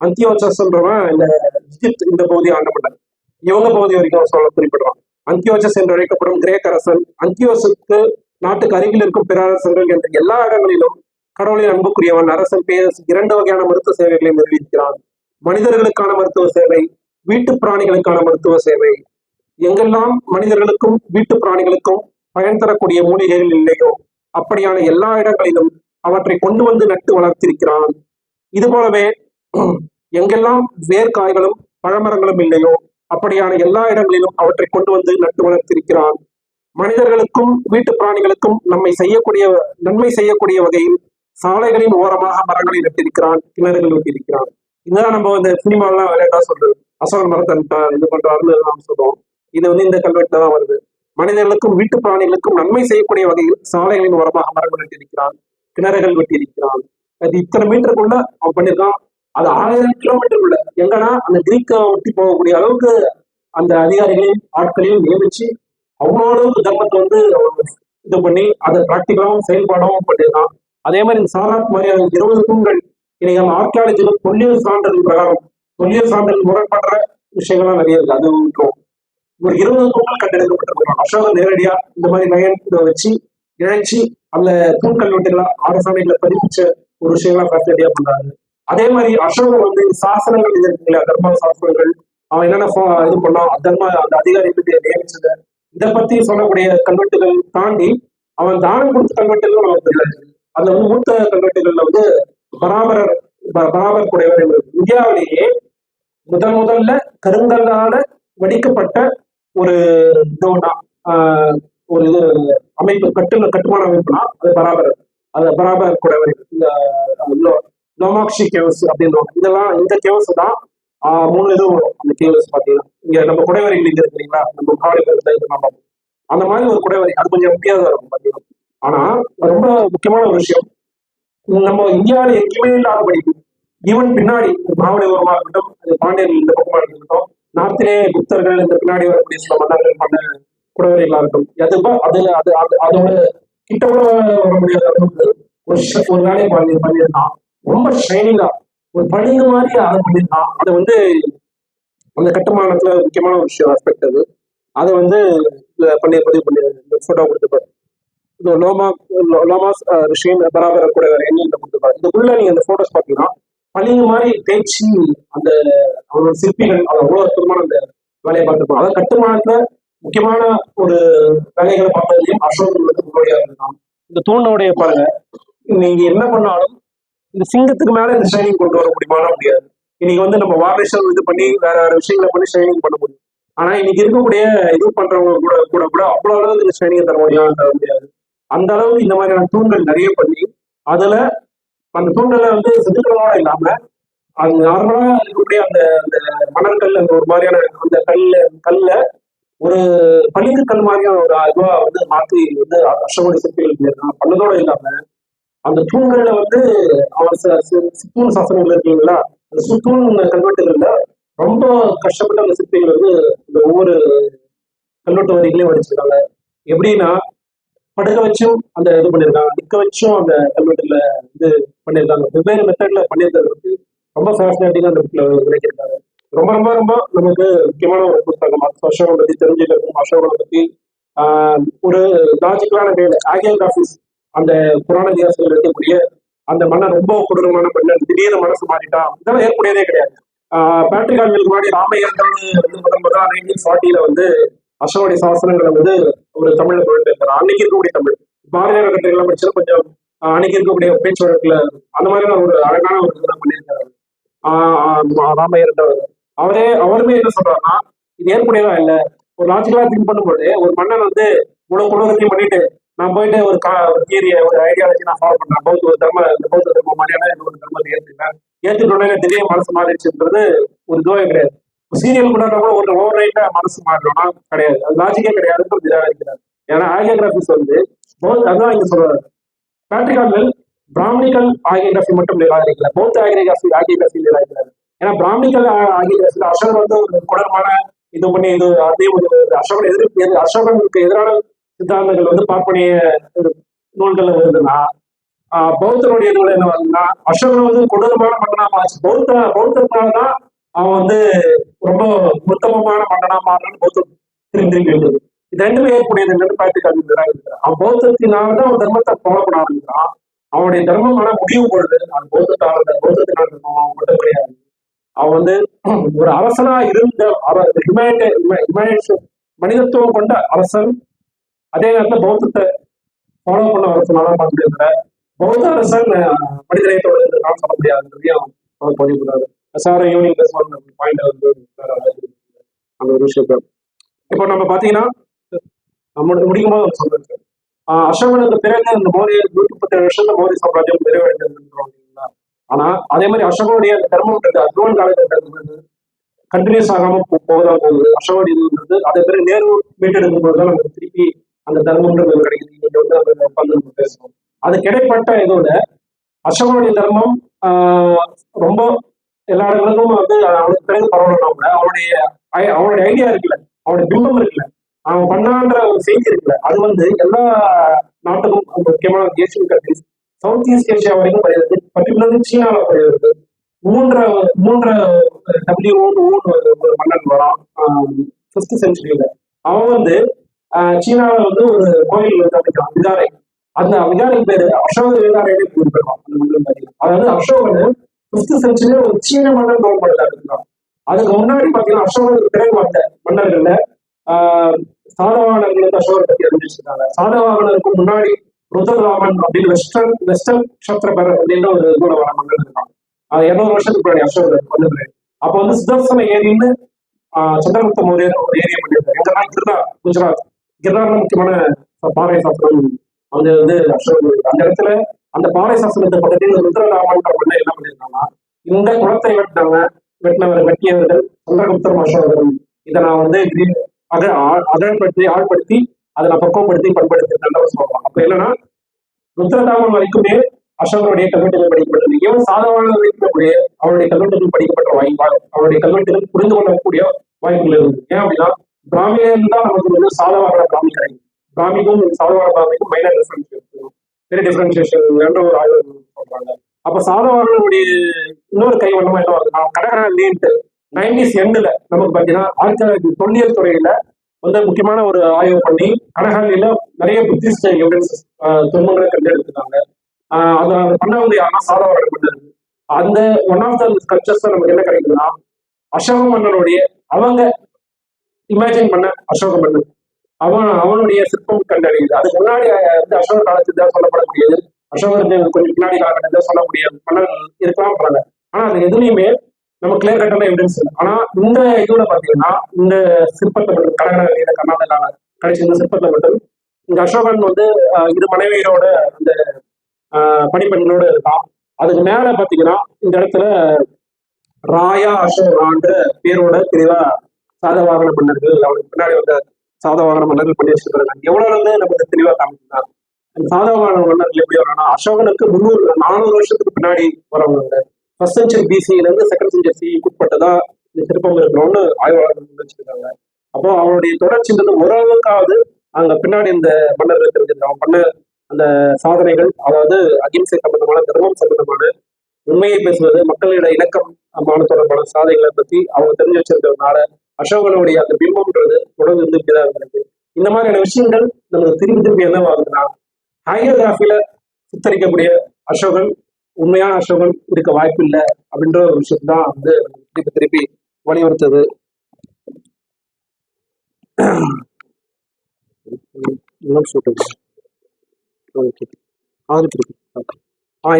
அந்தியோச்சஸ்ன்றவன் இந்த இஜிப்த் இந்த பகுதியை ஆண்ட மாட்டாங்க. இவங்க பகுதி வரைக்கும் சொல்ல குறிப்பிடுறான். அந்தியோச்சஸ் என்று அழைக்கப்படும் கிரேக் அரசன் அந்தியோசுக்கு நாட்டுக்கு அருகில் இருக்கும் பிற அரசர்கள் என்ற எல்லா இடங்களிலும் கடவுளின் அன்புக்குரியவன் அரசன் பேரரசு 2 வகையான மருத்துவ சேவைகளை நிர்வகிக்கிறான். மனிதர்களுக்கான மருத்துவ சேவை, வீட்டு பிராணிகளுக்கான மருத்துவ சேவை. எங்கெல்லாம் மனிதர்களுக்கும் வீட்டு பிராணிகளுக்கும் பயன் தரக்கூடிய மூலிகைகள் இல்லையோ அப்படியான எல்லா இடங்களிலும் அவற்றை கொண்டு வந்து நட்டு வளர்த்திருக்கிறான். இது போலவே எங்கெல்லாம் வேர்க்காய்களும் பழமரங்களும் இல்லையோ அப்படியான எல்லா இடங்களிலும் அவற்றை கொண்டு வந்து நட்டு வளர்த்திருக்கிறான். மனிதர்களுக்கும் வீட்டு பிராணிகளுக்கும் நன்மை செய்யக்கூடிய வகையில் சாலைகளின் ஓரமாக மரங்களை நட்டிருக்கிறான், கிணறுகள் வெட்டியிருக்கிறான். இதுதான் நம்ம இந்த சினிமாலாம் விளையாட்டா சொல்றது. அசோகன் மரத்தை இது பண்றாருன்னு நாம் சொல்றோம். இது வந்து இந்த கல்வெட்டுல தான் வருது. மனிதர்களுக்கும் வீட்டு பிராணிகளுக்கும் நன்மை செய்யக்கூடிய வகையில் சாலைகளின் ஓரமாக மரங்கள் நட்டிருக்கிறான், கிணறுகள் வெட்டியிருக்கிறான். அது இத்தனை மீட்டருக்குள்ள அவன் பண்ணியிருக்கான். அது 1000 கிலோமீட்டருக்குள்ள எங்கன்னா அந்த கிரீக்கை ஒட்டி போகக்கூடிய அளவுக்கு அந்த அதிகாரிகளையும் ஆட்களையும் நியமிச்சு அவ்வளோ அளவுக்கு தர்மத்தை வந்து இது பண்ணி அதை பிராக்டிகலாகவும் செயல்பாடாகவும் பண்ணியிருக்கான். அதே மாதிரி இந்த சாராத் மாதிரியான 20 தூண்கள் இன்னைக்கு நம்ம ஆர்கியாலஜியில தொல்லியல் சான்றிதழ் பிரகாரம் தொல்லியல் சான்றிதழ் முரண்படுற விஷயங்கள்லாம் நிறைய இருக்கு. அது ஒரு 20 தூண்கள் கண்டெடுக்கப்பட்டிருக்கோம். அசோகர் நேரடியா இந்த மாதிரி நயன் இதை வச்சு இழைச்சி அந்த தூண் கல்வெட்டுகளா ஆரசாணைகளை பதிப்பிச்ச ஒரு விஷயங்களா ஃபேசிலிட்டியா பண்றாங்க. அதே மாதிரி அசோகர் வந்து சாசனங்கள் இது இருக்குங்களா, தர்ம சாஸ்திரங்கள், அவன் என்னென்ன இது பண்ணான், அந்த அதிகாரிகளுக்கு நியமிச்சது, இதை பத்தி சொல்லக்கூடிய கல்வெட்டுகள் தாண்டி அவன் தானம் கொடுத்த கல்வெட்டுகள் நமக்கு தெரியாது. அதுல வந்து மூத்த கல்வெட்டுகள்ல வந்து பராபர் குடைவர் இந்தியாவிலேயே முதல்ல கருங்கல்லால வடிக்கப்பட்ட ஒரு இதுனா ஒரு இது அமைப்பு கட்டுமான அமைப்புனா அது பராபர் குடைவர். இந்த லோமாக்ஷி கேவ்ஸ் அப்படின்னு இதெல்லாம் இந்த கேவ்ஸ் தான் 3 இதுவும் வரும். அந்த கேவ்ஸ் பாத்தீங்கன்னா இங்க நம்ம குடைவரை இங்க இருக்கு இல்லைங்களா, நம்ம காவல் அந்த மாதிரி ஒரு குடைவரை அது கொஞ்சம் முக்கியமா இருக்கும் பாத்தீங்கன்னா. ஆனா ரொம்ப முக்கியமான ஒரு விஷயம், நம்ம இந்தியாவில எங்கேயுமே இல்லாதபடி ஈவன் பின்னாடி மாவட்டமா இருக்கட்டும், அது பாண்டியர்கள் இந்த பக்கமா இருக்கட்டும், நார்த்திலே புத்தர்கள் இந்த பின்னாடி வரக்கூடிய சில மன்னர்கள் பண்ண குடைவரைகளா இருக்கும். அதோட கிட்ட கூட வர முடியாத அளவுக்கு ஒரு வேலையை பண்ணியிருந்தான். ரொம்ப ஷைனிங்கா ஒரு பளிங்கு மாதிரி அதை பண்ணியிருந்தான். அதை வந்து அந்த கட்டுமானத்துல முக்கியமான ஒரு விஷயம் ஆஸ்பெக்ட் அது. அதை வந்து பதிவு பண்ணி போட்டோ கொடுத்துப்பாரு. இந்த லோமாஸ் ரிஷின் பராபர கூட எண்ணில் கொடுத்துருப்பாரு. இதுக்குள்ள நீங்க அந்த போட்டோஸ் பாத்தீங்கன்னா பளிங்கு மாதிரி தேய்ச்சி அந்த அவரோட சிற்பிகள் அவ்வளவு அற்புதமான அந்த வேலையை பார்த்துருப்பாங்க. அதாவது கட்டுமானத்துல முக்கியமான ஒரு வேலைகளை பார்த்ததுலையும் அசோகர் வந்து முன்னோடியா இருந்தான். இந்த தூணோடைய பாருங்க, நீங்க என்ன பண்ணாலும் இந்த சிங்கத்துக்கு மேல இந்த ஷைனிங் கொண்டு வர முடியுமானா முடியாது. இன்னைக்கு வந்து நம்ம வார்னிஷர் இது பண்ணி வேற விஷயங்களை பண்ணி ஷைனிங் பண்ண முடியும். ஆனா இன்னைக்கு இருக்கக்கூடிய இது பண்றவங்க கூட அவ்வளவு அளவுக்கு இந்த ஷைனிங் தர முடியாது. அந்த அளவுக்கு இந்த மாதிரியான தூண்கள் நிறைய பண்ணி அதுல அந்த தூண்களை வந்து செதுக்கிறதோட இல்லாம அது நார்மலா இருக்கக்கூடிய அந்த அந்த மணற்கல் அந்த ஒரு மாதிரியான அந்த கல்ல ஒரு பளிங்கு கல் மாதிரியான ஒரு இதுவா வந்து மாற்றி வந்து அசோகோட சிற்பிகள் பண்ணதோட இல்லாம அந்த தூண்கள்ல வந்து அவன் சித்தூன் சாசனங்கள் இருக்கீங்களா, அந்த சுத்தூன் கல்வெட்டுகள்ல ரொம்ப கஷ்டப்பட்ட அந்த சிற்பிகள் வந்து இந்த ஒவ்வொரு கல்வெட்டு வரிகளையும் வடிச்சிருக்காங்க. எப்படின்னா படுக்க வச்சும் அந்த இது பண்ணியிருக்காங்க, நிற்க வச்சும் அந்த கல்வெட்டுல இது பண்ணியிருக்காங்க. வெவ்வேறு மெத்தட்ல பண்ணியிருக்கிறது ரொம்ப ஃபேசினேட்டிங்கா அந்த புக்ல விளக்கியிருக்காங்க. ரொம்ப ரொம்ப ரொம்ப நமக்கு முக்கியமான ஒரு புத்தகம். அசோகனை பத்தி தெரிஞ்சுக்கிறதுக்கும் அசோகனை பத்தி ஒரு லாஜிக்கலான வேலை ஆகியோகிராபிஸ் அந்த புராண இதிகாசங்கள் இருக்கக்கூடிய அந்த மன்னன் ரொம்ப கொடூரமான மன்னன், திடீர்னு மனசு மாறிட்டான், இதெல்லாம் ஏற்புடையதே கிடையாது. பேட்ரிக் ஆல்வில் முன்னாடி ராமையர்தான் வந்து முதல் 1940 வந்து அசோகனுடைய சாசனங்களை வந்து ஒரு தமிழ்ல மொழிபெயர்க்கிறார். அன்னைக்கு இருக்கக்கூடிய தமிழ் பாரதியார் கட்டுரைகள்லாம் படிச்சா கொஞ்சம் அன்னைக்கு இருக்கக்கூடிய பேச்சு வழக்குல அந்த மாதிரிலாம் ஒரு அழகான ஒரு இதெல்லாம் பண்ணியிருக்காரு. ராமையர் அவருமே என்ன சொல்றாருன்னா, இது ஏற்புடையதா இல்ல. ஒரு லாஜிக்கலா திங்க் பண்ணும்போது ஒரு மன்னன் வந்து இவ்வளவு குலகத்தையும் பண்ணிட்டு நான் போயிட்டு ஒரு தியரிய ஒரு ஐடியாலஜி நான் ஃபாலோ பண்றேன், பௌத்த ஒரு தர்ம இந்த பௌத்த தர்மம் மாதிரியான ஒரு தர்மத்தை ஏற்றுக்கிறேன், ஏற்றுக்கொண்டே திடீர்னு மனசு மாறிடுச்சுன்றது ஒரு இதுவே கிடையாது. சீரியல் கூட ஒரு ஓவர் ரைட்டா மனசு மாறணும்னா கிடையாது, அது லாஜிக்கே கிடையாதுன்னு நிராகரிக்கிறார். ஏன்னா ஆகியோகிராபிஸ் வந்து அதுதான் இங்க சொல்றாரு. பேட்ரிக் ஆல்வில் பிராமணிக்கல் ஆகியோகிராஃபி மட்டும் நிராகரிக்கல, பௌத்த ஆகியோகிராஃபி நிராகரிக்கிறார். ஏன்னா பிராமணிக்கல் ஆகியோகிராஃபில அசோகன் வந்து ஒரு குடர்மான இது பண்ணி இது அதையும் அசோகன் அசோகனுக்கு எதிரான சித்தாந்தங்கள் வந்து பார்ப்பனிய நூல்கள்ல வருதுன்னா, பௌத்தனுடைய நூல் என்ன வருதுன்னா அசோகன் வந்து கொடூரமான மன்னனா மாறிச்சு. பௌத்தத்தினால்தான் அவன் வந்து ரொம்ப உத்தமமான மன்னனா மாறினான்னு பௌத்தம் திரும்பி எழுதுது. இது ரெண்டுமே ஏற்புடையது என்னன்னு பேட்ரிக் ஆல்வில் நிராகரிக்கிறார். அவன் பௌத்தத்தினால்தான் அவன் தர்மத்தை ஃபாலோ பண்ண ஆரம்பிக்கிறான். அவனுடைய தர்மமான முடிவு பொழுது அவன் பௌத்தத்தினால அவன் மட்டும் கிடையாது. அவன் வந்து ஒரு அரசனா இருந்த மனிதத்துவம் கொண்ட அரசன், அதே நேரத்தில் பௌத்தத்தை ஃபாலோ பண்ண அரசனால பார்க்க இருக்கிற பௌத்த அரசன் மனிதநேயத்தோட நான் சொல்ல முடியாதுன்றதையும் அவர் பதிவுறாரு. சார் ஈவினிங் பாயிண்ட் வந்து அந்த ஒரு விஷயத்த இப்போ நம்ம பாத்தீங்கன்னா முடிக்கும் போது அவர் சொல்றாரு, அசோகனுக்கு பிறகு இந்த மௌரிய 137 வருஷத்துல மௌரிய சாம்ராஜ்யம் நிறைவடைந்திருக்கிறோம். ஆனா அதே மாதிரி அசோகனுடைய தர்மம்ன்றது அக்ரோன் காலகட்டத்தில் கண்டினியூஸ் ஆகாம போகதான் போகுது. அசோகனுடைய அதே பிறகு நேரு மீட்டெடுக்கும் போதுதான் நமக்கு திருப்பி அந்த தர்மம்ன்றது கிடைக்குது. நீங்க வந்து அந்த உட்கார்ந்து பேசணும். அது கிடைப்பட்ட இதோட அசோகனுடைய தர்மம் ரொம்ப எல்லா இடங்களுக்கும் வந்து அவனுக்கு பிறகு பரவணும்னா அவனுடைய ஐடியா இருக்குல்ல, அவனுடைய பிம்பம் இருக்குல்ல, அவன் பண்ணான்ற ஒரு செய்தி இருக்குல்ல, அது வந்து எல்லா நாட்டுக்கும் முக்கியமான Asian countries South East Asia வரைக்கும் பரவுது. பர்டிகுலர்லி சீனால பரவுது. மூன்று ஒரு மன்னன் வரான் 5th செஞ்சுரியில. அவன் வந்து சீனால வந்து ஒரு கோயில் வந்து அமைக்கிறான், விதாரை. அந்த விதாரை பேரு அசோக விதாரையே குறிப்பிடுவான் அந்த மன்னன். அதாவது அசோகன் 5th செஞ்சுரியில ஒரு சீன மன்னன் கவர்மெண்ட்ல இருக்கிறான். அதுக்கு முன்னாடி பாத்தீங்கன்னா அசோகனுக்கு பிறகு வந்த மன்னர்கள்ல சாதவாகனர்களுக்கு அசோகரை பத்தி அறிஞ்சிருக்காங்க. சாதவாகனருக்கு முன்னாடி ருத்ரராமன் அப்படின்னு வெஸ்டர்ன் கஷத்திரபர் அப்படின்ற ஒரு கூட வர மன்னன் இருக்கான். 200 வருஷத்துக்கு முன்னாடி அசோகர் வந்து அப்போ வந்து சுதர்சன ஏரின்னு சந்திரகுப்த மௌரியர் ஒரு ஏரியா பண்ணியிருக்காரு. எங்கன்னா கிர்னார், குஜராத். கிர்னார்ல முக்கியமான பாறை சாஸ்திரம் வந்து வந்து அசோகர். அந்த இடத்துல அந்த பாறை சாஸ்திரத்தை பக்கத்தில் ருத்ரராமன் மன்னர் என்ன பண்ணியிருக்காங்கன்னா, இந்த குளத்தை வெட்டியவர்கள் சந்திரகுப்தரும் அசோகரும். இதை நான் வந்து ஆழ்படுத்தி அதை நான் பக்குவப்படுத்தி பண்படுத்தி சொல்லுவாங்க. அப்ப என்னன்னா ருத்ரதாமன் வரைக்குமே அசோகனுடைய கல்வெட்டுகள் படிக்கப்பட்டது. இவன் சாதவான வரைக்குமே அவருடைய கல்வெட்டுகள் படிக்கப்பட்ட அவருடைய கல்வெட்டுகள் புரிந்து கொள்ளக்கூடிய வாய்ப்புகள் இருக்கு. ஏன் அப்படின்னா பிராமியன் தான் நமக்கு வந்து சாதவான பிராமி கிடைக்கும். பிராமிக்கும் சாதவான பிராமிக்கும் மைனர் டிஃபரன்சியேஷன், பெரிய டிஃபரன்சியேஷன் என்ற ஒரு ஆய்வு சொல்றாங்க. அப்ப சாதவானுடைய இன்னொரு கைவண்ணமா என்ன வருதுன்னா கடகரன்ட்டு 90s எண்ட்ல நமக்கு பாத்தீங்கன்னா 1900 தொல்லியல் துறையில வந்து முக்கியமான ஒரு ஆய்வு பண்ணி கடகாலியில நிறைய புத்திஸ்ட் எவிடன்சஸ் துன்பங்களை கண்டெடுத்துட்டாங்க. அதை பண்ணவங்க யாருன்னா சாதவாகன மன்னர். அந்த ஒன் ஆஃப் த ஸ்கல்ப்சர்ஸ் நமக்கு என்ன கிடைக்குதுன்னா அசோக மன்னனுடைய அவங்க இமேஜின் பண்ண அசோக மன்னன் அவனுடைய சிற்பம் கண்டறியுது. அதுக்கு முன்னாடி வந்து அசோக காலத்துக்கு தான் சொல்லப்படக்கூடியது, அசோகருக்கு கொஞ்சம் பின்னாடி காலகட்டத்தில் சொல்லக்கூடிய மன்னன் இருக்கலாம் பண்றாங்க. ஆனா அது எதுலையுமே நம்ம கிளியர் கட்டான எவிடன்ஸ் இல்லை. ஆனா இந்த இதுல பாத்தீங்கன்னா இந்த சிற்பத்தை மட்டும் கடற்கரை கர்நாடகால கிடைச்ச இந்த சிற்பத்தை மட்டும் இந்த அசோகன் வந்து இரு மனைவியரோட அந்த பணிப்பெண்ணோட இருக்கான். அதுக்கு மேல பாத்தீங்கன்னா இந்த இடத்துல ராயா அசோகான்ற பேரோட தெளிவா சாதவாகன மன்னர்கள் அவனுக்கு பின்னாடி வந்த சாதவாகன மன்னர்கள் பண்ணி வச்சிருக்காங்க. எவ்வளவு வந்து நமக்கு தெளிவா காமிக்குதா அந்த சாதவாகன மன்னர்கள் எப்படி வரணும்னா அசோகனுக்கு 400 வருஷத்துக்கு பின்னாடி வரவங்க. 1st century BC-ல இருந்து 2nd century CE உட்பட்டதா இந்த சிற்பம் இருக்கணும்னு ஆய்வாளர்கள் வச்சிருக்காங்க. அப்போ அவனுடைய தொடர்ச்சின்றது ஓரளவுக்காவது அங்க பின்னாடி இந்த மன்னர்கள் தெரிஞ்சிருக்காங்க. அவன் பண்ண அந்த சாதனைகள், அதாவது அகிம்சை சம்பந்தமான, தர்மம் சம்பந்தமான, உண்மையை பேசுவது, மக்களிட இணக்கம் தொடர்பான சாதனைகளை பத்தி அவங்க தெரிஞ்சு வச்சிருக்கிறதுனால அசோகனுடைய அந்த பிம்பம்ன்றது தொடர்ந்து இருந்துதான் இருந்திருக்கு. இந்த மாதிரியான விஷயங்கள் நமக்கு திரும்பி என்னவாகுதுன்னா ஹையோகிராஃபில சித்தரிக்கக்கூடிய அசோகன் உண்மையான அசோகன் இருக்க வாய்ப்பு இல்லை அப்படின்ற ஒரு விஷயத்தை தான் வந்து திருப்பி திருப்பி வலியுறுத்துது.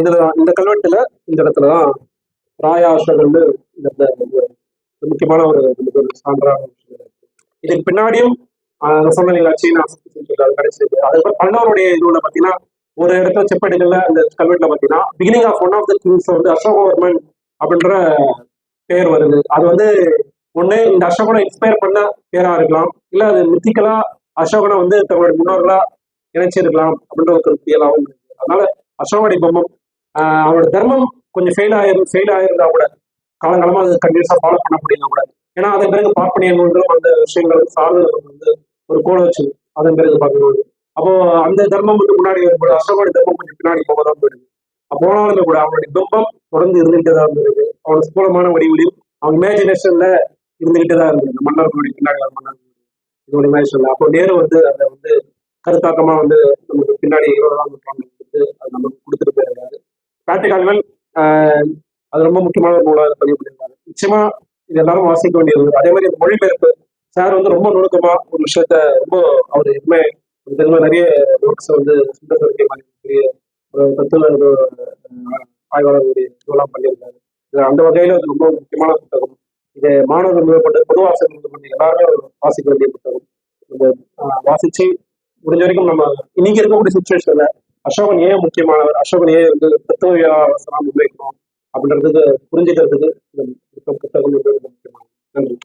இதுல இந்த கல்வெட்டுல இந்த இடத்துலதான் ராயா அசோகன் இந்த இடத்துல ஒரு முக்கியமான ஒரு சான்றான விஷயம் இருக்கு. இதுக்கு பின்னாடியும் சொன்னீங்களா சீனா கிடைச்சது. அதுக்கப்புறம் பல்லவருடைய இதுல பாத்தீங்கன்னா ஒரு இடத்துல செப்பேடுகள்ல அந்த கல்வெட்டுல பாத்தீங்கன்னா beginning of one of the kings வந்து அசோகவர்மன் அப்படின்ற பேர் வருது. அது வந்து ஒண்ணு இந்த அசோகனை இன்ஸ்பயர் பண்ண பேரா இருக்கலாம், இல்ல அது மித்திக்கலா அசோகனை வந்து தங்களுடைய முன்னோர்களா இணைச்சிருக்கலாம் அப்படின்ற ஒரு கருத்தியலாகவும் இருக்கு. அதனால அசோகனுடைய பொம்மம் அவரோட தர்மம் கொஞ்சம் ஃபெயில் ஆயிருந்தா கூட காலங்காலமா அது கண்டினியூஸா ஃபாலோ பண்ண முடியுங்க கூட. ஏன்னா அதன் பிறகு பார்ப்பனிய நூல்களும் அந்த விஷயங்கள் சார்ந்தவர்கள் வந்து ஒரு கோல வச்சு அதன் பிறகு பார்க்கணும். அப்போ அந்த தர்மம் வந்து முன்னாடி வரும்போது அசோகோட தர்மம் கொஞ்சம் பின்னாடி போகதான் போயிடுது. போனாலுமே கூட அவனுடைய பிம்பம் தொடர்ந்து இருந்துகிட்டே தான் இருந்திருக்கு. அவனோட ஸ்தூலமான வடிவிலையும் அவன் இமேஜினேஷன்ல இருந்துகிட்டே தான் இருந்தது. இந்த மன்னர்களுடைய பின்னாடி மன்னர் இதோட இமேஜினேஷன்ல அப்போ நேரு வந்து அதை வந்து கருத்தாக்கமா வந்து நமக்கு பின்னாடி 20ஆம் நூற்றாண்டு வந்து அது நமக்கு கொடுத்துட்டு போயிருக்காரு. பிராக்டிகல்கள் அது ரொம்ப முக்கியமான ஒரு நூலாக பதிவு பண்ணியிருக்காரு. நிச்சயமா இது எல்லாரும் வாசிக்க வேண்டியது. அதே மாதிரி இந்த மொழிபெயர்ப்பு சார் வந்து ரொம்ப நுணுக்கமா ஒரு விஷயத்த ரொம்ப அவர் எதுவுமே நிறைய ஒர்க்ஸ் வந்து சுந்தரசரிக்கை மாதிரி தத்துவ ஆய்வாளர்களுடைய இதெல்லாம் பண்ணியிருக்காரு. அந்த வகையில அது ரொம்ப முக்கியமான புத்தகம். இதை மாணவர்கள் முதற்கொண்டு பொதுவாசகர்கள் கொண்டு எல்லாருமே வாசிக்க வேண்டிய புத்தகம். இந்த வாசிச்சு முடிஞ்ச வரைக்கும் நம்ம இன்னைக்கு இருக்கக்கூடிய சுச்சுவேஷன்ல அசோகன் ஏன் முக்கியமானவர், அசோகன் ஏன் வந்து தத்துவ முன்வைக்கணும் அப்படின்றதுக்கு புரிஞ்சுக்கிறதுக்கு இந்த புத்தகம் வந்து ரொம்ப முக்கியமானது. நன்றி.